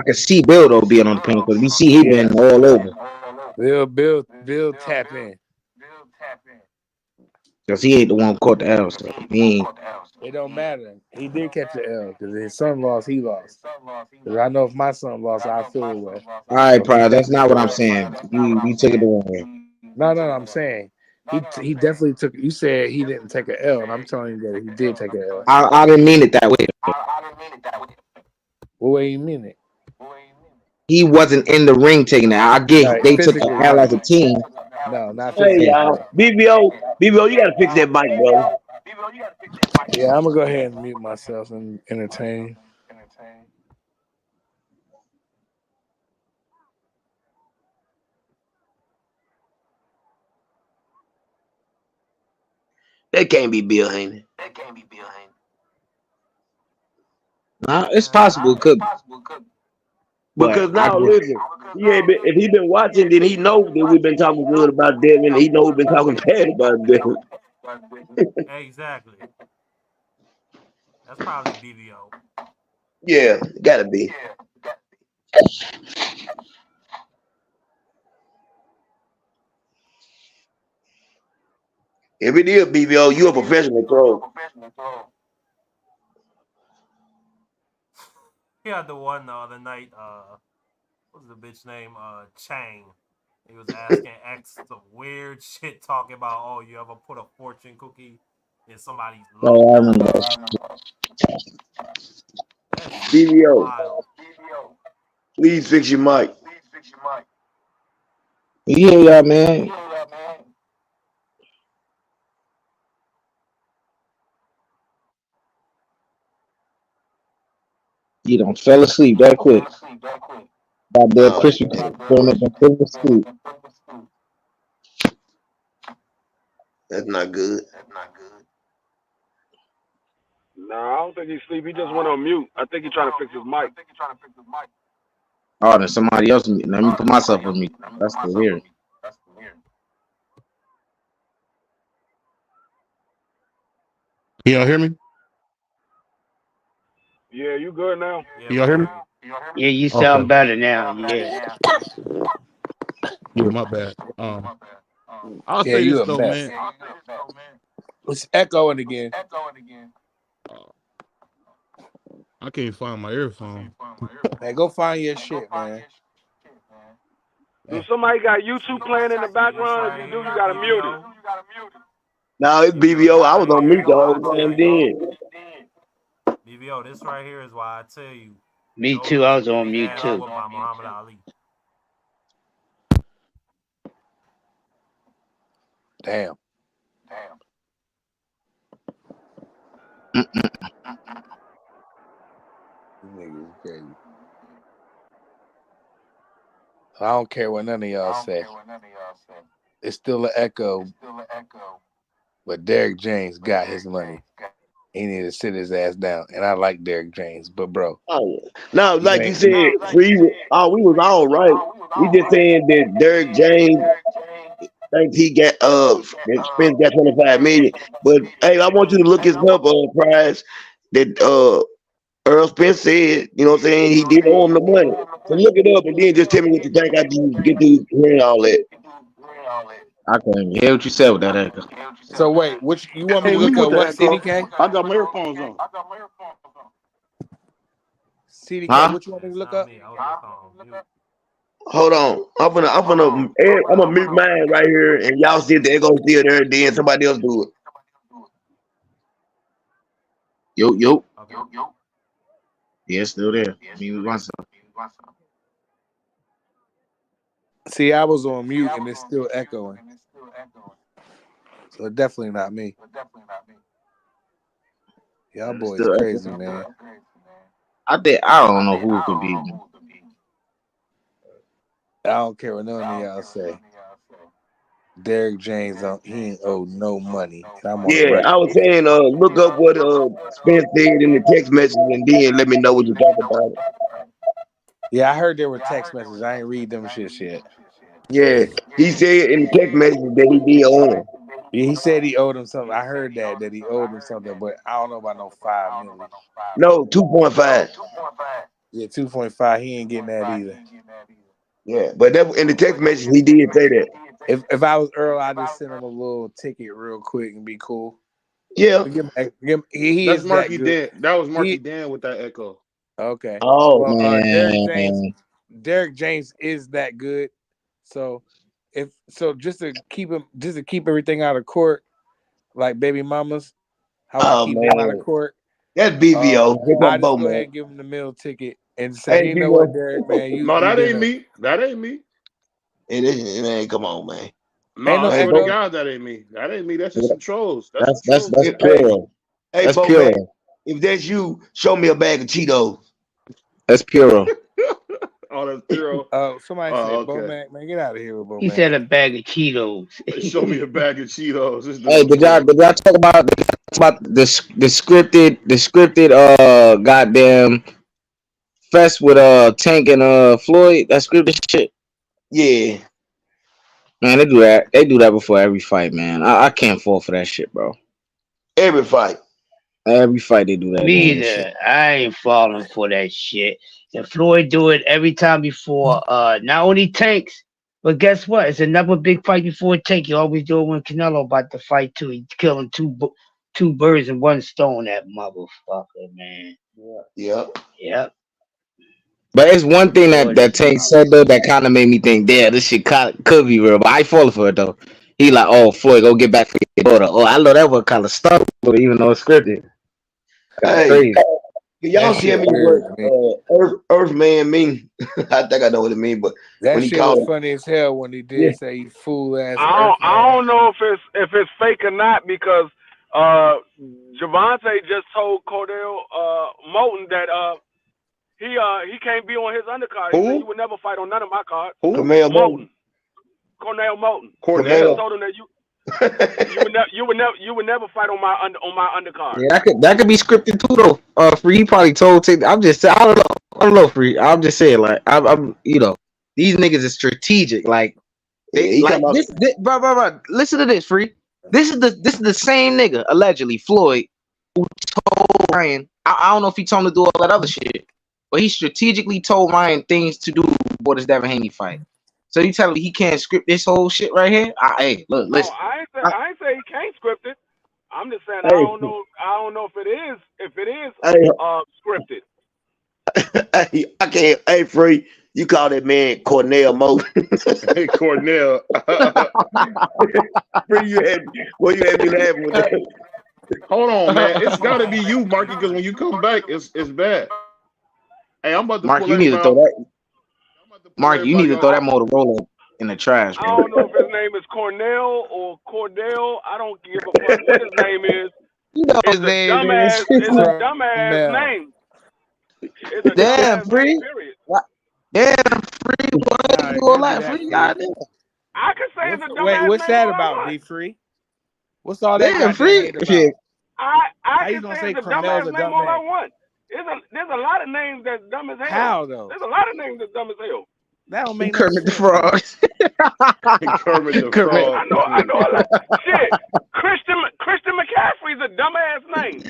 can see Bill though being on the panel because we see he been all over. Bill tap in. Because he ain't the one who caught the L. So he ain't. It don't matter. He did catch the L because his son lost. He lost. Because I know if my son lost, I feel it way. All right, Pride. That's not what I'm saying. You took it the wrong way. No. I'm saying he definitely took. You said he didn't take an L, and I'm telling you that he did take an L. I didn't mean it that way. What way you mean it? He wasn't in the ring taking that. I get they took an L as a team. No, not physically. Hey, y'all. BVO, you gotta fix that mic, bro. Yeah, I'm gonna go ahead and mute myself and entertain. That can't be Bill Haney. Nah, it's possible. It could be. Because But I now, just listen, if he been watching, then he know that we've been talking good about Devin. He know we've been talking bad about Devin. Exactly. That's probably BVO. Yeah, gotta be. If it is BVO, you a professional troll. He had the one the other night. What's the bitch name? Chang. He was asking X some weird shit, talking about, oh, you ever put a fortune cookie in somebody's oh, I logo? remember that. That shit is BVO, wild. please fix your mic. Yeah, man. You don't fell asleep that quick. Got that Oh, Krispy Kreme and fell asleep. that's not good. Nah, I don't think he's asleep. He just went on mute. I think he's trying to fix his mic. Oh, then somebody else. Let me put myself on mute. That's the weird. Y'all hear me? Yeah, you good now? Y'all hear me? Yeah, you Okay. sound better now. Yeah. Yeah, my bad. I'll Yeah, say you this a though, mess. man. It's echoing again. I can't find my earphone. Hey, go find your shit, man. Do somebody got YouTube playing in the background? If you do, you gotta mute it. No, it's BVO. I was on mute the whole time then. BVO, this right here is why I tell you. Me too. I was on mute too. By Muhammad Ali. Damn. Niggas crazy. I don't care what none of y'all say. It's still an echo. But Derrick James got his money. He need to sit his ass down. And I like Derrick James, but bro. Oh, no, like you said, we was all right. We just saying that Derrick James thinks he got Spence got 25 million. But hey, I want you to look his up prize that Earl Spence said, you know what I'm saying, he did owe him the money. So look it up and then just tell me what you think after you get to hearing all that. I couldn't even hear what you said with that echo. So wait, which you want me to Hey, look me up? with What the echo. CDK? I got my earphones on. CDK, Huh? what you want me to look up? Hold on. I'm gonna mute mine right here and y'all see if the echo still there, then somebody else do it. Yo. Yeah, it's still there. Mute myself. See, I was on mute and it's still echoing. So definitely not me. Y'all boys Still crazy, man. I don't know who it could be. I don't care what none of y'all say. Derrick James, he ain't owed no money. I'm on the Yeah, record. I was saying, look up what Spence said in the text message and then let me know what you think about it. Yeah, I heard there were text messages. I ain't read them shit yet. Yeah, he said in the text message that he did owe him. Yeah, he said he owed him something. I heard that he owed him something, but I don't know about no 5 million. No, 2.5. Yeah, 2.5. He ain't getting that either. Yeah, but that in the text message he did say that. If I was Earl, I'd just send him a little ticket real quick and be cool. Yeah. He That's is Marky that good. Dan. That was Marky Dan with that echo. Okay. Oh, well, man. Derrick James is that good. So just to keep everything out of court, like baby mamas, how we keep them out of court. That's BVO. I just go ahead and give him the meal ticket and say, Hey, you know what, Derrick, man, No, that ain't me. That ain't me. It ain't. Come on, man. No, I Hey, swear to God, that ain't me. That ain't me. That's just some trolls. That's That's trolls. pure. Hey, That's Bo, pure. man, if that's you, show me a bag of Cheetos. That's pure. All that zero. Oh, somebody said Oh, Bo okay. Mac, man, get out of here with Bo He Mac. said a bag of Cheetos. Show me a bag of Cheetos. This Hey, dude did y'all talk about the scripted goddamn fest with Tank and Floyd? That scripted shit. Yeah. Man, they do that. They do that before every fight, man. I can't fall for that shit, bro. Every fight. Every fight they do that. Me damn either. shit. I ain't falling for that shit. And Floyd do it every time before. Not only Tanks, but guess what? It's another big fight before Tank. You always do it when Canelo about to fight too. He's killing two birds in one stone. That motherfucker, man. Yep. Yep. But it's one thing Floyd that is Tank said though that kind of made me think, damn, this shit could be real. But I ain't falling for it though. He like, oh, Floyd, go get back for your daughter. Oh, I know that one kind of stuck, but even though it's scripted, that's Hey, crazy. y'all That tell shit me weird, what Earthman mean? I think I know what it mean, but That when he shit was called him, funny as hell when he did yeah, say he fool ass I don't know if it's fake or not because Javante just told Cordell Moulton that he can't be on his undercard. He said you would never fight on none of my cards. Who? Cornell Moulton. Cornell Moulton. He Cornell. just told him that you would never fight on my undercard. Yeah, that could be scripted too though. Free, he probably told Tank. I'm just saying, I don't know, Free. I'm just saying, like, I'm you know, these niggas is strategic. Like, they he like come out. this, bro. Listen to this, Free. This is the same nigga allegedly Floyd who told Ryan. I don't know if he told him to do all that other shit, but he strategically told Ryan things to do before this Devin Haney fight. So you telling me he can't script this whole shit right here? Hey, look, listen. I ain't say he can't script it. I'm just saying I don't know if it is scripted. Hey, I can't. Hey, Free, you call that man Cornell Moulton? Hey, Cornell. Free, you had me laughing with that. Hold on, man. It's got to be you, Marky, because when you come back, it's bad. Hey, I'm about to Mark, pull you need to throw everybody. that. Mark, you need to throw that Motorola in the trash, I bro. don't know if his name is Cornell or Cordell. I don't give a fuck what his name is. You know It's his a name dumbass. is. It's a dumbass name. It's a Damn, dumbass Free. name. Period. Damn, Free. Why you go like Free? Goddamn. I can say it's a dumbass Wait, what's name that all I about, want. D Free? What's all that Damn, goddamn Free. hate about? Shit. I How you can gonna say say it's a Cornell's dumbass a name dumb all I man? want. There's a lot of names that's dumb as hell. How though? There's a lot of names that's dumb as hell. That don't make no Kermit the sense. Frog. Kermit the Kermit. Frog. I know a lot. Shit, Christian McCaffrey's a dumbass name.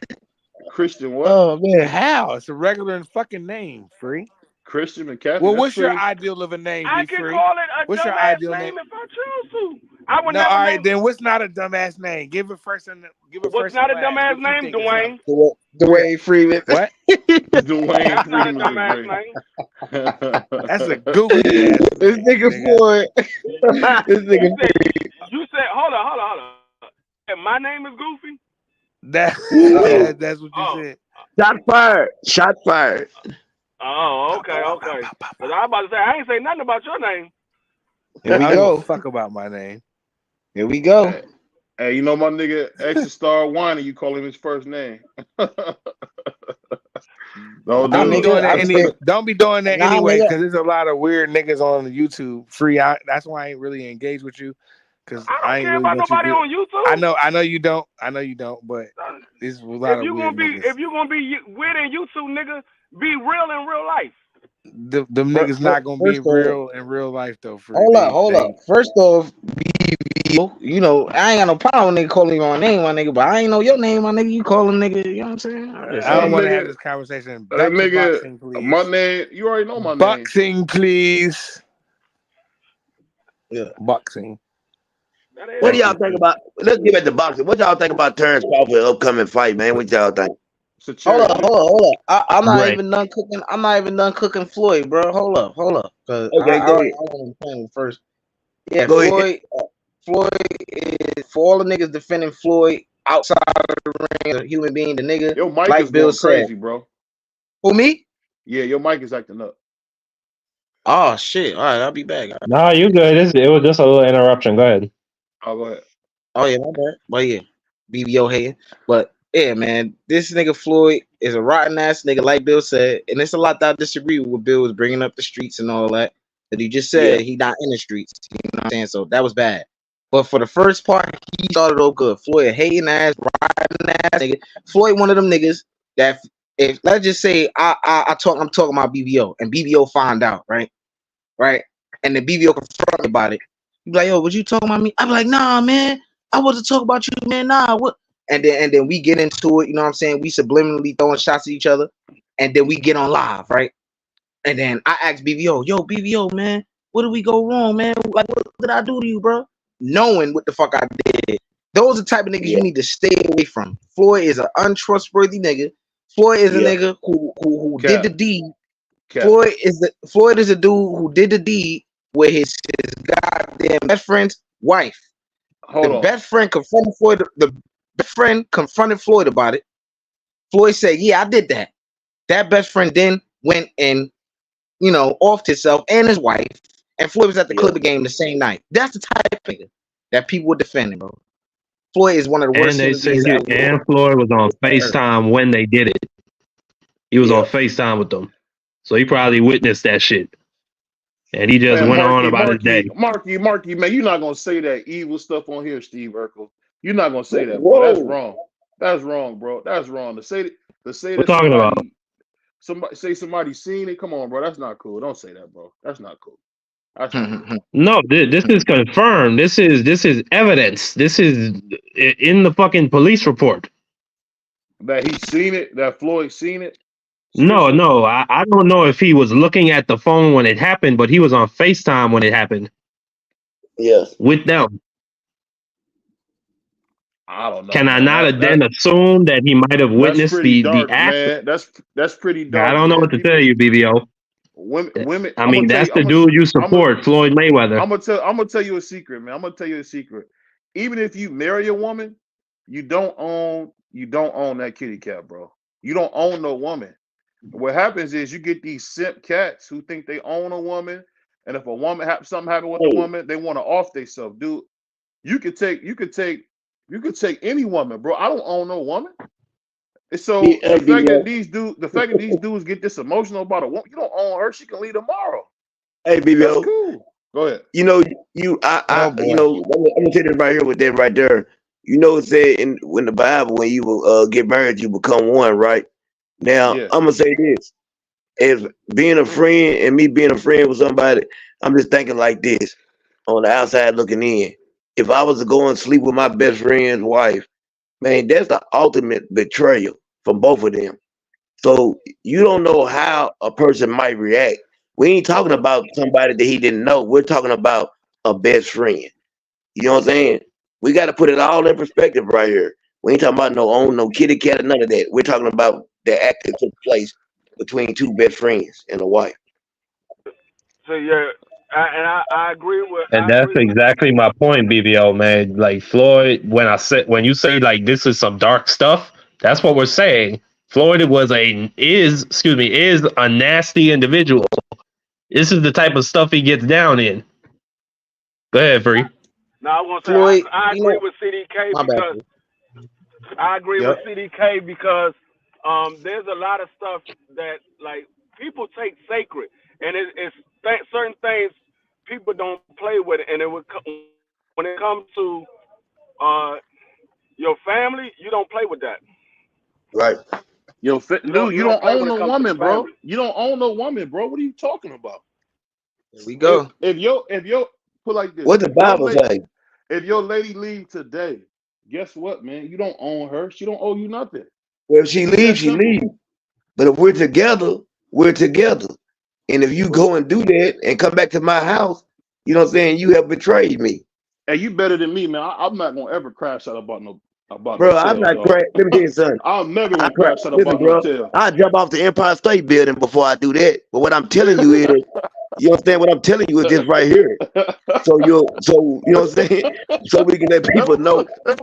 Christian what? Oh man. How? It's a regular fucking name, Free. Christian McCaffrey. Well, That's what's your pretty. ideal of a name, I D can Free? call it a What's your dumbass ideal name name? if I choose to. I would No, never all right, name. then what's not a dumbass name? Give it first and What's not a last. dumbass What you name, think is Dwayne? Dwayne Freeman. What? Dwayne That's not a Freeman is dumbass great. name. That's a goofy ass This name, nigga nigga. Floyd. This nigga. You said, hold on. And my name is Goofy? That's what you said. Shot fired. Shot fired. Oh, okay. But I was about to say, I ain't say nothing about your name. Here we I don't give a go. fuck about my name. Here we go. Hey, you know my nigga Extra Star Whiny, you call him his first name. Don't be doing that anyway, because there's a lot of weird niggas on YouTube. Free, that's why I ain't really engaged with you, because I ain't care really about let you nobody do. on YouTube. I know you don't, but there's a lot of weird niggas. If you gonna be weird in YouTube, nigga, be real in real life. Them niggas not gonna be real in real life though. Free. Hold up. First off, BVO, you know, I ain't got no problem with nigga calling you my name, my nigga, but I ain't know your name, my nigga. You call him nigga, you know what I'm saying? I don't want to have this conversation. Back to boxing, please. My name, you already know my boxing, name. Please. Yeah. Boxing. What do y'all think about? Let's get back to boxing. What y'all think about Terrence Crawford's upcoming fight, man? What y'all think? Hold up. I'm not even done cooking. I'm not even done cooking Floyd, bro. Hold up. Cause okay, I go ahead. want to plan first. Yeah, Go Floyd. ahead. Floyd is for all the niggas defending Floyd outside of the ring, a human being, the nigga. Your mic like is Bill going crazy, said. bro. Who, me? Yeah, your mic is acting up. Oh shit! All right, I'll be back. Nah, you good. It was just a little interruption. Go ahead. Oh, go ahead. Oh yeah, my bad. But yeah, BVO hating. But Yeah, man. This nigga Floyd is a rotten ass nigga, like Bill said, and it's a lot that I disagree with what Bill was bringing up the streets and all that. That he just said he not in the streets. You know what I'm saying? So that was bad. But for the first part, he started off good. Floyd a hating ass, rotten ass nigga. Floyd one of them niggas that if let's just say I'm talking about BVO and BVO find out, right? And the BVO confront me about it. You be like, yo, what you talking about me? I be like, nah, man, I wasn't talking about you, man. Nah, what? And then we get into it, you know what I'm saying? We subliminally throwing shots at each other, and then we get on live, right? And then I ask BVO, yo, BVO, man, what did we go wrong, man? Like, what did I do to you, bro? Knowing what the fuck I did. Those are the type of niggas you need to stay away from. Floyd is an untrustworthy nigga. Floyd is a nigga who did the deed. Floyd is a dude who did the deed with his goddamn best friend's wife. The best friend confronted Floyd. The best friend confronted Floyd about it. Floyd said, "Yeah, I did that." That best friend then went and, you know, offed himself and his wife. And Floyd was at the Clipper game the same night. That's the type of nigga that people were defending, bro. Floyd is one of the worst. And they said, and Floyd was on FaceTime when they did it. He was on FaceTime with them, so he probably witnessed that shit. And he just went on about his day. Marky, man, you're not gonna say that evil stuff on here, Steve Urkel. You're not gonna say that, bro. That's wrong. That's wrong, bro. That's wrong. To say We're talking about somebody seen it. Come on, bro. That's not cool. Don't say that, bro. That's not cool. That's not cool. No, this is confirmed. This is evidence. This is in the fucking police report. That he seen it. That Floyd seen it. No, I don't know if he was looking at the phone when it happened, but he was on FaceTime when it happened. Yes. With them. I don't know. Can I not then assume that he might have witnessed the act? Man. That's pretty dark. I don't know what to tell you, BVO. Women. I mean, that's the dude you support, Floyd Mayweather. I'm gonna tell you a secret, man. I'm gonna tell you a secret. Even if you marry a woman, you don't own that kitty cat, bro. You don't own no woman. What happens is you get these simp cats who think they own a woman, and if a woman something happen with a woman, they want to off themselves, dude. You could take any woman, bro. I don't own no woman. So the fact that these dudes get this emotional about a woman, you don't own her. She can leave tomorrow. Hey, BBO. That's cool. Go ahead. You know, you know, I'm gonna tell you right here with that right there. You know, it said in the Bible, when you will get married, you become one, right? Now, I'm gonna say this: as being a friend and me being a friend with somebody, I'm just thinking like this on the outside looking in. If I was to go and sleep with my best friend's wife, man, that's the ultimate betrayal from both of them. So you don't know how a person might react. We ain't talking about somebody that he didn't know. We're talking about a best friend. You know what I'm saying? We got to put it all in perspective right here. We ain't talking about no kitty cat or none of that. We're talking about the act that took place between two best friends and a wife. So yeah, I agree with. And that's exactly my point, BVO, man. Like Floyd, when you say like this is some dark stuff, that's what we're saying. Floyd is a nasty individual. This is the type of stuff he gets down in. Go ahead, Free. No, I want to say Floyd, I agree with CDK because I agree with CDK because there's a lot of stuff that like people take sacred, and it's certain things people don't play with it, and when it comes to your family, you don't play with that. Right. Dude, you don't own no woman, bro. You don't own no woman, bro. What are you talking about? There we go. If your put like this. What the Bible say? If your lady leave today, guess what, man? You don't own her. She don't owe you nothing. Well, if she leaves, she leaves. But if we're together, we're together. And if you go and do that and come back to my house, you know what I'm saying? You have betrayed me. And you better than me, man. I'm not gonna ever crash out about no. Bro, I'm not crashing. Let me tell you something. I'll never crash out about no tail. I'll jump off the Empire State Building before I do that. But what I'm telling you is, you understand what I'm telling you is this right here. So you know what I'm saying? So we can let people know. Yeah,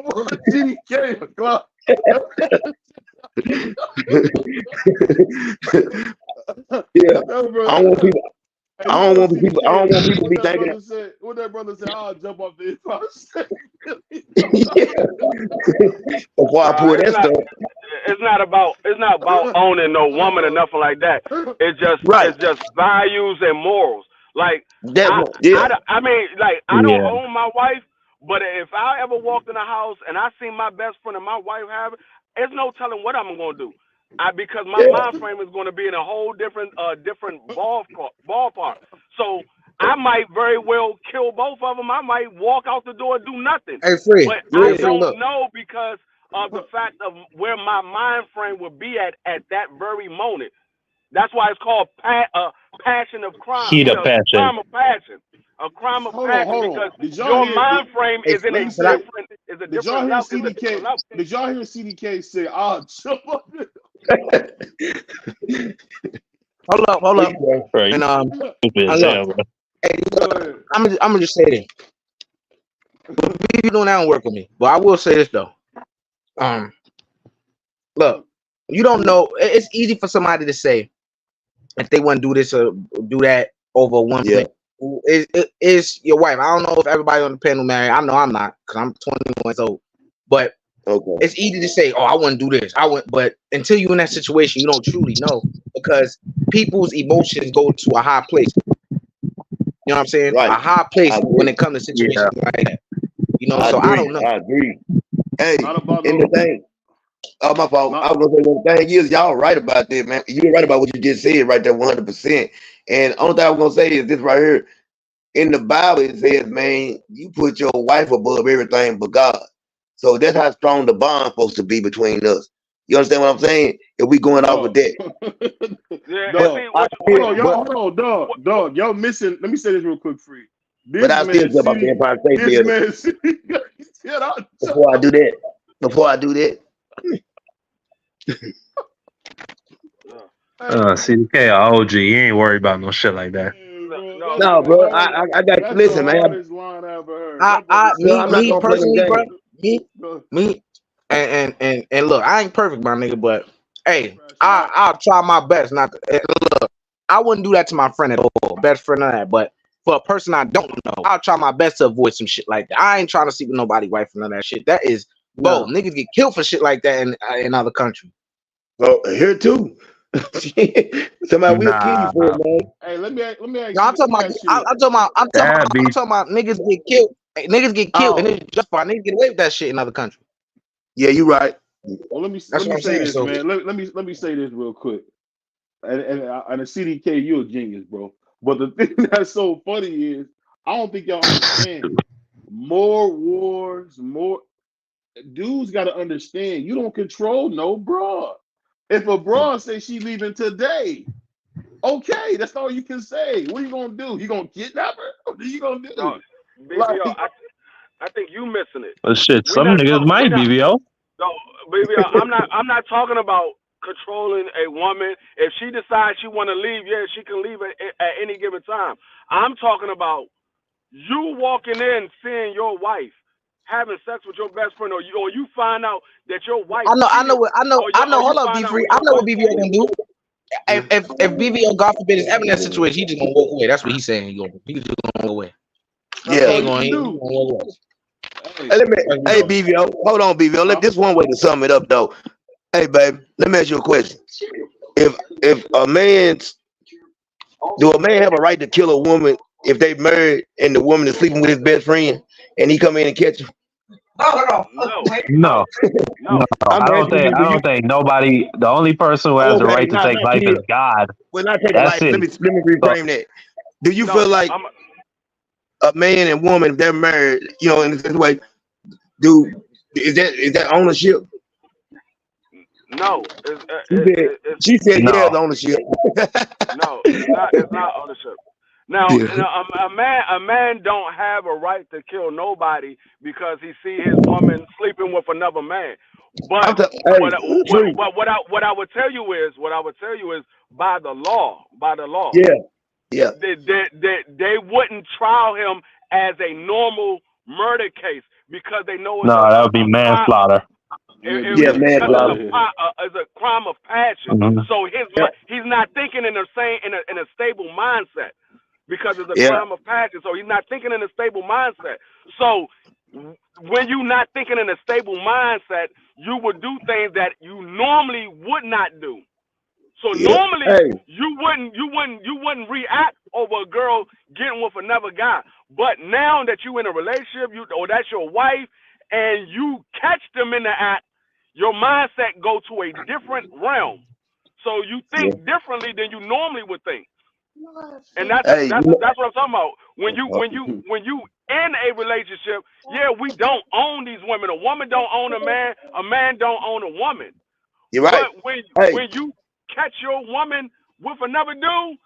I don't want people to be thinking. What that brother said, I'll jump off the Empire State. Before I pull that stuff. It's not about owning no woman or nothing like that. It's just values and morals. Like I mean, like I don't own my wife, but if I ever walked in a house and I seen my best friend and my wife have it, there's no telling what I'm gonna do. Because my mind frame is going to be in a whole different ballpark. So I might very well kill both of them. I might walk out the door and do nothing. Hey, Free. But I don't know because of the fact of where my mind frame would be at that very moment. That's why it's called passion of crime. Heat of passion. Crime of passion. A crime of passion because your mind frame is in a different level. Did y'all hear CDK say, "I'll jump up"? Hold up. Right. And hey, I'm gonna just say this. You doing that don't work with me, but I will say this though. Look, you don't know. It's easy for somebody to say if they want to do this or do that over one thing. It's your wife. I don't know if everybody on the panel married. I know I'm not because I'm 21 years old. But it's easy to say, "Oh, I wouldn't do this." But until you're in that situation, you don't truly know because people's emotions go to a high place. You know what I'm saying? Right. A high place when it comes to situations like that. You know, I don't know. I agree. Hey, and the thing. Oh, my fault. I was gonna say the thing is, y'all right about that, man. You're right about what you just said right there, 100%. And only thing I was gonna say is this right here. In the Bible, it says, man, you put your wife above everything but God. So that's how strong the bond's supposed to be between us. You understand what I'm saying? If we going off with that. Hold on, dog. Y'all missing. Let me say this real quick, Free. But I still jump up the Empire State Building. Before I do that. CDK or OG, you ain't worried about no shit like that. No, bro. I got to listen, man. Me personally, bro. Me. And look, I ain't perfect, my nigga, but hey, I'll try my best not to. Look, I wouldn't do that to my friend at all, best friend of that. But for a person I don't know, I'll try my best to avoid some shit like that. I ain't trying to sleep with nobody wife and none of that shit. That is, bro, niggas get killed for shit like that in other countries. Well, here too. Somebody will kill you for it, man. Hey, let me ask you. I'm talking about niggas get killed. Niggas get killed and it's just fine. Niggas get away with that shit in other countries. Yeah, you're right. Well, let me say this, man. Let me say this real quick. And the CDK, you're a genius, bro. But the thing that's so funny is I don't think y'all understand. More wars, more dudes got to understand. You don't control no broad. If a broad say she leaving today, okay, that's all you can say. What are you gonna do? You gonna kidnap her? What are you gonna do? BVO, I think you missing it. Well, shit, some niggas might, BVO. No, BVO, I'm not talking about controlling a woman. If she decides she want to leave, yeah, she can leave at any given time. I'm talking about you walking in, seeing your wife having sex with your best friend, or you find out that your wife. I know. Hold up, B3. I know what BVO gonna do. If BVO, God forbid, is ever in that situation, he just gonna walk away. That's what he's saying. He just gonna go away. Yeah, he gonna walk away. Hey, BVO, hold on, BVO. This one way to sum it up, though. Hey, babe, let me ask you a question. Do a man have a right to kill a woman if they married and the woman is sleeping with his best friend and he come in and catch her? No. I don't think nobody. The only person who has the right to take life is God. Well, not take life. Let me reframe that. Do you feel like a man and woman, if they're married, in this way, is that ownership? No. She said yes, ownership. No, it's not ownership. Now, a man don't have a right to kill nobody because he see his woman sleeping with another man. But what I would tell you is by the law. Yeah. They wouldn't trial him as a normal murder case because they know that would be manslaughter. Manslaughter is a crime of passion. Mm-hmm. So he's not thinking in a stable mindset. Because it's a crime of passion, so he's not thinking in a stable mindset. So when you're not thinking in a stable mindset, you would do things that you normally would not do. So normally you wouldn't react over a girl getting with another guy. But now that you in a relationship, or that's your wife, and you catch them in the act, your mindset go to a different realm. So you think differently than you normally would think. And that's what I'm talking about. When you in a relationship, yeah, we don't own these women. A woman don't own a man don't own a woman. You're right. But when you catch your woman with another dude,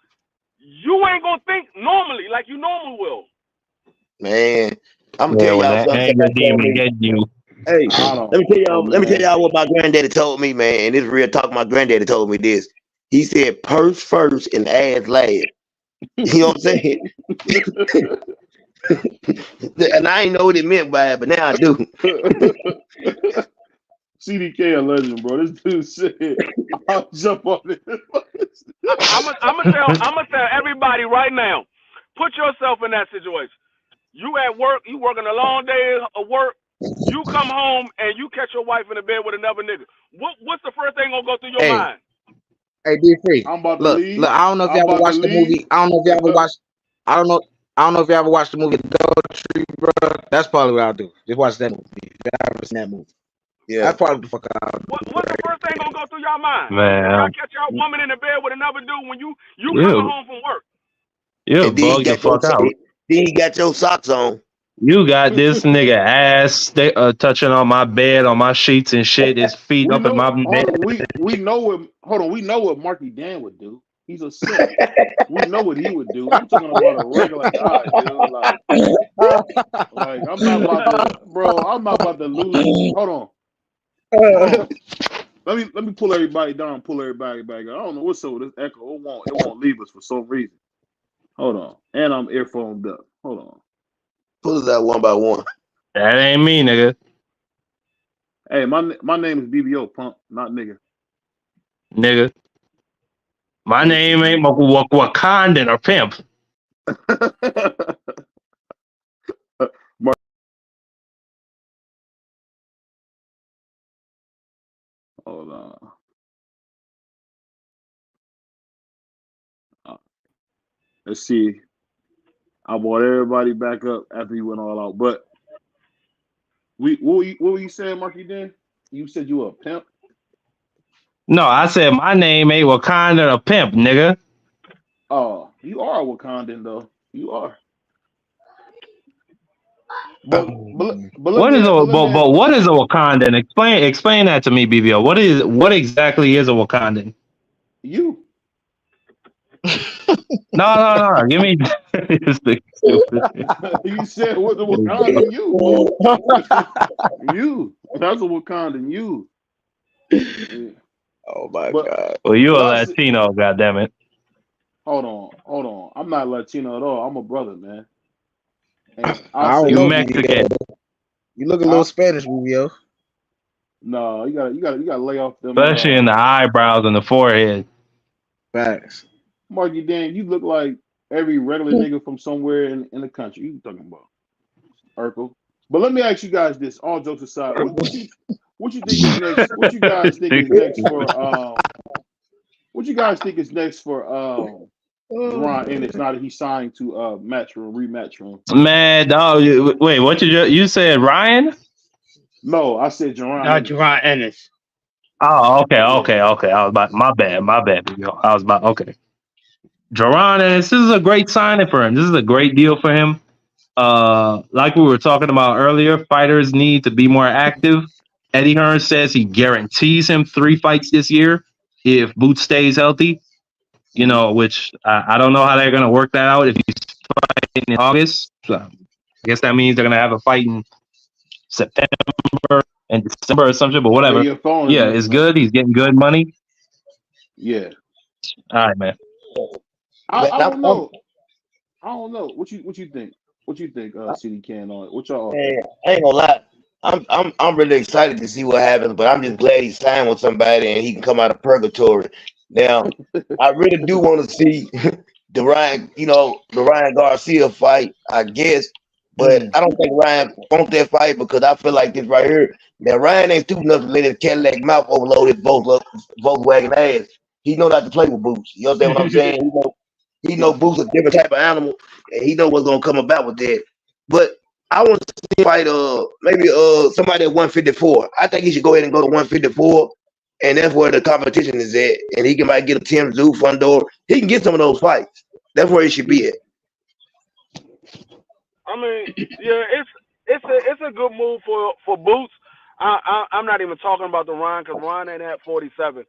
you ain't gonna think normally like you normally will. Man, I'm gonna tell y'all something. Anger demon get you. Hey, let me tell y'all what my granddaddy told me, man. And this real talk. My granddaddy told me this. He said, "Purse first and ass last." You know what I'm saying? And I ain't know what it meant by it, but now I do. CDK a legend, bro. This dude said, "I'll jump on it." I'm gonna tell everybody right now. Put yourself in that situation. You at work, you working a long day of work. You come home and you catch your wife in the bed with another nigga. What's the first thing gonna go through your mind? Hey, be free. I'm about to look, leave. Look, I don't know if y'all ever watched the movie. I don't know if y'all ever watched. I don't know if y'all ever watched the movie Adultery, bro. That's probably what I'll do. Just watch that movie. If y'all ever seen that movie. Yeah. That's probably the fuck I'll do. What's the first thing gonna go through your mind? Man. Y'all catch your woman in the bed with another dude when you coming home from work. You bug the fuck out. Then he got your socks on. You got this nigga ass touching on my bed, on my sheets and shit. His feet up in my bed. We know what. We know what Marky Dan would do. He's a simp. We know what he would do. I'm talking about a regular guy, dude. Like I'm not about to, bro. I'm not about to lose. Hold on. Let me pull everybody down. Pull everybody back. I don't know what's up with this echo. It won't leave us for some reason. Hold on. And I'm earphoned up. Hold on. Pull it out one by one. That ain't me, nigga. Hey, my name is BVO, punk, not nigga. Nigga. My name ain't Wakandan or pimp. Hold on. Let's see. I brought everybody back up after you went all out. But what were you saying, Marky Dan? You said you were a pimp? No, I said my name ain't Wakandan or pimp, nigga. Oh, you are a Wakandan though. You are. But what is a Wakandan? Explain that to me, BBO. What exactly is a Wakandan? You. No. Give me. You said what the Wakandan you. You. That's a Wakandan you. Oh my God. Well, you a Latino, goddammit. Hold on. I'm not Latino at all. I'm a brother, man. You Mexican. You look a little Spanish, BBO. No, you gotta lay off them. Especially in the eyebrows and the forehead. Facts. Marky Dan, you look like every regular nigga from somewhere in the country. You talking about Urkel? But let me ask you guys this: all jokes aside, what you think is next? What you guys think is next for? What you guys think is next for? Ron Ennis, now that he signed to rematch room. Man, dog. Wait, what you said, Ryan? No, I said Jerron. Not Jerron Ennis. Oh, okay. I was about my bad. I was about okay. Jerron Ennis, this is a great signing for him. This is a great deal for him. Like we were talking about earlier, fighters need to be more active. Eddie Hearn says he guarantees him 3 fights this year if Boots stays healthy. You know, which I don't know how they're going to work that out if he's fighting in August. So I guess that means they're going to have a fight in September and December or something, but whatever. Yeah, it's good. He's getting good money. Yeah. All right, man. I don't know. What you think? What you think, CDK and all? What y'all? Hey, I ain't gonna lie. I'm really excited to see what happens, but I'm just glad he signed with somebody and he can come out of purgatory. Now, I really do want to see the Ryan Garcia fight, I guess. But I don't think Ryan wants that fight because I feel like this right here. Now Ryan ain't stupid enough to let his Cadillac mouth overload his Volkswagen ass. He know not to play with Boots. You understand what I'm saying? He know Boots a different type of animal, and he know what's gonna come about with that. But I want to see him fight maybe somebody at 154. I think he should go ahead and go to 154, and that's where the competition is at. And he might get a Tim Zoo, Fundor. He can get some of those fights. That's where he should be at. I mean, yeah, it's a good move for Boots. I'm not even talking about the Ryan because Ryan ain't at 47.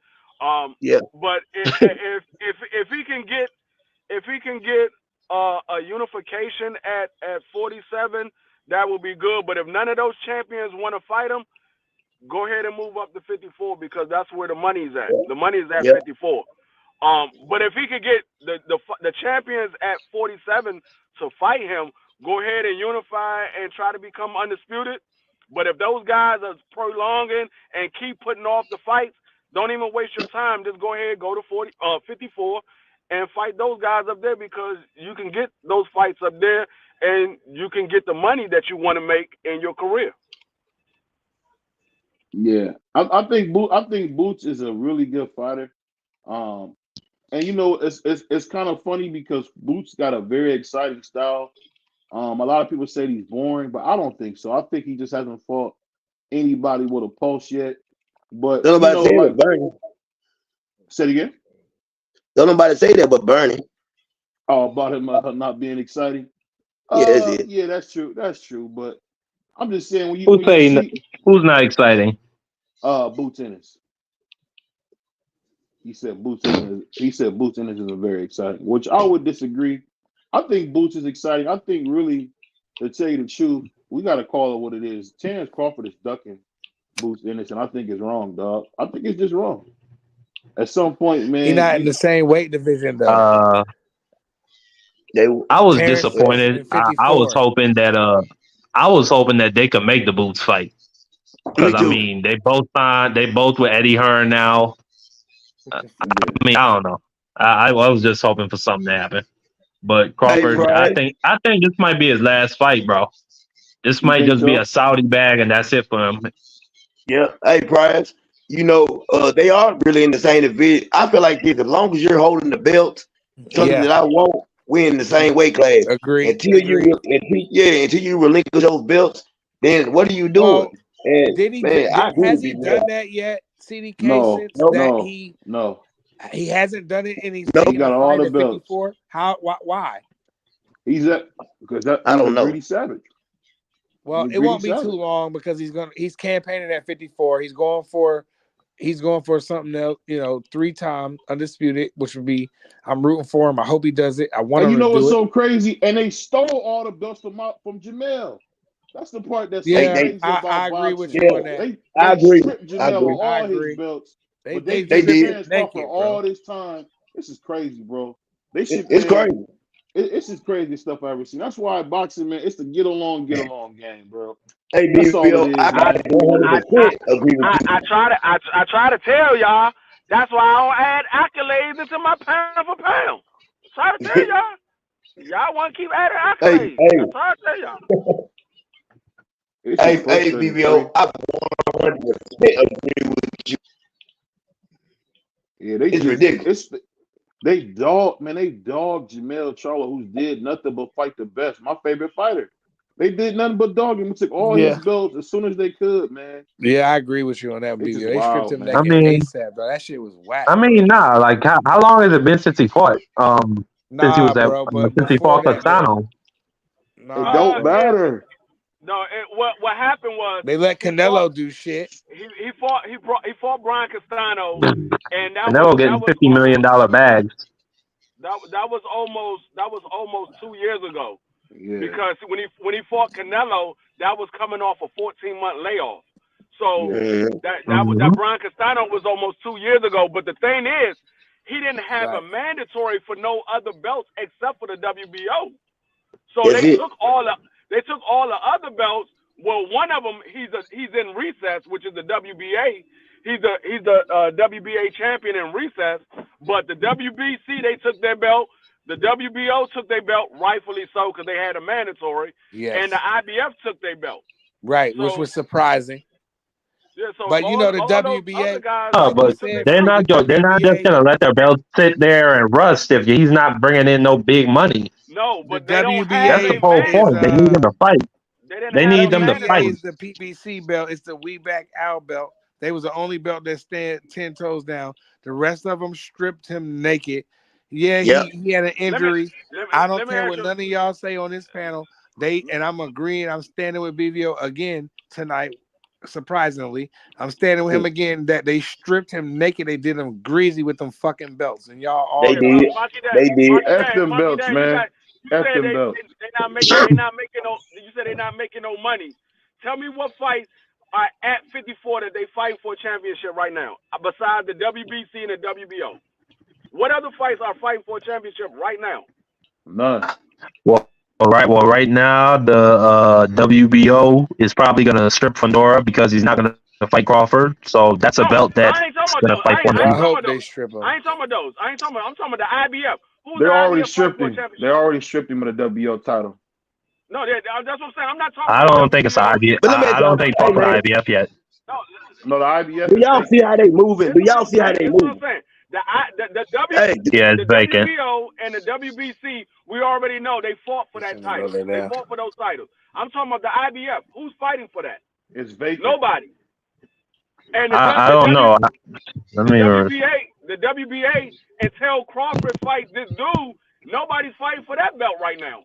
Yeah. But if he can get a unification at 47, that would be good. But if none of those champions want to fight him, go ahead and move up to 54 because that's where the money's at. The money's at 54. But if he could get the champions at 47 to fight him, go ahead and unify and try to become undisputed. But if those guys are prolonging and keep putting off the fights, don't even waste your time. Just go ahead, go to 54 and fight those guys up there because you can get those fights up there and you can get the money that you want to make in your career. Yeah, I think Boots is a really good fighter. And you know, it's kind of funny because Boots got a very exciting style. A lot of people say he's boring, but I don't think so. I think he just hasn't fought anybody with a pulse yet. But Don't nobody say that, Bernie. Say it again. Don't nobody say that, but Bernie. Oh, about him not being exciting. Yeah, that's it. Yeah, that's true. That's true. But I'm just saying who's not exciting? Boots Ennis. He said Boots Ennis is a very exciting, which I would disagree. I think Boots is exciting. I think really, to tell you the truth, we got to call it what it is. Terrence Crawford is ducking Boots Ennis, and I think it's wrong, dog. I think it's just wrong. At some point, man, he's not in the same weight division though. I was disappointed. I was hoping that they could make the Boots fight because I mean they both with Eddie Hearn now. I mean I don't know. I was just hoping for something to happen. But Crawford, I think this might be his last fight, bro. This might just be a Saudi bag, and that's it for him. Yeah. Hey, Price, you know, they are really in the same division. I feel like this, as long as you're holding the belt, something that I want, we're in the same weight class. Agree. Until you relinquish those belts, then what are you doing? Well, has he done that yet, CDK? No. He hasn't done it, and he's he got all the belts. 54. How? Why? He's at because that I don't know. Greedy Savage. Well, it won't be too long because he's campaigning at 54. He's going for something else, 3-time undisputed, which would be I'm rooting for him. I hope he does it. I want him to do it. You know what's so crazy? And they stole all the belts from Jamel. That's the part that's so crazy about I agree boxing. with you on that. I agree. Stripped Jamel of all his belts. They did for all this time. This is crazy, bro. It's crazy. It's just crazy stuff I've ever seen. That's why boxing, man, it's the get along game, bro. Hey, BVO, I agree with you. I try to tell y'all. That's why I don't add accolades into my pound for pound. I try to tell y'all. Y'all want to keep adding accolades. I try to tell y'all. Hey, BVO, I 100% agree with you. Yeah, it's ridiculous. They dogged Jamel Charlo, who did nothing but fight the best. My favorite fighter. They did nothing but dog him. Took all his belts as soon as they could, man. Yeah, I agree with you on that video. They stripped him I mean, ASAP, bro. That shit was whack. I mean, nah. Like, how long has it been since he fought? Since he was since he fought Castano. It don't matter. No, what happened was they let Canelo do shit. He fought Brian Castano, and Canelo getting $50 million bags. That was almost 2 years ago. Yeah. Because when he fought Canelo, that was coming off a 14-month layoff. So that Brian Castano was almost 2 years ago. But the thing is, he didn't have a mandatory for no other belts except for the WBO. So they took all the other belts. Well, one of them he's in recess, which is the WBA. He's the WBA champion in recess. But the WBC, they took their belt. The WBO took their belt, rightfully so, because they had a mandatory. Yes. And the IBF took their belt. Right, So, which was surprising. Yeah, so But you know the WBA, guys, Oh, like you but said, they're Free, not the they're not just WBA, gonna let their belt sit there and rust if he's not bringing in no big money. No, the but they don't have That's the WBA a whole is point. They need them to fight. They didn't They have need a them to WBA fight. is the PBC belt. It's the We Back Al belt. They was the only belt that stand 10 toes down. The rest of them stripped him naked. Yeah, Yep. he had an injury. I don't let me care ask what you. none of y'all say on this panel. And I'm agreeing. I'm standing with BVO again tonight. Surprisingly, I'm standing with him again. That they stripped him naked. They did him greasy with them fucking belts, and y'all all They know. did. They did. F them belts, man. You F said them belts. they not making no. You said they not making no money. Tell me what fights are at 54 that they fight for a championship right now, besides the WBC and the WBO. What other fights are fighting for a championship right now? None. Well, right now the WBO is probably gonna strip Fedora because he's not gonna fight Crawford. So that's a belt that's I ain't talking gonna about fight those. Well, I Fedora. hope they strip him. I ain't talking about those. I'm talking about the IBF. Who's They the already IBF fighting stripped for a him. championship? They already stripped him of the WBO title. No, that's what I'm saying. I'm not talking I about don't think it's WBO. IBF. But let me ask I y'all, don't think hey talk man, about IBF yet. No, the IBF do is y'all see vacant. how they moving? Do y'all see how they That's what I'm moving? saying. The Hey, Yeah, it's vacant. WBO and the WBC, we already know they fought for that title. They fought for those titles. I'm talking about the IBF. Who's fighting for that? It's vacant. Nobody. And I don't know. Let me. the WBA, until Crawford fight this dude, nobody's fighting for that belt right now.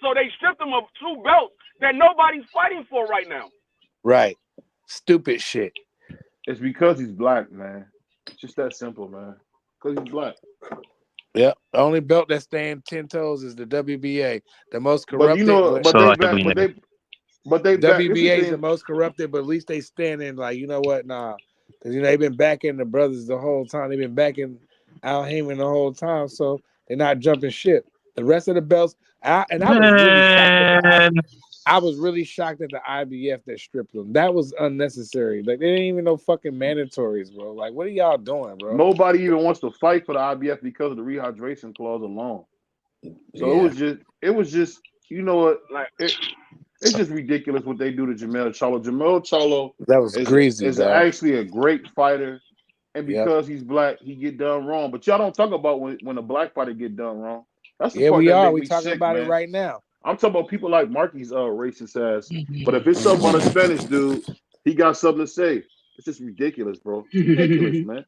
So they stripped him of 2 belts that nobody's fighting for right now. Right. Stupid shit. It's because he's black, man. It's just that simple, man. Because he's black. Yep. The only belt that stands 10 toes is the WBA. The most But corrupted. you know, but they back. But they back. WBA is the most corrupted, but at least they standing like, you know what? Nah. Because, they've been backing the brothers the whole time. They've been backing Al Heyman the whole time. So they're not jumping ship. The rest of the belts, I was really shocked at the IBF that stripped them. That was unnecessary. Like, they didn't even know fucking mandatories, bro. Like, what are y'all doing, bro? Nobody even wants to fight for the IBF because of the rehydration clause alone. So it was just, you know what? It's just ridiculous what they do to Jamel Charlo. Jamel Charlo that was greasy, is dog. actually a great fighter, and because he's black, he get done wrong. But y'all don't talk about when a black fighter get done wrong. That's the part we that are. make We me talking sick, about man. it right now. I'm talking about people like Marky's racist ass. But if it's something about a Spanish dude, he got something to say. It's just ridiculous, bro. It's ridiculous, man.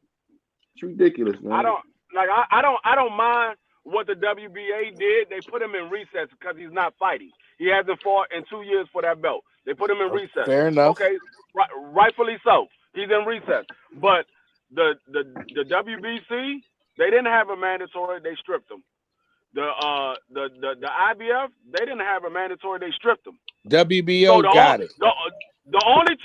It's ridiculous, man. I don't mind what the WBA did. They put him in recess because he's not fighting. He hasn't fought in 2 years for that belt. They put him in recess. Fair enough. Okay, rightfully so. He's in recess. But the WBC, they didn't have a mandatory. They stripped him. The IBF, they didn't have a mandatory. They stripped him. WBO got it. The only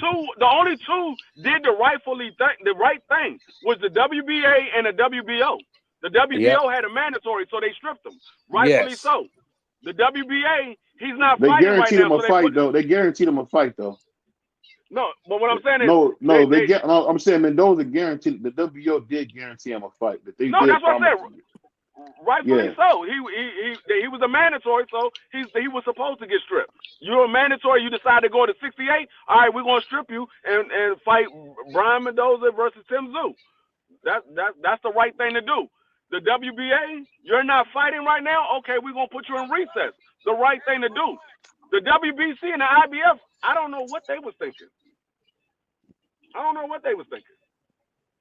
two did the right thing was the WBA and the WBO. The WBO had a mandatory, so they stripped him. Rightfully so. The WBA, he's not they fighting right guaranteed now. him a fight, though. They guaranteed him a fight, though. No, but what I'm saying is I'm saying Mendoza guaranteed. The WBO did guarantee him a fight. That's what I'm saying. Rightfully so. He was a mandatory, so he was supposed to get stripped. You're a mandatory. You decide to go to 68. All right, we're gonna strip you and fight Brian Mendoza versus Tim Tszyu. That's the right thing to do. The WBA, you're not fighting right now. Okay, we're gonna put you in recess. The right thing to do. The WBC and the IBF, I don't know what they was thinking.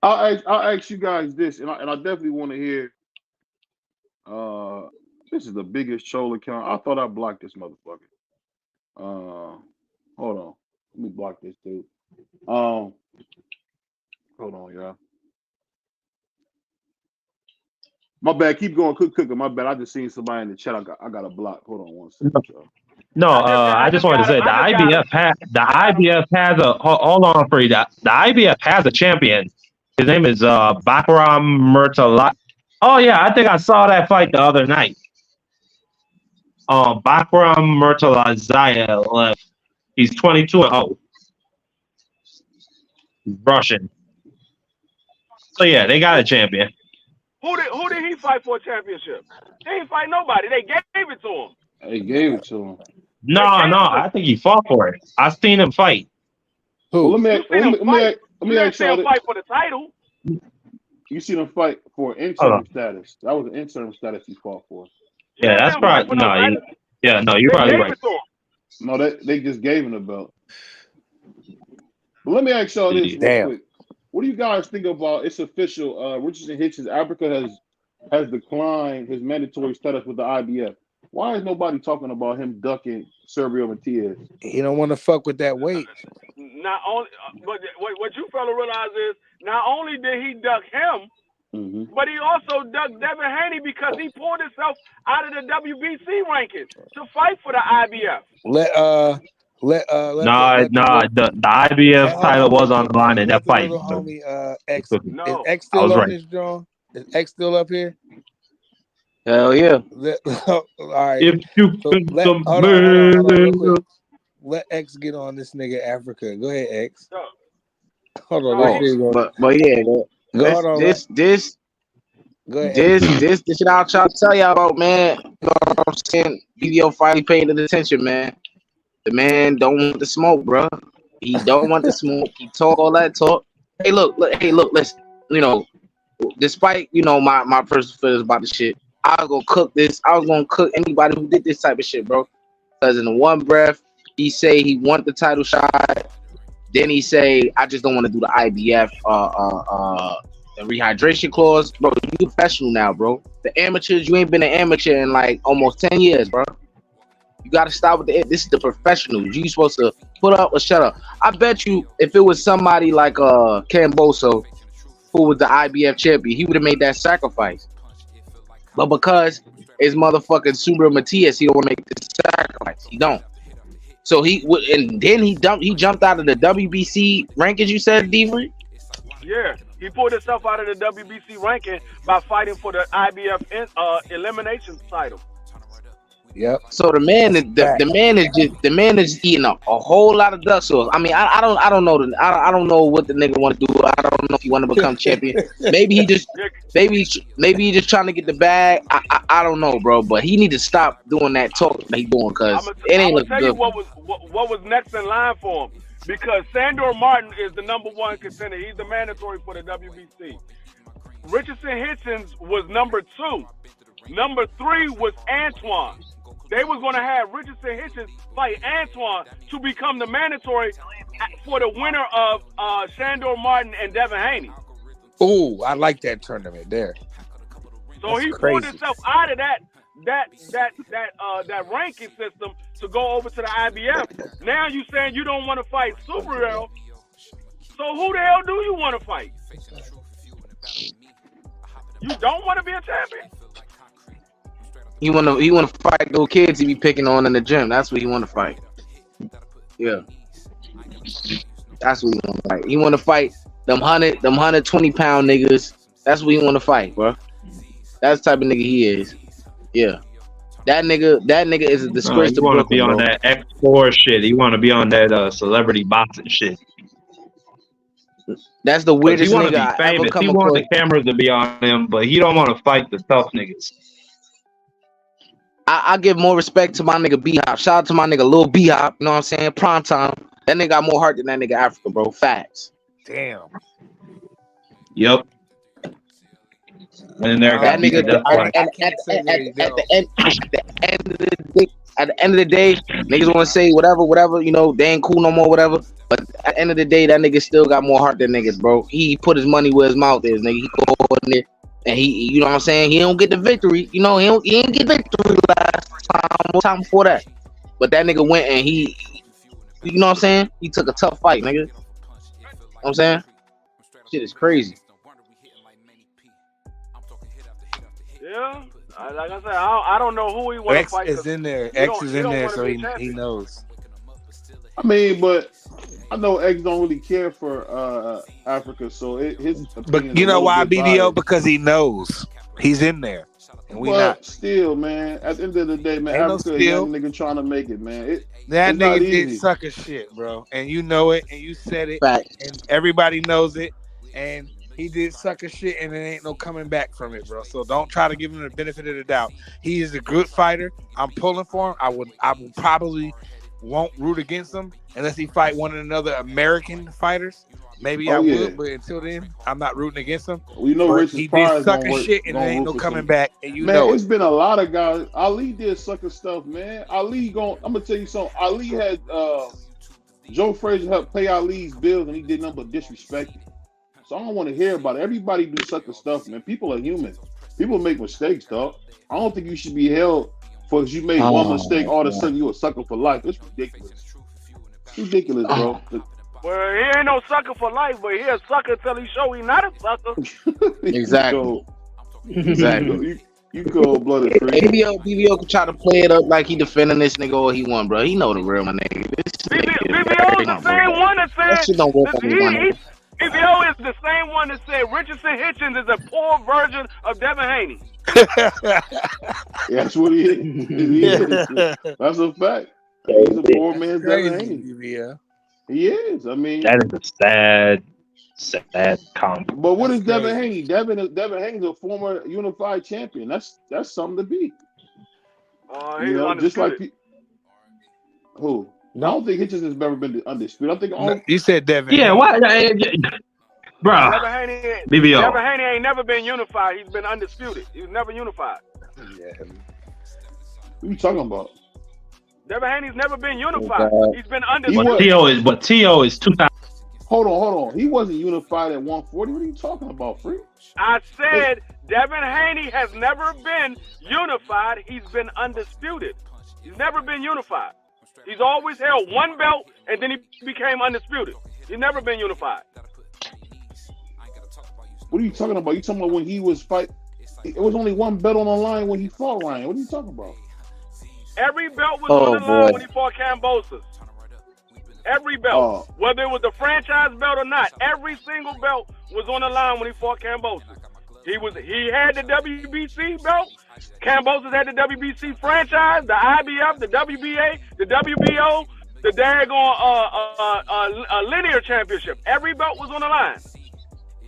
I'll ask you guys this, and I definitely want to hear. This is the biggest troll account. I thought I blocked this motherfucker. Hold on. Let me block this dude. Hold on, y'all. My bad. Keep going. Cooking. My bad. I just seen somebody in the chat. I got a block. Hold on one second, y'all. No, I just wanted to say the IBF has a hold on for you. The IBF has a champion. His name is Bakram Murtala. Oh yeah, I think I saw that fight the other night. Bakram Murtalazayev. He's 22-0. He's Russian. So yeah, they got a champion. Who did he fight for a championship? He ain't fight nobody. They gave it to him. They gave it to him. No, I think he fought for it. I seen him fight. Well, let me ask y'all. Fight for the title. You seen him fight for interim status. That was an interim status he fought for. Yeah, that's probably no. You're probably right. No, they just gave him the belt. But let me ask y'all this real quick. What do you guys think about? It's official. Richardson Hitchens Africa has declined his mandatory status with the IBF. Why is nobody talking about him ducking Sergio Matias? He don't want to fuck with that weight. Not only, but what you fella realize is not only did he duck him, but he also ducked Devin Haney because he pulled himself out of the WBC rankings to fight for the IBF. The IBF title was on the line in that fight. Homie, X, is X still on this drawing? Is X still up here? Hell yeah. All right. If you hold on, let X get on this nigga Africa. Go ahead, X. Hold on. But yeah, this shit I'll try to tell y'all about, man. You know what I'm saying? BVO finally paying the attention, man. The man don't want the smoke, bro. He don't want the smoke. He talk all that talk. Hey, look, listen. You know, despite my personal feelings about the shit, I was gonna cook this. I was gonna cook anybody who did this type of shit, bro. Because in the one breath, he say he want the title shot. Then he say, I just don't want to do the IBF the rehydration clause. Bro, you professional now, bro. The amateurs, you ain't been an amateur in like almost 10 years, bro. You gotta stop with this is the professionals. You supposed to put up or shut up. I bet you if it was somebody like Camboso, who was the IBF champion, he would have made that sacrifice. But because it's motherfucking Subaru Matias, he don't want to make this sacrifice. He don't. So he would, and then he jumped out of the WBC rankings. You said, Devin? Yeah, he pulled himself out of the WBC ranking by fighting for the IBF elimination title. Yep. So the man is eating a whole lot of duck sauce. I mean, I don't know what the nigga want to do. I don't know if he want to become champion. Maybe he just trying to get the bag. I don't know, bro. But he need to stop doing that talk that he doing because it ain't looking good. I'm gonna tell you what was next in line for him because Sandor Martin is the #1 contender. He's the mandatory for the WBC. Richardson Hitchens was #2. #3 was Antoine. They was going to have Richardson Hitchens fight Antoine to become the mandatory for the winner of Sandor Martin and Devin Haney. Oh, I like that tournament there. So he pulled himself out of that ranking system to go over to the IBF. Now you saying you don't want to fight Subaru. So who the hell do you want to fight? You don't want to be a champion? He wanna fight those kids he be picking on in the gym. That's what he wanna fight. Yeah. That's what he wanna fight. He wanna fight them 120-pound niggas. That's what he wanna fight, bro. That's the type of nigga he is. Yeah. That nigga is a disgrace to Brooklyn. He wanna be on that X4 shit. He wanna be on that celebrity boxing shit. That's the weirdest nigga I ever come across. He wants the cameras to be on him, but he don't want to fight the tough niggas. I give more respect to my nigga B-Hop. Shout out to my nigga Lil B-Hop. You know what I'm saying? Prime time. That nigga got more heart than that nigga Africa, bro. Facts. Damn. Yep. And there that nigga. At the end of the day, niggas want to say whatever. You know, they ain't cool no more, whatever. But at the end of the day, that nigga still got more heart than niggas, bro. He put his money where his mouth is, nigga. He go in there. And he, you know what I'm saying? He don't get the victory. You know, he didn't get victory last time. What time before that? But that nigga went and he, you know what I'm saying? He took a tough fight, nigga. You know what I'm saying? Shit is crazy. Yeah. Like I said, I don't know who he wants to fight. X is in there. X is in there, so he knows. I mean, but I know X don't really care for Africa, so his. But you know why, BVO? Because he knows he's in there, and we not. Still, man. At the end of the day, man, Africa, a young nigga trying to make it, man. That nigga did sucker shit, bro, and you know it, and you said it, and everybody knows it, and He did sucker shit, and there ain't no coming back from it, bro. So don't try to give him the benefit of the doubt. He is a good fighter. I'm pulling for him. I would probably won't root against him unless he fight one of another American fighters. Maybe I would, but until then, I'm not rooting against him. We know he did sucker shit, and there ain't no coming back. And it's been a lot of guys. Ali did sucker stuff, man. I'm gonna tell you something. Ali had Joe Frazier helped pay Ali's bills, and he did nothing but disrespect him. So I don't want to hear about it. Everybody do sucker stuff, man. People are human. People make mistakes, dog. I don't think you should be held for you made one mistake. All of a sudden, you a sucker for life. It's ridiculous. It's ridiculous, bro. Well, he ain't no sucker for life, but he a sucker till he show he not a sucker. Exactly. Exactly. You cold-blooded freak. BVO could try to play it up like he defending this nigga or he won, bro. He know the real, my nigga. BVO is the same one that said that shit don't work on me, BVO is the same one that said Richardson Hitchens is a poor version of Devin Haney. That's what he is. That's a fact. He's a poor man's Devin Haney. Yeah. He is. I mean, that is a sad comp. But what is Devin Haney? Devin Haney's a former unified champion. That's something to beat. You know, just like who? No. I don't think Hitchens has ever been undisputed. I think you said Devin. Yeah, what? Bro, BVO. Devin Haney ain't never been unified. He's been undisputed. He was never unified. Yeah. What are you talking about? Devin Haney's never been unified. He's been undisputed. T.O. is 2000. Hold on. He wasn't unified at 140. What are you talking about, freak? I said Devin Haney has never been unified. He's been undisputed. He's never been unified. He's always held one belt, and then he became undisputed. He's never been unified. What are you talking about? You talking about when he was fight? It was only one belt on the line when he fought Ryan. What are you talking about? Every belt was on the line when he fought Cambosos. Every belt, whether it was the franchise belt or not, every single belt was on the line when he fought Cambosos. He had the WBC belt. Cambosos had the WBC franchise, the IBF, the WBA, the WBO, the daggone linear championship. Every belt was on the line.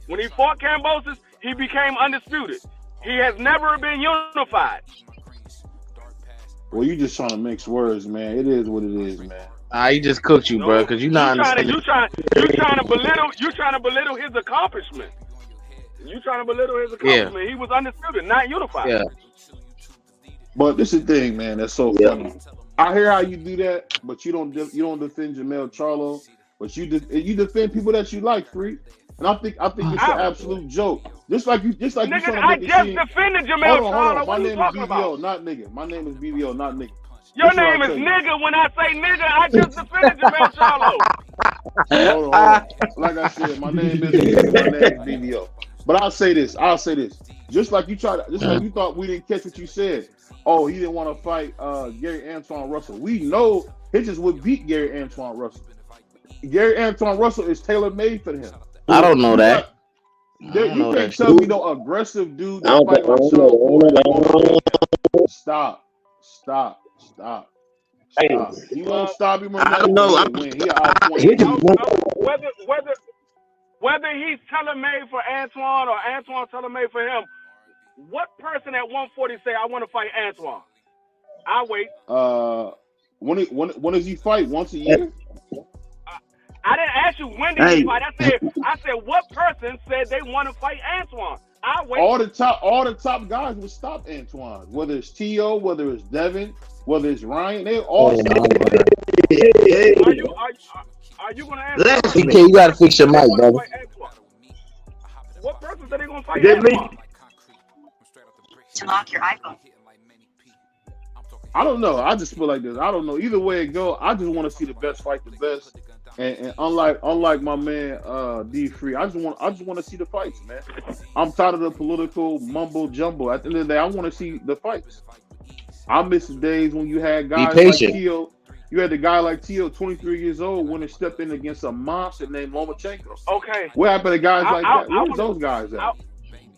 When he fought Cambosos, he became undisputed. He has never been unified. Well, you just trying to mix words, man. It is what it is, man. He just cooked you, bro, because you're not understanding. You trying to belittle his accomplishment. You trying to belittle his accomplishment. Yeah. He was undisputed, not unified. Yeah. But this is the thing, man. That's so funny. I hear how you do that, but you don't defend Jamel Charlo, but you defend people that you like, freak. And I think it's an absolute joke. Just like you trying to make I just defended Jamel Charlo. My name is BVO, not nigga. My name is BVO, not nigga. Your name is nigga. When I say nigga, I just defended Jamel Charlo. Hold on. Like I said, my name is BVO. But I'll say this. Just like you thought we didn't catch what you said. Oh, he didn't want to fight Gary Antoine Russell. We know Hitchens would beat Gary Antoine Russell. Gary Antoine Russell is tailor-made for him. I don't know that. You can't tell me no aggressive dude that fight like Stop. He won't stop him. I don't know. Whether he's tailor-made for Antoine or Antoine tailor-made for him, what person at 140 say I want to fight Antoine? I wait. When does he fight? Once a year? I didn't ask you when did he fight. I said what person said they want to fight Antoine? I wait. All the top guys would stop Antoine. Whether it's T.O., whether it's Devin, whether it's Ryan, they all stop. Are you gonna ask? You gotta fix your mic, brother. What person said they gonna fight Antoine? To lock your iPhone. I don't know. I just feel like this. I don't know. Either way it go, I just want to see the best fight the best. And unlike my man D Free, I just want to see the fights, man. I'm tired of the political mumbo jumbo. At the end of the day, I want to see the fights. I miss the days when you had guys like Tio. You had the guy like Tio, 23 years old, when he stepped in against a monster named Lomachenko. Okay. What happened to guys like that? Where's those guys at?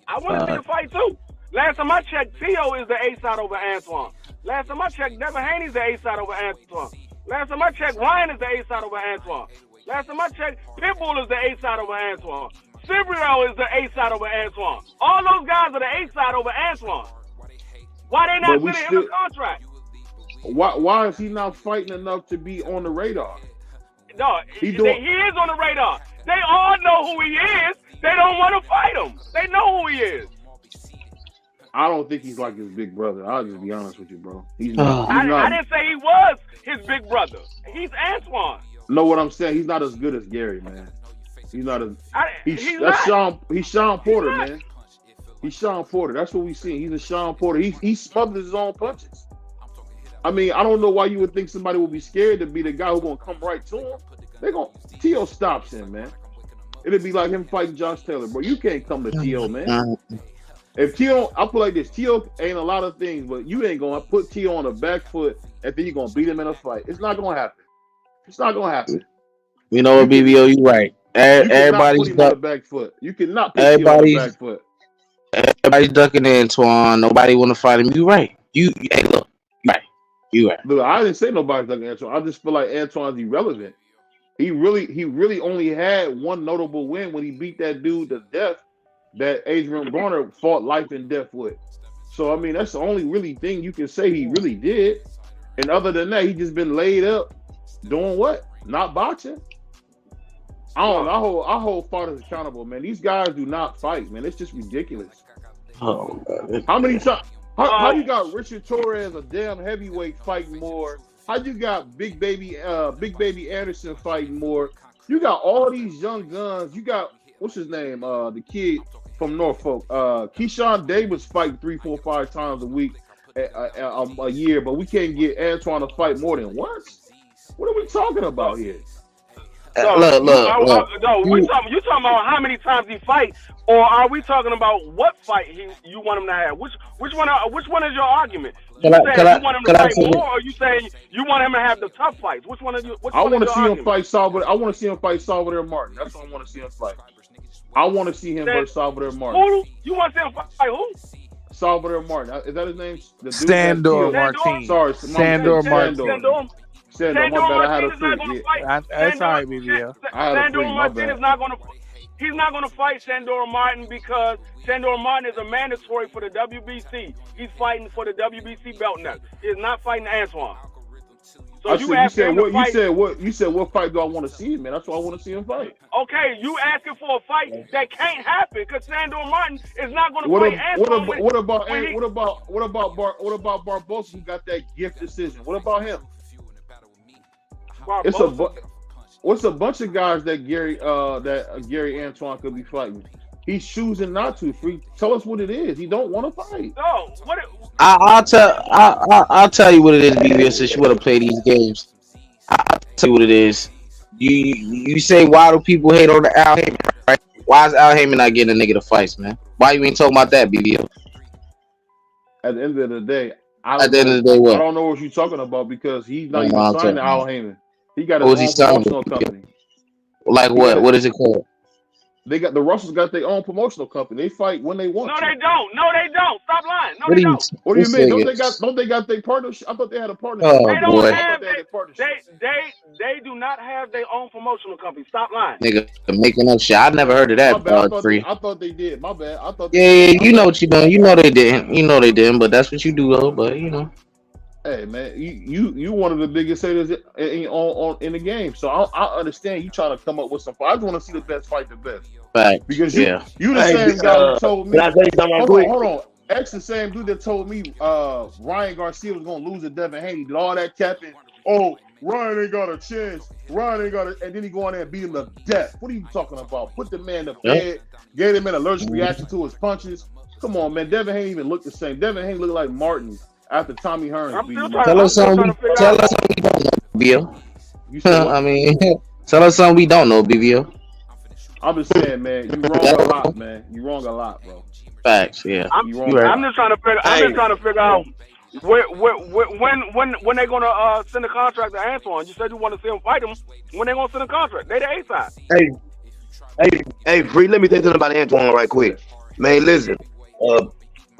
I want to see the fight too. Last time I checked, Tio is the A-side over Antoine. Last time I checked, Devin Haney's the A-side over Antoine. Last time I checked, Ryan is the A-side over Antoine. Last time I checked, Pitbull is the A-side over Antoine. Silvio is the A side over Antoine. All those guys are the A side over Antoine. Why they not sending him a contract? Why is he not fighting enough to be on the radar? No, he is on the radar. They all know who he is. They don't want to fight him. They know who he is. I don't think he's like his big brother. I'll just be honest with you, bro. He's not. I didn't say he was his big brother. He's Antoine. Know what I'm saying? He's not as good as Gary, man. He's not as. He's Sean Porter, man. He's Sean Porter. That's what we see. He's a Sean Porter. He smothers his own punches. I mean, I don't know why you would think somebody would be scared to be the guy who's gonna come right to him. T.O. stops him, man. It'd be like him fighting Josh Taylor, bro. You can't come to T.O., man. If T.O., I put like this, T.O. ain't a lot of things, but you ain't gonna put T.O. on the back foot and then you're gonna beat him in a fight. It's not gonna happen. It's not gonna happen. You know what, BVO, you right. Everybody's on the back foot. You cannot put T.O. on the back foot. Everybody's ducking Antoine. Nobody want to fight him. You right. Hey, look. Right. You right. Look, I didn't say nobody's ducking Antoine. I just feel like Antoine's irrelevant. He really only had one notable win when he beat that dude to death that Adrian Broner fought life and death with. So I mean, that's the only really thing you can say he really did. And other than that, he just been laid up doing what? Not boxing. I don't know. I hold fighters accountable, man. These guys do not fight, man. It's just ridiculous. Oh, God. How many times? How you got Richard Torres, a damn heavyweight, fighting more? How you got Big Baby Anderson fighting more? You got all these young guns. You got what's his name? The kid from Norfolk. Keyshawn Davis fighting 3, 4, 5 times a week, a year, but we can't get Antoine to fight more than once. What are we talking about here? Look. You talking about how many times he fights, or are we talking about what fight you want him to have? Which one is your argument? You saying you want him to fight more, or you saying you want him to have the tough fights? Which one is you? I want to see him fight Salvador. I want to see him fight Salvador Martin. That's what I want to see him fight. I want to see him versus Salvador Martin. Who? You want to see him fight who? Salvador Martin. Is that his name? Sandor Martin. Sorry, Sandor Martin. Sandor, my bad. I had a freak. That's all right, BVO. Sandor Martin is not going to. He's not going to fight Sandor Martin because Sandor Martin is a mandatory for the WBC. He's fighting for the WBC belt now. He's not fighting Antoine. So you said what fight do I want to see, man? That's what I want to see him fight. Okay, you asking for a fight that can't happen because Sandor Martin is not going to fight Antoine. What about Barbosa who got that gift decision? What about him? It's a bunch of guys that Gary Antoine could be fighting. He's choosing not to. Tell us what it is. He don't want to fight. No, I'll tell you what it is, BVO, since you want to play these games. I'll tell you what it is. You say, why do people hate on the Al Heyman, right? Why is Al Heyman not getting a nigga to fights, man? Why you ain't talking about that, BVO? At the end of the day, what? I don't know what you're talking about because he's not even signed to Al Heyman. He got his own promotional company. Like what? What is it called? They got the Russells got their own promotional company. They fight when they want. No, they don't. Stop lying. No, they don't. What do you mean? Don't they got their partnership? I thought they had a partnership. Oh, they don't boy. have they do not have their own promotional company. Stop lying. Nigga, making up shit. I never heard of that. I thought they did. My bad. I thought. Yeah, you know what you doing. You know they didn't. But that's what you do, though. But you know. Hey man, you one of the biggest haters in the game. So I understand you trying to come up with some. I just want to see the best fight the best. Right. Because you the same guy who told me. Hold on. X the same dude that told me Ryan Garcia was gonna lose to Devin Haney. Did all that capping. Oh, Ryan ain't got a chance. And then he go on there and beat him to death. What are you talking about? Put the man to bed. Gave him an allergic reaction to his punches. Come on, man. Devin Haney even looked the same. Devin Haney looked like Martin after Tommy Hearns beat him. Tell us something we don't know, BVO. I mean, tell us something we don't know, BVO. I'm just saying, man, you wrong a lot, man. You wrong a lot, bro. Facts, yeah. I'm just trying to figure out when they're gonna send a contract to Antoine. You said you want to see him fight him. When they gonna send a contract? They the A side. Hey, Free. Let me say something about Antoine right quick, man. Listen,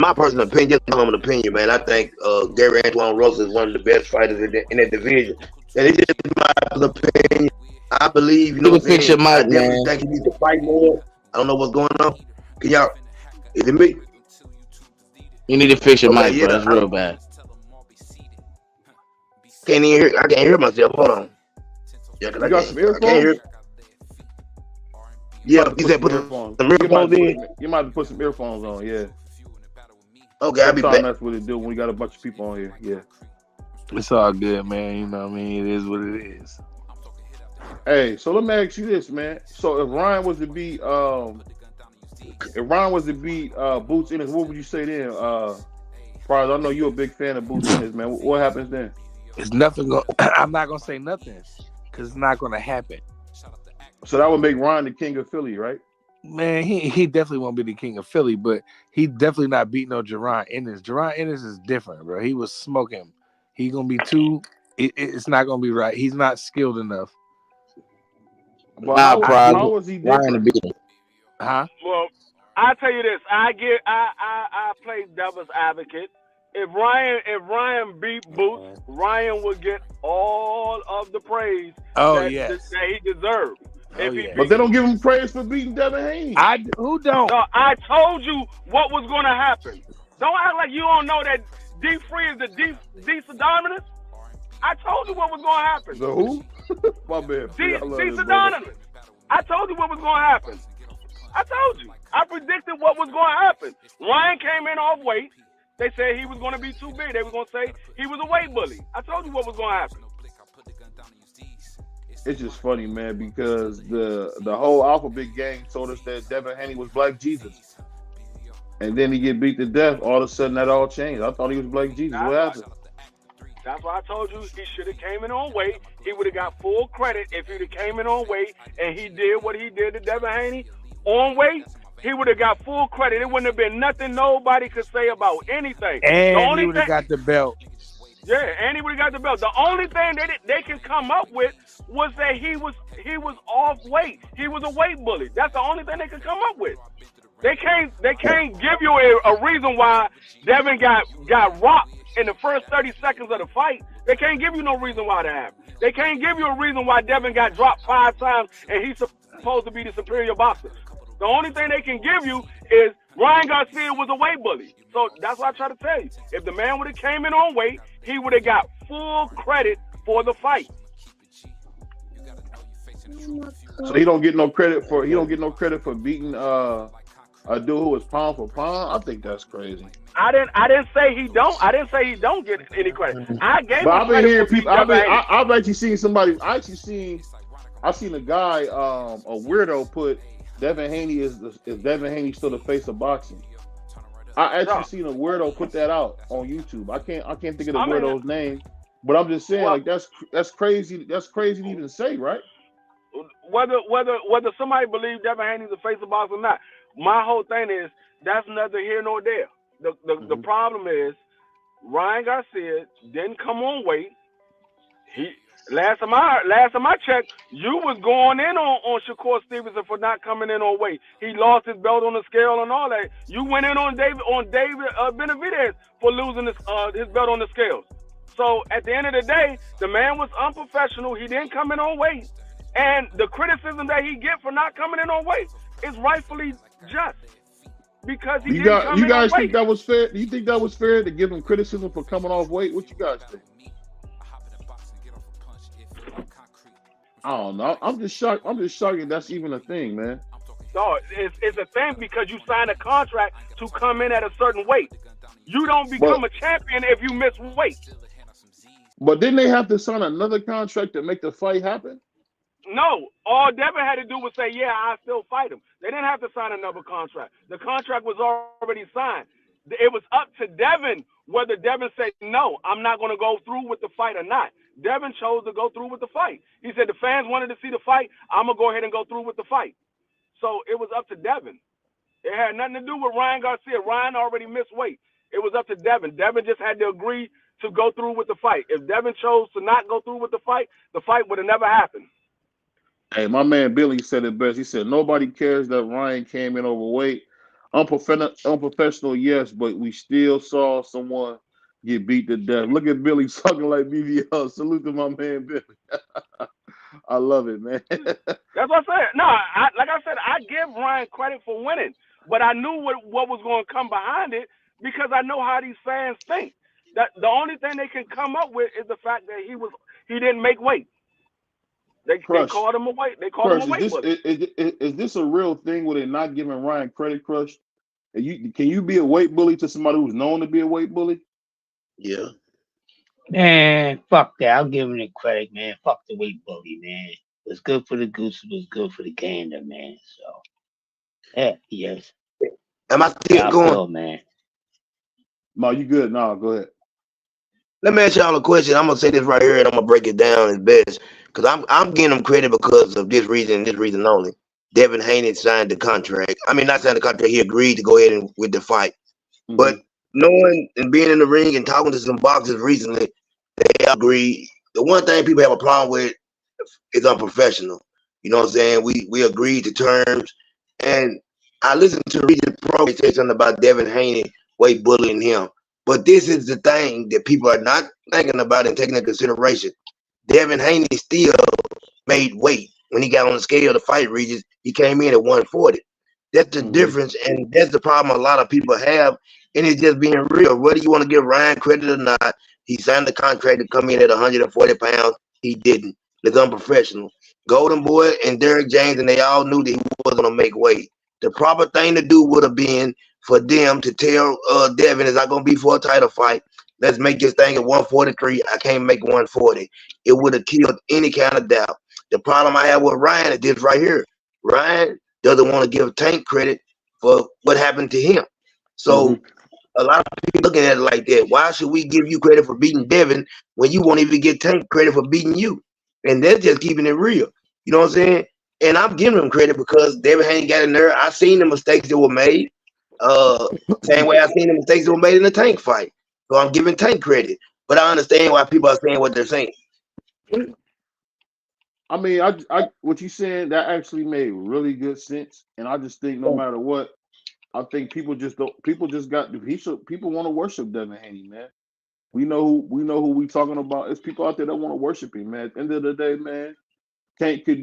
my personal opinion, just common opinion, man. I think Gary Antoine Russell is one of the best fighters in that division. And it's just my opinion. I believe, you know, fix your mic, man. I think he needs to fight more. I don't know what's going on. Can y'all? Is it me? You need to fix your mic, yeah, bro. That's real bad. Can't even hear. I can't hear myself. Hold on. Yeah, You got some earphones? I can't hear. Yeah, he said put earphones. some earphones in. You might have to put some earphones on. Yeah. Okay, I'll be back. That's what it do when we got a bunch of people on here. Yeah. It's all good, man. You know what I mean? It is what it is. Hey, so let me ask you this, man. So if Ryan was to beat Boots Ennis, what would you say then? Prize, I know you're a big fan of Boots Ennis, man. What happens then? It's nothing. I'm not gonna say nothing because it's not gonna happen. So that would make Ryan the king of Philly, right? Man, he definitely won't be the king of Philly, but he definitely not beating no Jerron Ennis. Jerron Ennis is different, bro. He was smoking. He gonna be too. It's not gonna be right. He's not skilled enough. But how was he different? Huh? Well, I tell you this. I play devil's advocate. If Ryan beat Boots, Ryan would get all of the praise that he deserved. But they don't give him praise for beating Devin Haney. Who don't? No, I told you what was going to happen. Don't act like you don't know that D Free is the D Sedominus. I told you what was going to happen. The who? My man. D Sedominus. I told you what was going to happen. I told you. I predicted what was going to happen. Ryan came in off weight. They said he was going to be too big. They were going to say he was a weight bully. I told you what was going to happen. It's just funny, man, because the whole Alphabet gang told us that Devin Haney was Black Jesus. And then he get beat to death. All of a sudden, that all changed. I thought he was Black Jesus. What happened? That's why I told you he should have came in on weight. He would have got full credit if he'd have came in on weight and he did what he did to Devin Haney on weight. He would have got full credit. It wouldn't have been nothing nobody could say about anything. And he would have got the belt. Yeah, and he would have got the belt. The only thing they can come up with was that he was off weight. He was a weight bully. That's the only thing they can come up with. They can't give you a reason why Devin got rocked in the first 30 seconds of the fight. They can't give you no reason why that happened. They can't give you a reason why Devin got dropped 5 times and he's supposed to be the superior boxer. The only thing they can give you is Ryan Garcia was a weight bully. So that's what I try to tell you. If the man would have came in on weight, he would have got full credit for the fight. So he don't get no credit for beating a dude who was pound for pound. I think that's crazy. I didn't say he don't. I didn't say he don't get any credit. I gave. But I've been hearing people. I've actually seen somebody. I've seen a guy, a weirdo, put Devin Haney is Devin Haney still the face of boxing. I actually seen a weirdo put that out on YouTube. I can't think of the weirdo's name, but I'm just saying, like, that's crazy. That's crazy to even say, right? Whether somebody believes Devin Haney's the face of boxing or not, my whole thing is that's neither here nor there. The problem is Ryan Garcia didn't come on weight. Last time I checked, you was going in on Shakur Stevenson for not coming in on weight. He lost his belt on the scale and all that. You went in on David Benavidez for losing his belt on the scales. So at the end of the day, the man was unprofessional. He didn't come in on weight, and the criticism that he get for not coming in on weight is rightfully just because he didn't come in on weight. You guys think that was fair? Do you think that was fair to give him criticism for coming off weight? What you guys think? I don't know. I'm just shocked that that's even a thing, man. No, it's a thing because you signed a contract to come in at a certain weight. You don't become a champion if you miss weight. But didn't they have to sign another contract to make the fight happen? No. All Devin had to do was say, yeah, I still fight him. They didn't have to sign another contract. The contract was already signed. It was up to Devin whether Devin said, no, I'm not going to go through with the fight or not. Devin chose to go through with the fight. He said the fans wanted to see the fight. I'm going to go ahead and go through with the fight. So it was up to Devin. It had nothing to do with Ryan Garcia. Ryan already missed weight. It was up to Devin. Devin just had to agree to go through with the fight. If Devin chose to not go through with the fight would have never happened. Hey, my man Billy said it best. He said, nobody cares that Ryan came in overweight. Unprofessional, yes, but we still saw someone get beat to death. Look at Billy talking like BVO. Salute to my man Billy. I love it, man. That's what I said. No, like I said, I give Ryan Ryan credit for winning, but I knew what was going to come behind it because I know how these fans think. That the only thing they can come up with is the fact that he didn't make weight. They called him a weight. They called him a weight bully. Is this a real thing where they're not giving Ryan credit, Crush? Can you be a weight bully to somebody who's known to be a weight bully? Yeah. Man, fuck that. I'll give him the credit, man. Fuck the weight bully, man. What's good for the goose was good for the gander, man. So, yeah, yes. Am I still going? Man. No, you good. No, go ahead. Let me ask y'all a question. I'm gonna say this right here, and I'm gonna break it down as best because I'm giving them credit because of this reason only. Devin Haney signed the contract. I mean, not signed the contract. He agreed to go ahead and with the fight. But knowing and being in the ring and talking to some boxers recently, they agree. The one thing people have a problem with is unprofessional. You know what I'm saying? We agreed to terms, and I listened to Regis Pro say something about Devin Haney weight bullying him. But this is the thing that people are not thinking about and taking into consideration. Devin Haney still made weight when he got on the scale to fight Regis. He came in at 140. That's the difference, and that's the problem a lot of people have. And it's just being real. Whether you want to give Ryan credit or not, he signed the contract to come in at 140 pounds. He didn't. It's unprofessional. Goldenboy and Derrick James, and they all knew that he was going to make weight. The proper thing to do would have been for them to tell Devin, it's not going to be for a title fight. Let's make this thing at 143. I can't make 140. It would have killed any kind of doubt. The problem I have with Ryan is this right here. Ryan doesn't want to give Tank credit for what happened to him. So a lot of people looking at it like that. Why should we give you credit for beating Devin when you won't even get Tank credit for beating you? And they're just keeping it real. You know what I'm saying? And I'm giving him credit because Devin Haney got in there. I seen the mistakes that were made. Same way I seen the mistakes that were made in the Tank fight. So I'm giving Tank credit. But I understand why people are saying what they're saying. I mean, I what you saying, that actually made really good sense. And I just think no matter what, I think people just want to worship Devin Haney, man. We know who we talking about. It's people out there that want to worship him, man. At the end of the day, man, Tank could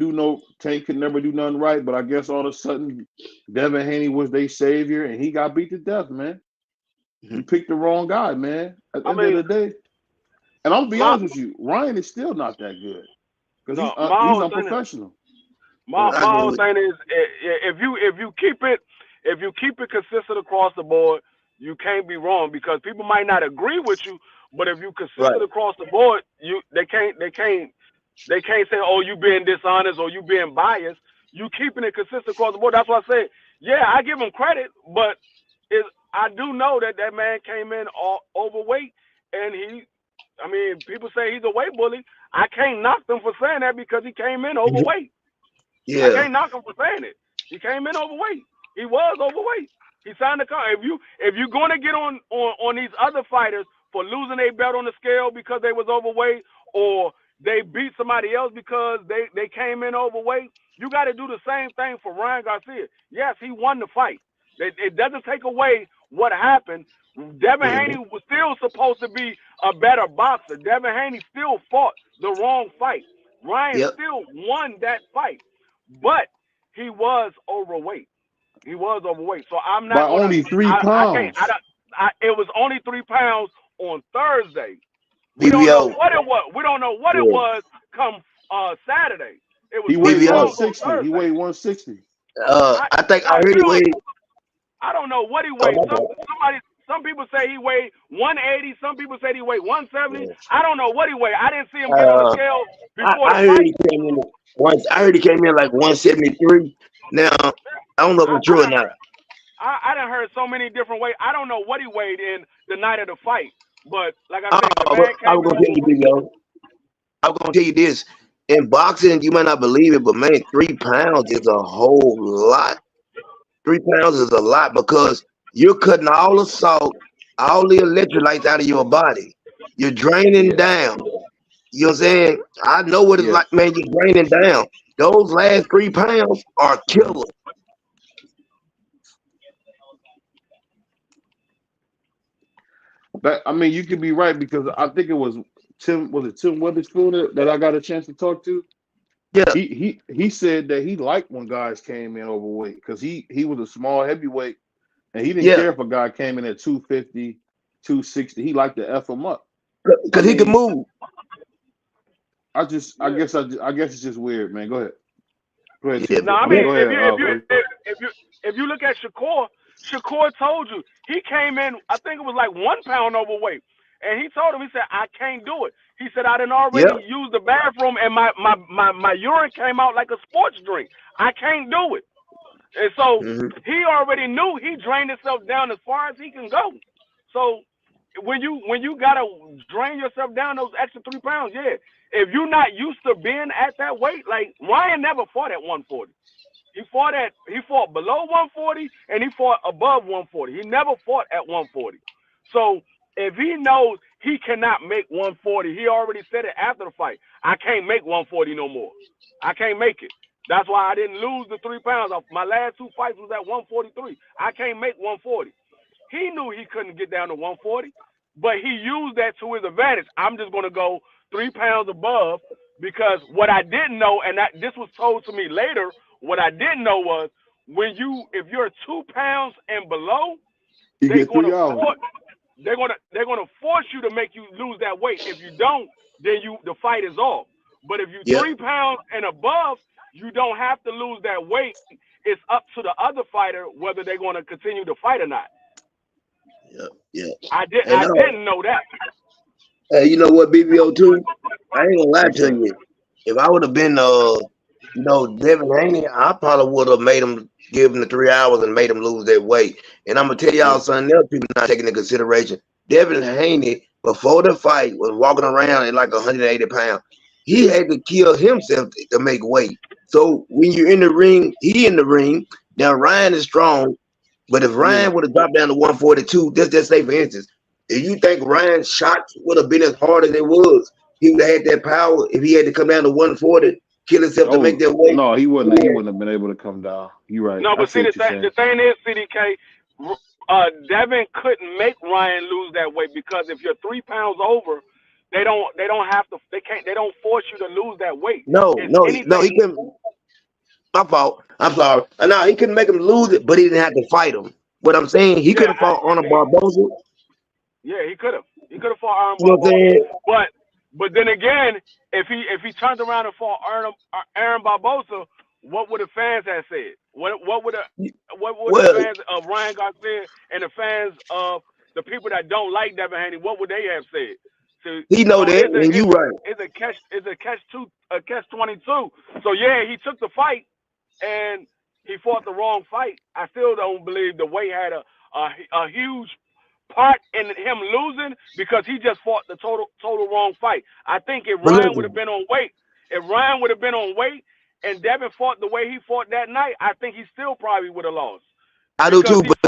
never do nothing right, but I guess all of a sudden Devin Haney was their savior and he got beat to death, man. You picked the wrong guy, man. At the end of the day. And I'm gonna be honest with you, Ryan is still not that good. Because he's unprofessional. My whole thing is if you keep it consistent across the board, you can't be wrong because people might not agree with you, but if you consistent across the board, they can't say, oh, you being dishonest or you being biased. You keeping it consistent across the board. That's why I say, yeah, I give him credit, but I do know that man came in overweight, and people say he's a weight bully. I can't knock them for saying that because he came in overweight. Yeah. I can't knock him for saying it. He came in overweight. He was overweight. He signed the contract. If you're going to get on these other fighters for losing their belt on the scale because they was overweight or they beat somebody else because they came in overweight, you got to do the same thing for Ryan Garcia. Yes, he won the fight. It doesn't take away what happened. Devin Haney was still supposed to be a better boxer. Devin Haney still fought the wrong fight. Ryan still won that fight, but he was overweight. He was overweight. So I'm not by only 3 pounds. It was only 3 pounds on Thursday. We don't know what it was. We don't know what it was come Saturday. It was he weighed 160. He weighed 160. I think I heard he weighed. I don't know what he weighed. Some people say he weighed 180. Some people say he weighed 170. I don't know what he weighed. I didn't see him get on the scale before the fight. I heard he came in like 173. Now I don't know if it's true or not. I done heard so many different ways. I don't know what he weighed in the night of the fight, but like I said, I was gonna tell you, BVO. I was gonna tell you this. In boxing, you might not believe it, but man, 3 pounds is a whole lot. 3 pounds is a lot because you're cutting all the salt, all the electrolytes out of your body. You're draining down. You know what I'm saying? I know what it's like, man. You're draining down. Those last 3 pounds are killer. But I mean, you could be right because I think it was Tim. Was it Tim Witherspoon that I got a chance to talk to? Yeah. He said that he liked when guys came in overweight because he was a small heavyweight and he didn't care if a guy came in at 250, 260. He liked to F him up. Because he could move. I guess it's just weird, man. Go ahead. Go ahead. Yeah, No, I mean, if you look at Shakur told you he came in. I think it was like 1 pound overweight, and he told him, he said, I can't do it. He said, I didn't already use the bathroom, and my urine came out like a sports drink. I can't do it. And so he already knew he drained himself down as far as he can go. So when you gotta drain yourself down those extra 3 pounds, if you're not used to being at that weight, like Ryan never fought at 140. He fought below 140 and he fought above 140. He never fought at 140. So if he knows he cannot make 140, he already said it after the fight. I can't make 140 no more. I can't make it. That's why I didn't lose the 3 pounds. My last 2 fights was at 143. I can't make 140. He knew he couldn't get down to 140, but he used that to his advantage. I'm just going to go 3 pounds above because what I didn't know, and this was told to me later, what I didn't know was if you're 2 pounds and below, they're going to force you to make you lose that weight. If you don't, then the fight is off. But if you're 3 pounds and above, you don't have to lose that weight. It's up to the other fighter whether they're going to continue to fight or not. I didn't know that. Hey, you know what, BVO too? I ain't gonna lie to you. If I would have been, Devin Haney, I probably would have made him give him the 3 hours and made him lose that weight. And I'm gonna tell y'all something else people not taking into consideration. Devin Haney, before the fight, was walking around at like 180 pounds. He had to kill himself to make weight. So when you're in the ring, he in the ring. Now Ryan is strong, but if Ryan would have dropped down to 142, just say for instance, if you think Ryan's shots would have been as hard as it was, he would have had that power if he had to come down to 140, kill himself to make that weight. No, he wouldn't. He wouldn't have been able to come down. You're right. No, but see, the thing is, CDK, Devin couldn't make Ryan lose that weight because if you're 3 pounds over, they don't force you to lose that weight. No, he couldn't. My fault. I'm sorry. No, he couldn't make him lose it, but he didn't have to fight him. What I'm saying, he could have fought Arnold Barboza. Yeah, he could have. He could have fought Arnold Barboza. But then again, if he turned around and fought Aaron Barboza, what would the fans have said? What would the fans of Ryan Garcia and the fans of the people that don't like Devin Haney, what would they have said? So, he know that, and you right. It's a catch 22. So yeah, he took the fight and he fought the wrong fight. I still don't believe the weight had a huge part in him losing because he just fought the total wrong fight. I think if Ryan would have been on weight, and Devin fought the way he fought that night, I think he still probably would have lost. I do too, but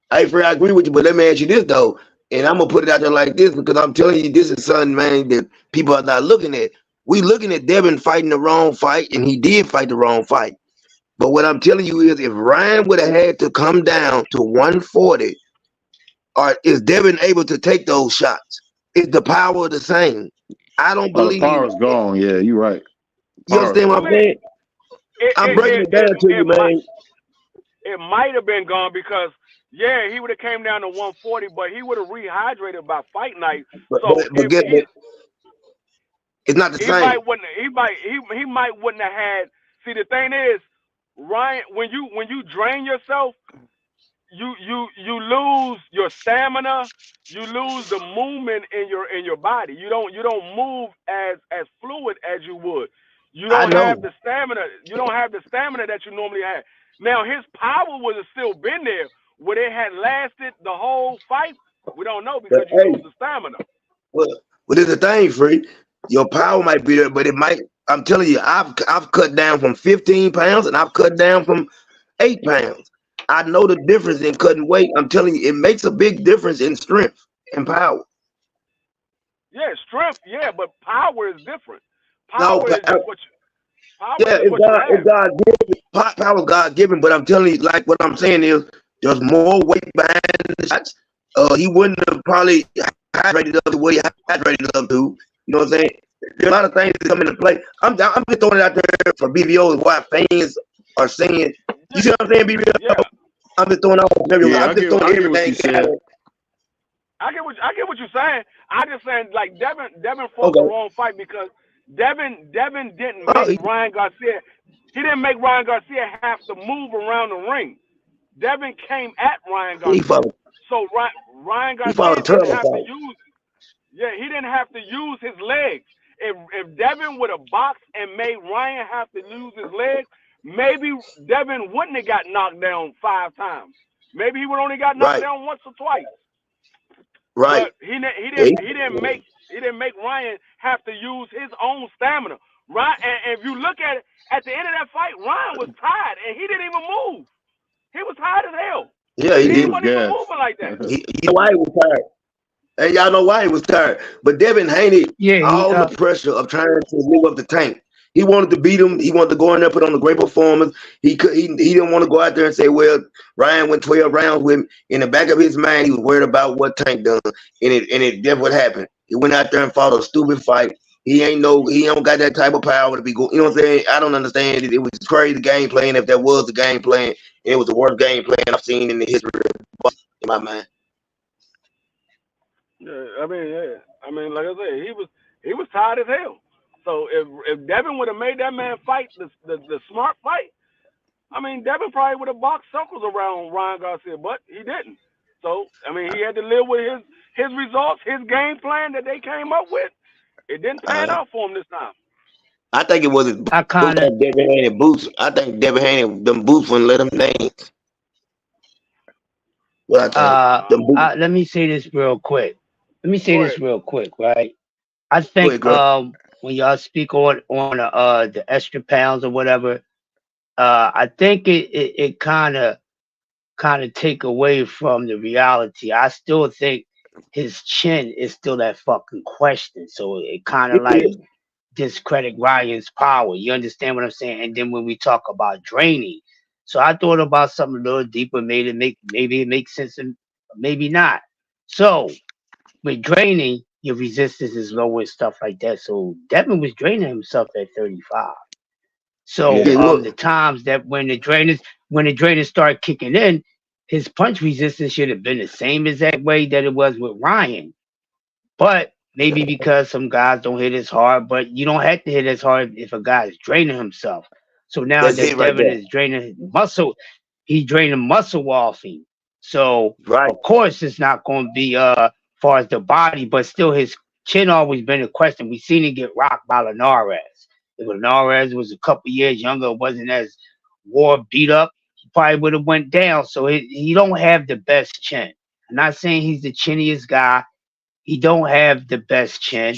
I agree with you, but let me ask you this though, and I'm gonna put it out there like this because I'm telling you, this is something, man, that people are not looking at. We looking at Devin fighting the wrong fight, and he did fight the wrong fight. But what I'm telling you is, if Ryan would have had to come down to 140, or is Devin able to take those shots? Is the power the same? I don't believe the power's gone. Yeah, you're right. You understand what I'm saying? I'm breaking it down to you, man. It might have been gone because, yeah, he would have came down to 140, but he would have rehydrated by fight night. But it's not the same. He might wouldn't have had. See, the thing is, Ryan, when you drain yourself, you lose your stamina, you lose the movement in your body. You don't move as fluid as you would. You don't have the stamina. You don't have the stamina that you normally have. Now his power would have still been there. Would it have lasted the whole fight? We don't know because you lose the stamina. Well, there's a thing, Free. Your power might be there, but it might. I'm telling you, I've cut down from 15 pounds and I've cut down from 8 pounds. I know the difference in cutting weight. I'm telling you, it makes a big difference in strength and power. Yeah, strength. Yeah, but power is different. Power is God given. Power is God given, but I'm telling you, like what I'm saying is, there's more weight behind the shots. He wouldn't have probably hydrated up the way he hydrated up to. You know what I'm saying? There's a lot of things that come into play. I'm just throwing it out there for BVO is why fans are saying. You see what I'm saying, BVO? Yeah. I'm just throwing out everything. Yeah, I'm just throwing everything. I get what you're saying. I just saying like Devin fought the wrong fight because Devin didn't make Ryan Garcia. He didn't make Ryan Garcia have to move around the ring. Devin came at Ryan Garcia. So Ryan Garcia didn't have to use. Yeah, he didn't have to use his legs. If Devin would have boxed and made Ryan have to use his legs, maybe Devin wouldn't have got knocked down 5 times. Maybe he would only got knocked down once or twice. Right. But he didn't make Ryan have to use his own stamina. Ryan, and if you look at it, at the end of that fight, Ryan was tired and he didn't even move. He was tired as hell. Yeah, he wasn't even moving like that. You know why he was tired? And y'all know why he was tired. But Devin Haney, all the pressure of trying to move up the tank. He wanted to beat him. He wanted to go in there, put on a great performance. He didn't want to go out there and say, well, Ryan went 12 rounds with him. In the back of his mind, he was worried about what Tank done. And that's what happened. He went out there and fought a stupid fight. He don't got that type of power to be going. You know what I'm saying? I don't understand it. It was crazy game plan. If that was the game plan, it was the worst game plan I've seen in the history of boxing, in my mind. Yeah, I mean, like I said, he was tired as hell. So if Devin would have made that man fight the smart fight, I mean, Devin probably would have boxed circles around Ryan Garcia, but he didn't. So I mean, he had to live with his results, his game plan that they came up with. It didn't pan out for him this time. I think it was Devin Haney boots. I think Devin Haney them boots wouldn't let him dance. Let me say this real quick. Right? I think when y'all speak on the extra pounds or whatever, I think it kind of take away from the reality. I still think his chin is still that fucking question. So it kind of like discredit Ryan's power. You understand what I'm saying? And then when we talk about draining, so I thought about something a little deeper. Maybe it makes sense and maybe not. So with draining, your resistance is low and stuff like that. So Devin was draining himself at 35. So the times that when the drainers start kicking in, his punch resistance should have been the same exact way that it was with Ryan. But maybe because some guys don't hit as hard, but you don't have to hit as hard if a guy is draining himself. So now that Devin is draining muscle, he's draining muscle off him. So of course it's not going to be far as the body, but still his chin always been a question. We seen him get rocked by Linares. If Linares was a couple years younger, wasn't as war beat up, he probably would have went down. So he don't have the best chin. I'm not saying he's the chinniest guy. He don't have the best chin.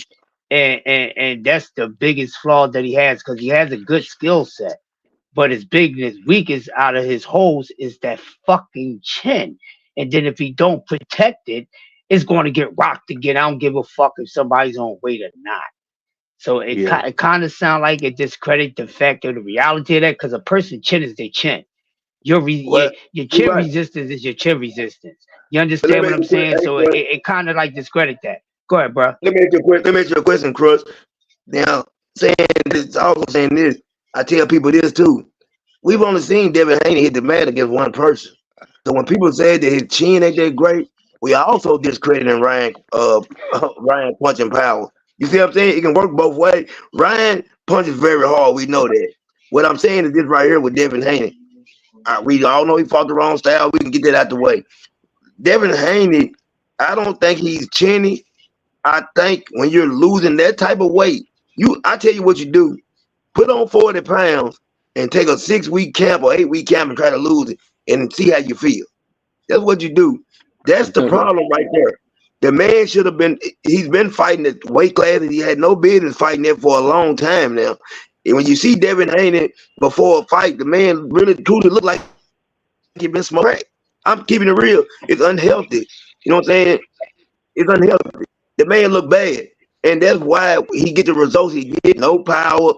And that's the biggest flaw that he has, because he has a good skill set. But his biggest weakest out of his holes is that fucking chin. And then if he don't protect it, it's going to get rocked again. I don't give a fuck if somebody's on weight or not. So it kind of sounds like it discredits the fact of the reality of that, because a person's chin is their chin. Your chin resistance is your chin resistance. You understand what I'm saying? So it kind of like discredit that. Go ahead, bro. Let me ask you a question, Crush. Now, saying this, I tell people this too. We've only seen Devin Haney hit the mat against one person. So when people say that his chin ain't that great, we are also discrediting Ryan punching power. You see what I'm saying? It can work both ways. Ryan punches very hard. We know that. What I'm saying is this right here with Devin Haney. We all know he fought the wrong style. We can get that out the way. Devin Haney, I don't think he's chinny. I think when you're losing that type of weight, I tell you what you do. Put on 40 pounds and take a 6-week camp or 8-week camp and try to lose it and see how you feel. That's what you do. That's the problem right there. The man should have he's been fighting the weight class and he had no business fighting it for a long time now. And when you see Devin Haney before a fight, the man really truly looked like he'd been smoked. I'm keeping it real. It's unhealthy. You know what I'm saying? It's unhealthy. The man looked bad. And that's why he get the results he get. No power.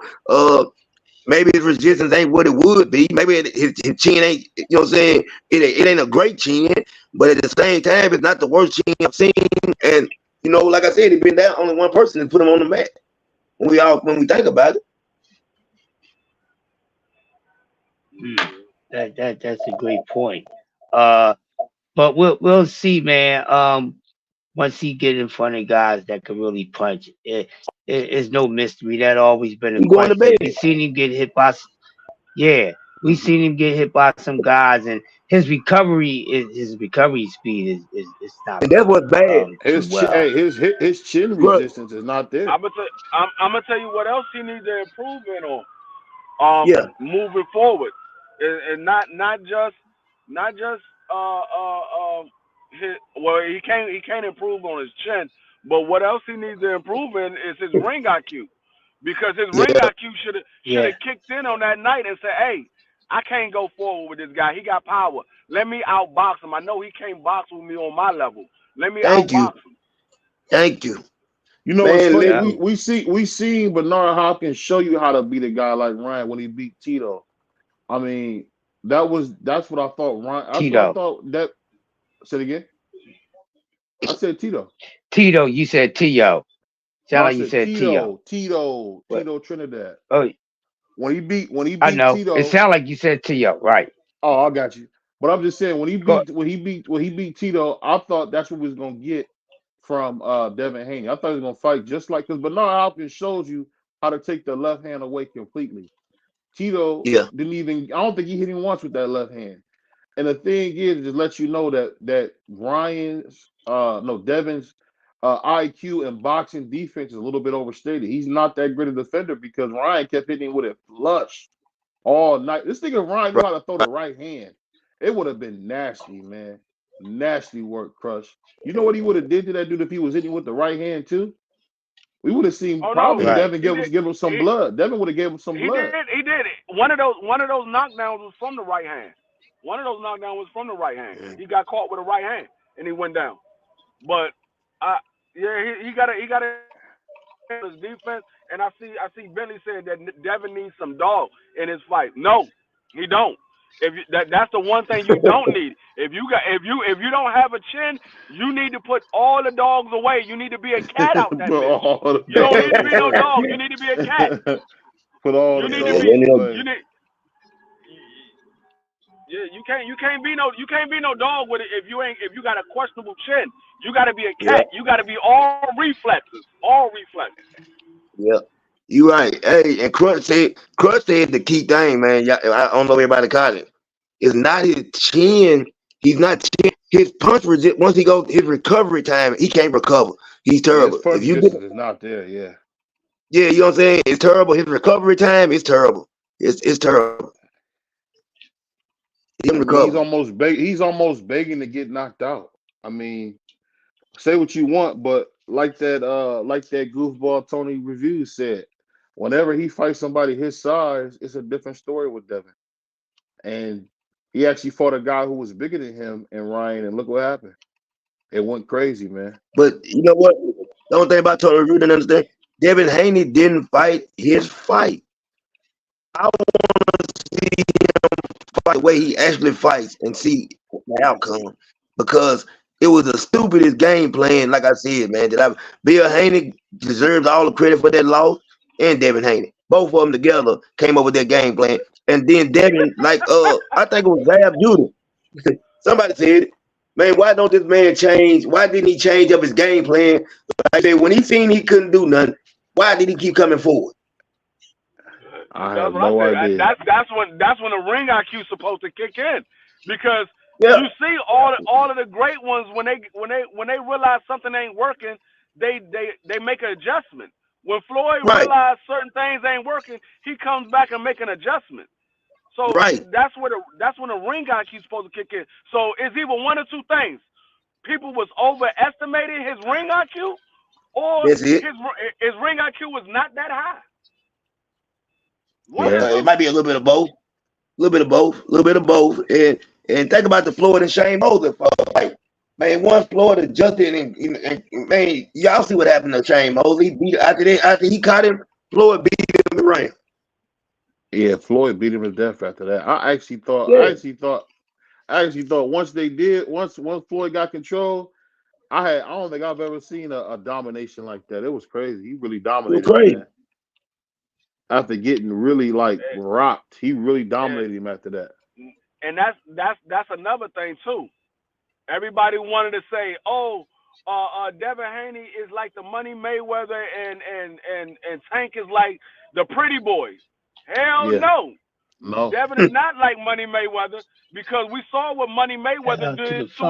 Maybe his resistance ain't what it would be. Maybe his chin ain't, you know what I'm saying? It ain't a great chin. But at the same time, it's not the worst chin I've seen. And, you know, like I said, he's been down. Only one person to put him on the mat. when we think about it. That's a great point. But we'll see, man. Once he get in front of guys that can really punch, it's no mystery. That always been a You going to question. bed? We seen him get hit by, yeah, we seen him get hit by some guys, and his recovery speed is not And that's what's bad. too well. His chin But resistance is not there. I'm gonna tell you what else he needs to improve in on. yeah, Moving forward, and not just he can't improve on his chin, but what else he needs to improve in is his ring IQ, because his ring yeah, IQ should have kicked in on that night and said, hey, I can't go forward with this guy. He got power. Let me outbox him. I know he can't box with me on my level. Let me thank you, outbox him. thank you, You know, it's man. funny. Listen, We seen Bernard Hopkins show you how to beat a guy like Ryan when he beat Tito. I mean, that's what I thought. Ryan, that's Tito. what I thought. That say it again. I said Tito. Tito, you said Tio. No, Sound I like you said said Tio. Tito Trinidad. Oh, When he beat I know. Tito. It sounded like you said Tio, right? Oh, I got you. But I'm just saying when he Go- beat Tito, I thought that's what we was gonna get from Devin Haney. I thought he was gonna fight just like, because Bernard Hopkins shows you how to take the left hand away completely. Tito yeah, didn't even. I don't think he hit him once with that left hand. And the thing is, to let you know that Devin's IQ and boxing defense is a little bit overstated. He's not that great a defender because Ryan kept hitting him with it flush all night. This nigga Ryan knew how to throw the right hand. It would have been nasty, man. Nasty work, Crush. You know what he would have did to that dude if he was hitting with the right hand too? We would have seen probably Right. Devin give him some blood. Devin would have gave him some blood. He did it. One of those knockdowns was from the right hand. One of those knockdowns was from the right hand. He got caught with a right hand and he went down. But he got his defense. And I see Bentley said that Devin needs some dog in his fight. No, he don't. That's the one thing you don't need. If you don't have a chin, you need to put all the dogs away. You need to be a cat out that bitch. You don't need to be no dog. You need to be a cat. Put all You the need dogs to be. away. You can't be no dog with it if you got a questionable chin. You got to be a cat. You got to be all reflexes. yeah. You right. Hey, and Crunch said the key thing, man. I don't know if everybody caught it. It's not his chin. He's not his punch resist. Once he goes his recovery time, he can't recover. He's terrible. His punch If you distance is not there. Yeah. yeah, you know what I'm saying. It's terrible. His recovery time is terrible. It's terrible. He's almost begging to get knocked out. I mean, say what you want, but like that goofball Tony Reviews said, whenever he fights somebody his size, it's a different story with Devin. And he actually fought a guy who was bigger than him and Ryan, and look what happened. It went crazy, man. But you know what? The only thing about Tony Review didn't understand, Devin Haney didn't fight his fight. I want to see him fight the way he actually fights and see the outcome, because it was the stupidest game plan. Like I said, man, Bill Haney deserves all the credit for that loss, and Devin Haney. Both of them together came up with their game plan. And then Devin, I think it was Zab Judah. Somebody said it. Man, why don't this man change? Why didn't he change up his game plan? I said, when he seen he couldn't do nothing, why did he keep coming forward? I have no idea. That's when the ring IQ is supposed to kick in, because you see all of the great ones when they realize something ain't working, they make an adjustment. When Floyd realized certain things ain't working, he comes back and make an adjustment. So that's when the ring IQ is supposed to kick in. So it's either one or two things: people was overestimating his ring IQ, or his ring IQ was not that high. It might be a little bit of both. And think about the Floyd and Shane Mosley fight. Man, once Floyd adjusted and man, y'all see what happened to Shane Mosley. After he caught him, Floyd beat him in the ring. Yeah, Floyd beat him to death after that. I actually thought once Floyd got control, I don't think I've ever seen a domination like that. It was crazy. He really dominated. It was crazy. Man. after getting really like rocked. He really dominated him after that. And that's another thing too. Everybody wanted to say, "Oh, Devin Haney is like the Money Mayweather, and Tank is like the Pretty Boys." Hell Yeah. no. No. Devin is not like Money Mayweather because we saw what Money Mayweather did to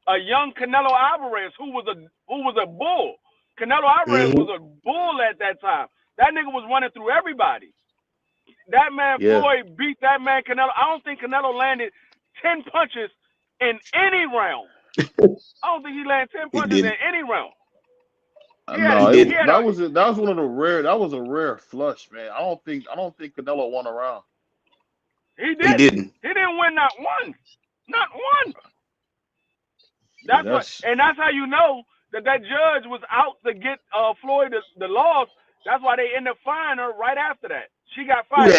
a young Canelo Alvarez who was a bull. Canelo Alvarez was a bull at that time. That nigga was running through everybody. That man Floyd beat that man Canelo. I don't think Canelo landed 10 punches in any round. I don't think he landed 10 punches in any round. That was one of the rare. That was a rare flush, man. I don't think Canelo won a round. He didn't. He didn't win not one. Not one. That's how you know that judge was out to get Floyd the loss. That's why they ended up firing her right after that. She got fired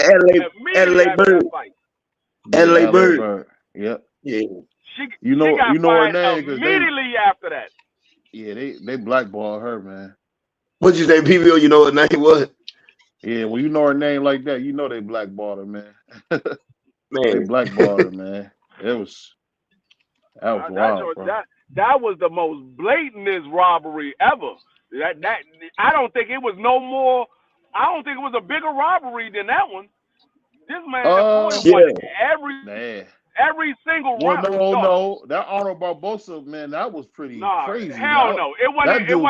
immediately after that fight. Adelaide Bird. Yep. Yeah. She know got her fired name immediately after that. Yeah, they blackballed her, man. What'd you say, PVO? You know her name was? Yeah, when you know her name like that, you know they blackballed her, man. They blackballed her, man. That was wild, bro. That was the most blatantest robbery ever. That I don't think it was no more. I don't think it was a bigger robbery than that one. This man won every single round. No. That Arnold Barbosa, man, that was pretty crazy. Hell no. It wasn't even.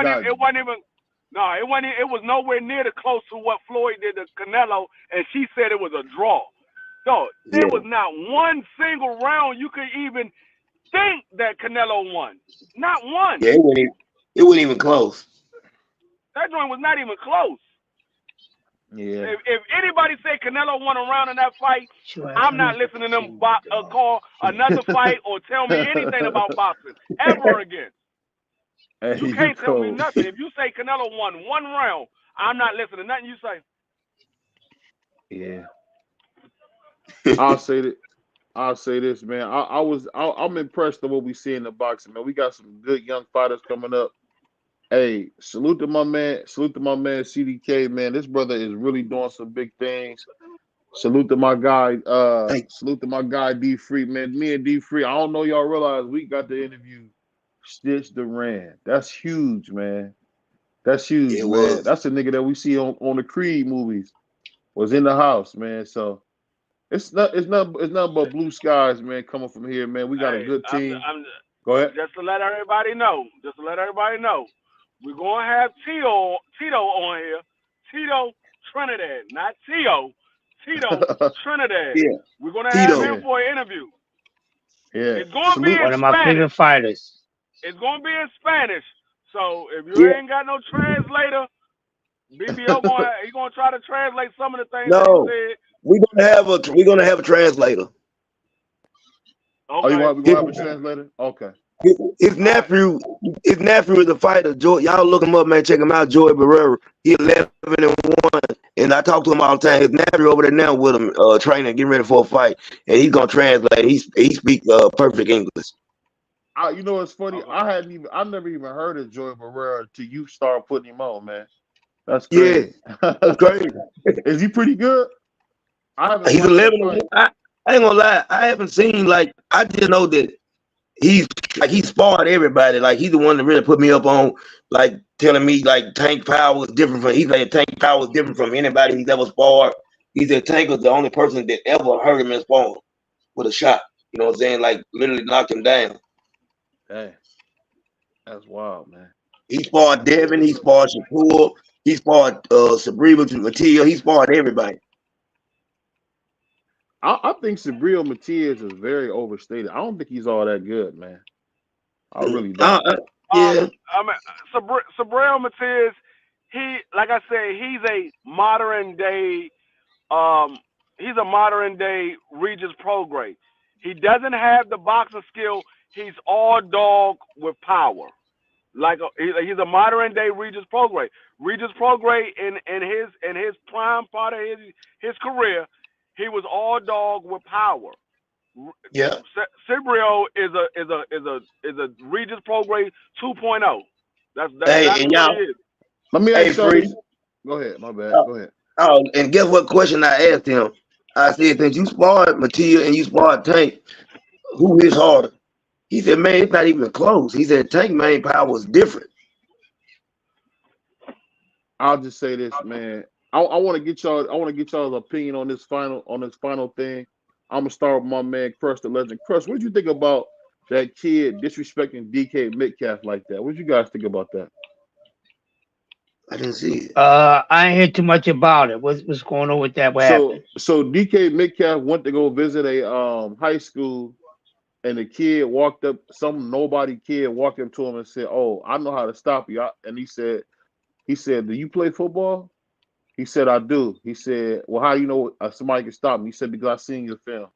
No, it wasn't. It was nowhere near the close to what Floyd did to Canelo, and she said it was a draw. So there was not one single round you could even think that Canelo won. Not one. Yeah, it wasn't even close. That joint was not even close. Yeah. If anybody say Canelo won a round in that fight, I'm not listening to them call another fight or tell me anything about boxing ever again. Hey, you can't tell me nothing. If you say Canelo won one round, I'm not listening to nothing you say. Yeah. I'll say this, man. I'm impressed with what we see in the boxing, man. We got some good young fighters coming up. Hey, salute to my man CDK, man. This brother is really doing some big things. Salute to my guy, D Free, man. Me and D Free, I don't know y'all realize we got the interview Stitch Duran. That's huge, man. That's huge, man. That's the nigga that we see on the Creed movies. Was in the house, man. So it's nothing but blue skies, man, coming from here, man. We got a good team. Go ahead. Just to let everybody know, we're gonna have Tito on here. Tito Trinidad, not Tito. Tito Trinidad. Yeah. We're gonna have him for an interview. Yeah. It's gonna be in one of my favorite fighters. It's gonna be in Spanish. So if you ain't got no translator, BVO gonna try to translate some of the things that he said. We're gonna have a translator. Okay. Oh, you want to have a translator? Okay. His nephew is a fighter. Y'all look him up, man. Check him out, Joey Barrera. He 11-1, and I talk to him all the time. His nephew over there now with him, training, getting ready for a fight, and he's gonna translate. He speaks perfect English. You know what's funny? I never even heard of Joey Barrera until you start putting him on, man. That's crazy. Yeah, that's crazy. Is he pretty good? He's 11-1. I ain't gonna lie. I haven't seen I just know that he sparred everybody. Like he's the one that really put me up on telling me Tank Power is different from. He's like Tank Power is different from anybody he's ever sparred. He said Tank was the only person that ever hurt him in sparring with a shot. You know what I'm saying? Literally knocked him down. Dang, that's wild, man. He sparred Devin. He sparred Shakur. He sparred Sabrina Matia. He sparred everybody. I think Sabrina Matias is very overstated. I don't think he's all that good, man. I really don't. Yeah. Sabrina Matias, like I said, he's a modern day Regis Prograis. He doesn't have the boxing skill. He's all dog with power. He's a modern day Regis Prograis. Regis Prograis in his prime part of his career, he was all dog with power. Yeah. Cibrio is a Regis Prograis 2.0. That's and what y'all, he is. Let me ask you. Go ahead. My bad. Go ahead. Oh, and guess what question I asked him? I said, since you sparred Mattia and you sparred Tank, who is harder? He said, man, it's not even close. He said Tank main power was different. I'll just say this, man. I want to get y'all. I want to get y'all's opinion on this final thing. I'm gonna start with my man Crush the Legend. Crush, what did you think about that kid disrespecting DK Metcalf like that? What did you guys think about that? I didn't see it. I ain't hear too much about it. What's going on with that? What happened? So DK Metcalf went to go visit a high school, and the kid walked up. Some nobody kid walked up to him and said, "Oh, I know how to stop you." And he said, "Do you play football?" He said, "I do." He said, "Well, how do you know somebody can stop me?" He said, "Because I seen your film."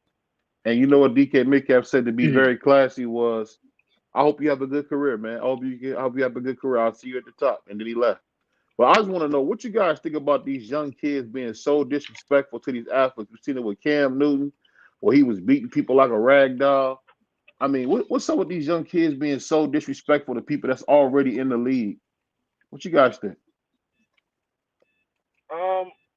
And you know what DK Metcalf said to be very classy was, "I hope you have a good career, man. I hope you have a good career. I'll see you at the top." And then he left. But I just want to know what you guys think about these young kids being so disrespectful to these athletes. We've seen it with Cam Newton, where he was beating people like a rag doll. I mean, what's up with these young kids being so disrespectful to people that's already in the league? What you guys think?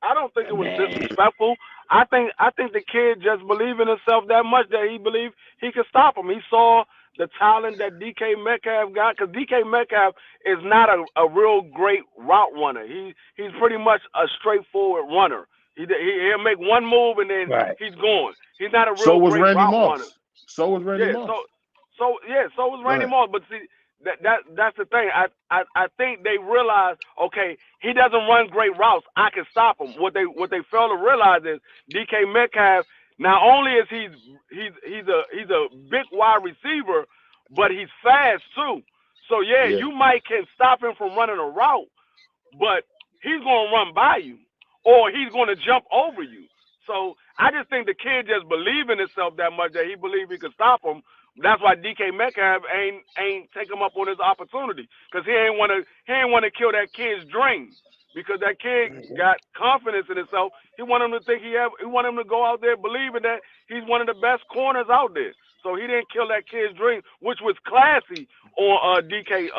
I don't think it was disrespectful. I think the kid just believed in himself that much that he believed he could stop him. He saw the talent that DK Metcalf got, because DK Metcalf is not a real great route runner. He's pretty much a straightforward runner. He'll make one move and then he's gone. He's not a real great route runner. So was Randy Moss. So was Randy Moss. But see, that's the thing. I think they realized, okay, he doesn't run great routes. I can stop him. What they fail to realize is DK Metcalf, not only is he's a big wide receiver, but he's fast too. So you might can stop him from running a route, but he's gonna run by you or he's gonna jump over you. So I just think the kid just believed in himself that much that he believed he could stop him. That's why DK Metcalf ain't take him up on his opportunity, because he ain't want to kill that kid's dream, because that kid got confidence in himself. He want him to think he want him to go out there believing that he's one of the best corners out there. So he didn't kill that kid's dream, which was classy on DK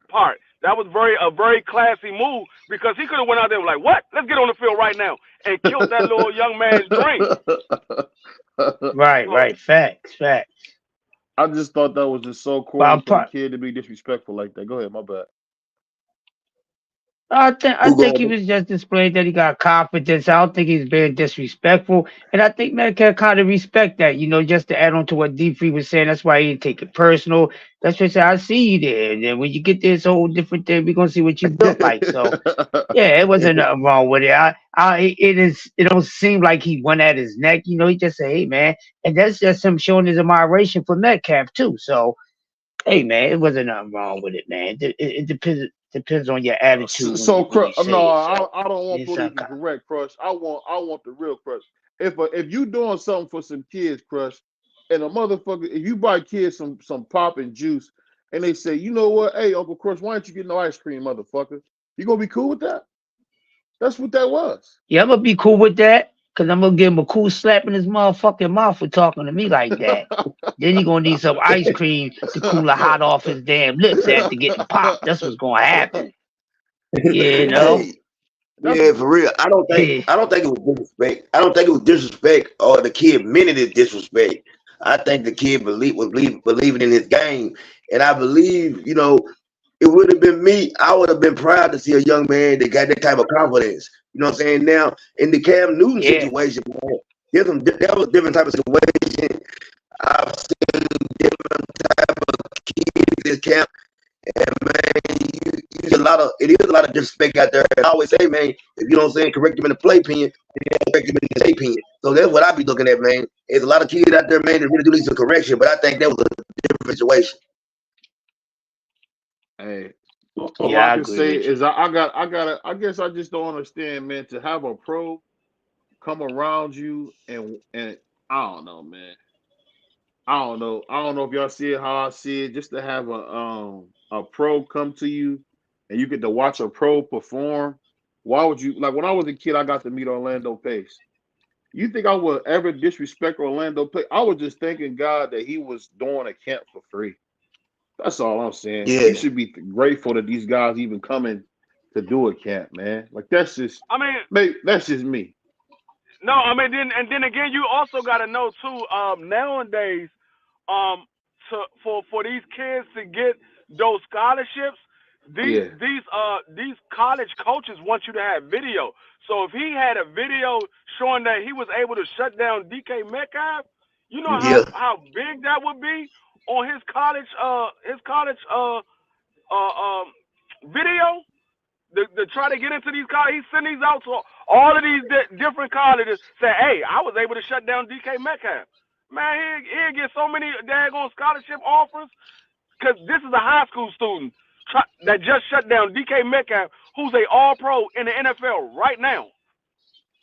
part. That was a very classy move, because he could have went out there and like, what? Let's get on the field right now and killed that little young man's dream. Right. Facts. I just thought that was just so corny for the kid to be disrespectful like that. Go ahead, my bad. I think he was just displaying that he got confidence. I don't think he's being disrespectful, and I think Medicare kind of respect that. Just to add on to what D3 was saying, that's why he didn't take it personal. That's what I said. I see you there, and then when you get there, it's a whole different thing. We're gonna see what you built like. So, yeah, it wasn't nothing wrong with it. It don't seem like he went at his neck. He just said, "Hey, man," and that's just him showing his admiration for Metcalf too. So, hey, man, it wasn't nothing wrong with it, man. It depends on your attitude. So, Crush, no, I don't want politically correct, Crush. I want the real Crush. If you doing something for some kids, Crush, and a motherfucker, if you buy kids some pop and juice, and they say, you know what, hey, Uncle Crush, why don't you get no ice cream, motherfucker? You gonna be cool with that? That's what that was. Yeah, I'm gonna be cool with that, because I'm gonna give him a cool slap in his motherfucking mouth for talking to me like that. Then he gonna need some ice cream to cool the hot off his damn lips after getting popped. That's what's gonna happen. Yeah, for real. I don't think it was disrespect. I don't think it was disrespect, or the kid meant it as disrespect. I think the kid believing in his game, and I believe, it would have been me. I would have been proud to see a young man that got that type of confidence. You know what I'm saying? Now, in the Cam Newton situation, man, that was a different type of situation. I've seen different type of kids in camp, and man, it is a lot of disrespect out there. And I always say, man, if you don't say correct him in the playpen, correct him in the playpen. So that's what I be looking at, man. There's a lot of kids out there, man, that really do need some correction, but I think that was a different situation. Hey, all I can say is I guess I just don't understand, man, to have a pro come around you and I don't know, man. I don't know if y'all see it how I see it. Just to have a pro come to you and you get to watch a pro perform. Why would you, like, when I was a kid, I got to meet Orlando Pace. You think I would ever disrespect Orlando Pace? I was just thanking God that he was doing a camp for free. That's all I'm saying. Yeah. You should be grateful that these guys even coming to do a camp, man. Like that's just, I mean, that's just me. no, I mean, then again, you also got to know too. Nowadays, for these kids to get those scholarships, these college coaches want you to have video. So if he had a video showing that he was able to shut down DK Metcalf, you know how big that would be on his college video. To try to get into these colleges, he send these out to all of these different colleges. Say, hey, I was able to shut down DK Metcalf. Man, he'll get so many daggone scholarship offers because this is a high school student that just shut down DK Metcalf, who's a All-Pro in the NFL right now.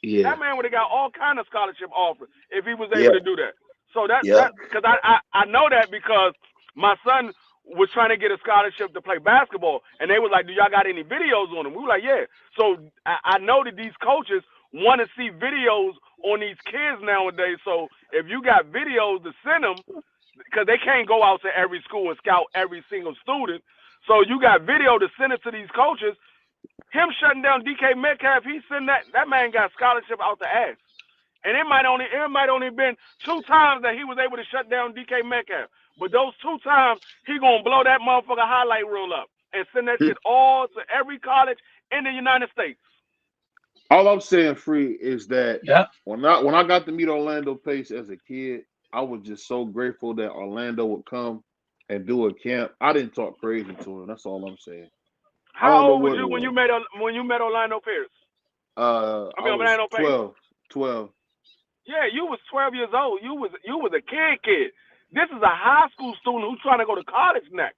Yeah. That man would have got all kind of scholarship offers if he was able to do that. So that because I know that because my son was trying to get a scholarship to play basketball, and they was like, do y'all got any videos on him? We were like, yeah. So I know that these coaches want to see videos on these kids nowadays. So if you got videos to send them, because they can't go out to every school and scout every single student. So you got video to send it to these coaches. Him shutting down DK Metcalf, he send that man got scholarship out the ass. And it might only been 2 times that he was able to shut down DK Metcalf. But those 2 times, he gonna blow that motherfucker highlight reel up and send that shit all to every college in the United States. All I'm saying, Free, is that when I got to meet Orlando Pace as a kid, I was just so grateful that Orlando would come and do a camp. I didn't talk crazy to him. That's all I'm saying. How old was you when you met Orlando Pierce? I mean, Orlando Pace. 12. Yeah, you was 12 years old. You was a kid. This is a high school student who's trying to go to college next.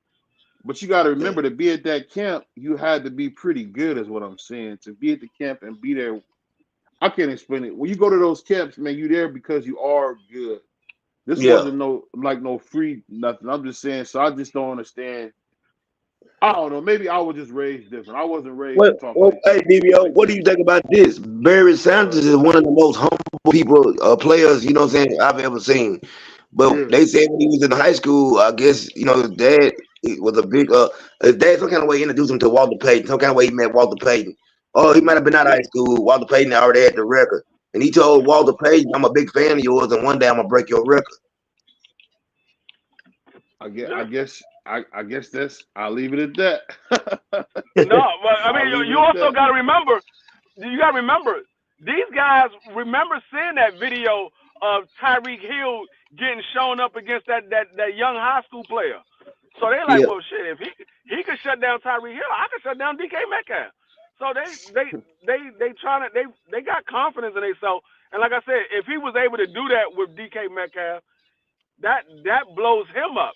But you got to remember, to be at that camp, you had to be pretty good, is what I'm saying. To be at the camp and be there, I can't explain it. When you go to those camps, man, you there because you are good. This wasn't no free nothing. I'm just saying. So I just don't understand. I don't know. Maybe I was just raised different. I wasn't raised. Hey, BVO, what do you think about this? Barry Sanders is one of the most humble players, you know what I'm saying, I've ever seen. But they said when he was in high school, I guess, his dad was a big, his dad some kind of way introduced him to Walter Payton. Some kind of way he met Walter Payton. Oh, he might have been out of high school. Walter Payton already had the record. And he told Walter Payton, I'm a big fan of yours, and one day I'm going to break your record. I guess that's, I'll leave it at that. No, but I mean, you also got to remember, these guys remember seeing that video of Tyreek Hill getting shown up against that young high school player. So they're like, well, shit, if he could shut down Tyreek Hill, I could shut down DK Metcalf. So they got confidence in themselves. And like I said, if he was able to do that with DK Metcalf, that blows him up.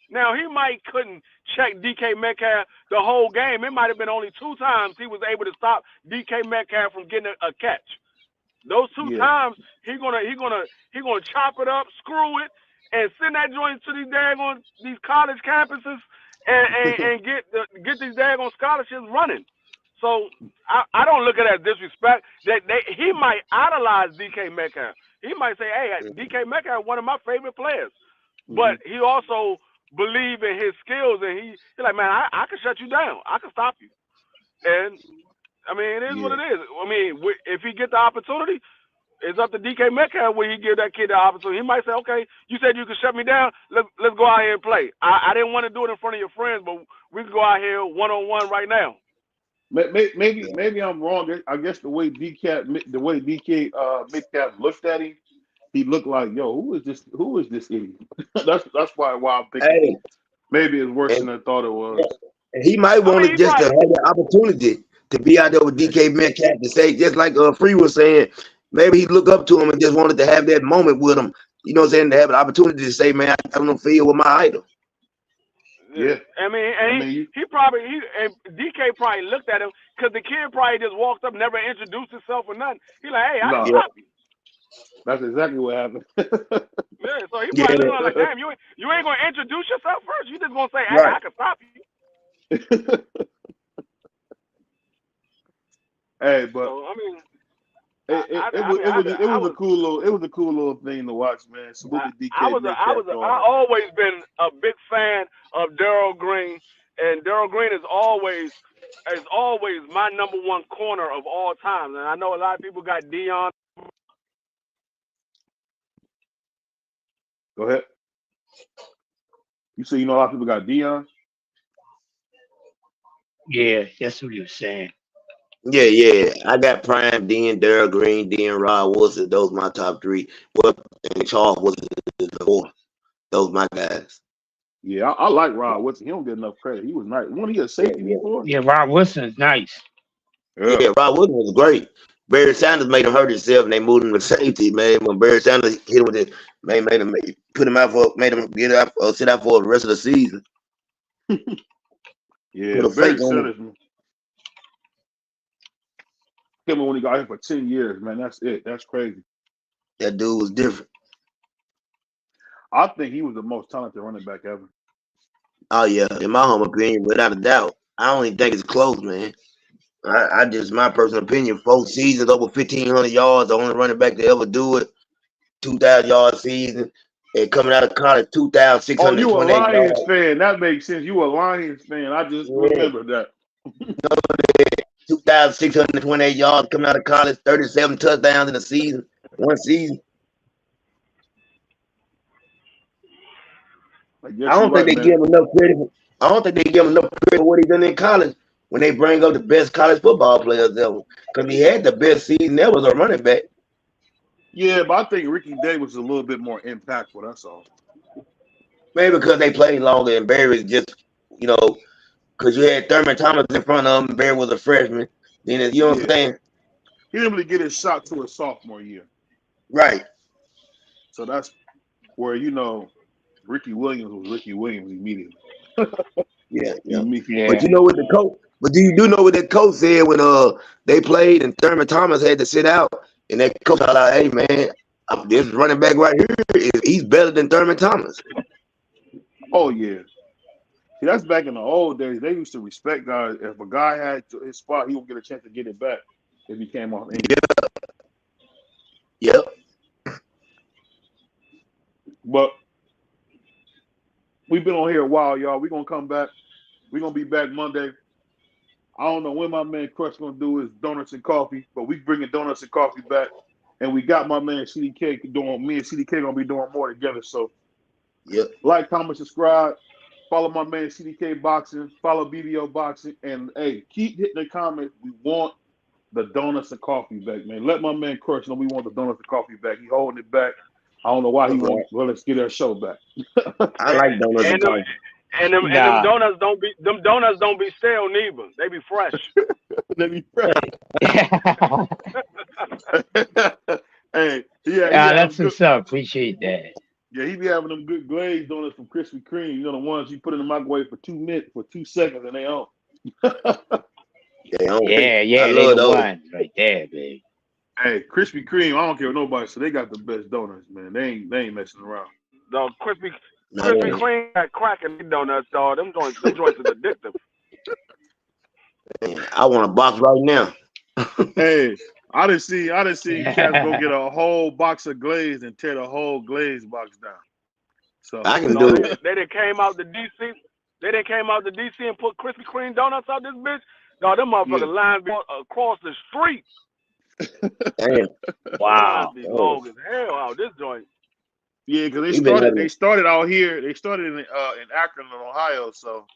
Now, he couldn't check DK Metcalf the whole game. It might have been only 2 times he was able to stop DK Metcalf from getting a catch. Those 2 times, he gonna chop it up, screw it, and send that joint to these college campuses and get these daggone scholarships running. So I don't look at it as disrespect. That he might idolize DK Metcalf. He might say, hey, DK Metcalf is one of my favorite players. But he also believe in his skills, and he's like, man, I can shut you down. I can stop you. And I mean, it is what it is. I mean, if he get the opportunity, it's up to DK Metcalf where he give that kid the opportunity. He might say, okay, you said you could shut me down. Let's go out here and play. I didn't want to do it in front of your friends, but we can go out here one-on-one right now. Maybe I'm wrong. I guess the way DK Metcalf looked at him, he looked like, yo, who is this idiot? that's why I'm thinking maybe it's worse than I thought it was. And he might want to just to have the opportunity to be out there with DK Metcalf to say, just like Free was saying, maybe he looked up to him and just wanted to have that moment with him. You know what I'm saying? To have an opportunity to say, man, I don't feel with my idol. Yeah. I mean, and DK probably looked at him because the kid probably just walked up, never introduced himself or nothing. He like, hey, I can stop you. That's exactly what happened. Yeah, so he probably looked like, damn, you ain't gonna introduce yourself first. You just gonna say, hey, I can stop you. Hey, but so, I mean, it was a cool little thing to watch, man. Salute to DK. I always been a big fan of Darryl Green, and Darryl Green has always is always my number one corner of all time. And I know a lot of people got Dion. Go ahead. You say you know a lot of people got Dion? Yeah, that's what he was saying. Yeah. I got Prime, Dean, Darryl Green, Dean, Rod Wilson. Those my top three. Well, and Charles was the fourth. Those my guys. Yeah, I like Rod Wilson. He don't get enough credit. He was nice. Wasn't he a safety before? Yeah, Rod Wilson is nice. Yeah, Rod Wilson was great. Barry Sanders made him hurt himself, and they moved him to safety. Man, when Barry Sanders hit him with it, made him put him out for, made him get out, sit out for the rest of the season. Yeah, Barry Sanders. Him when he got here for 10 years, man. That's it. That's crazy. That dude was different. I think he was the most talented running back ever. Oh yeah, in my humble opinion, without a doubt. I don't even think it's close, man. I just, my personal opinion, 4 seasons over 1,500 yards, the only running back to ever do it. 2,000 yard season, and coming out of college, 2,628 Oh, you a Lions yards. fan? That makes sense. You a Lions fan? I just remember that. 2,628 yards coming out of college, 37 touchdowns in a season, one season. I don't think they give him enough credit. I don't think they give him enough credit for what he done in college when they bring up the best college football players ever. Because he had the best season ever as a running back. Yeah, but I think Ricky Day was a little bit more impactful. That's all. Maybe because they played longer and Barry just, because you had Thurman Thomas in front of him. Barry was a freshman. Then you know what I'm saying? He didn't really get his shot to his sophomore year. Right. So that's where, Ricky Williams was Ricky Williams immediately. Yeah. Yeah. But you know what the coach? But do you know what the coach said when they played and Thurman Thomas had to sit out, and that coach was like, "Hey man, this running back right here, he's better than Thurman Thomas." Oh yeah. See, that's back in the old days. They used to respect guys. If a guy had his spot, he would get a chance to get it back if he came off injured. Yep. But we've been on here a while, y'all. We're gonna come back. We're gonna be back Monday. I don't know when my man Crush gonna do his donuts and coffee, but we bringing donuts and coffee back, and we got my man CDK doing. Me and CDK gonna be doing more together. So, like, comment, subscribe, follow my man CDK Boxing, follow BVO Boxing, and hey, keep hitting the comments. We want the donuts and coffee back, man. Let my man Crush know we want the donuts and coffee back. He holding it back. I don't know why he won't. Well, let's get our show back. I like donuts and coffee. And them donuts don't be stale neither. They be fresh. They be fresh. Hey, that's what's up. Appreciate that. Yeah, he be having them good glazed donuts from Krispy Kreme. The ones you put in the microwave for 2 minutes, for 2 seconds, and they on. Yeah, they the ones right there, baby. Hey, Krispy Kreme, I don't care what nobody says. They got the best donuts, man. They ain't messing around. The Krispy Kreme got cracking donuts, dog. Them joints is addictive. I want a box right now. Hey, I done see cats go get a whole box of glaze and tear the whole glaze box down. So I can do it. They done came out to DC. They done came out to DC and put Krispy Kreme donuts out this bitch. Dog, them motherfucking lines be across the street. Damn. Wow. Be long as hell out this joint. Yeah, because they started out here. They started in Akron, Ohio. So,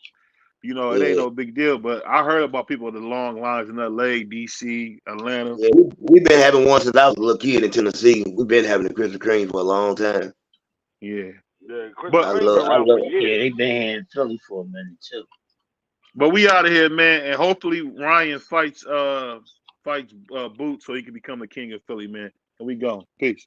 it ain't no big deal. But I heard about people with the long lines in LA, DC, Atlanta. Yeah, we've been having one since I was a little kid in Tennessee. We've been having the Krispy Kreme for a long time. Yeah. But I love they've been here in Philly for a minute too. But we out of here, man, and hopefully Ryan fights Boots so he can become the king of Philly, man. And we go. Peace.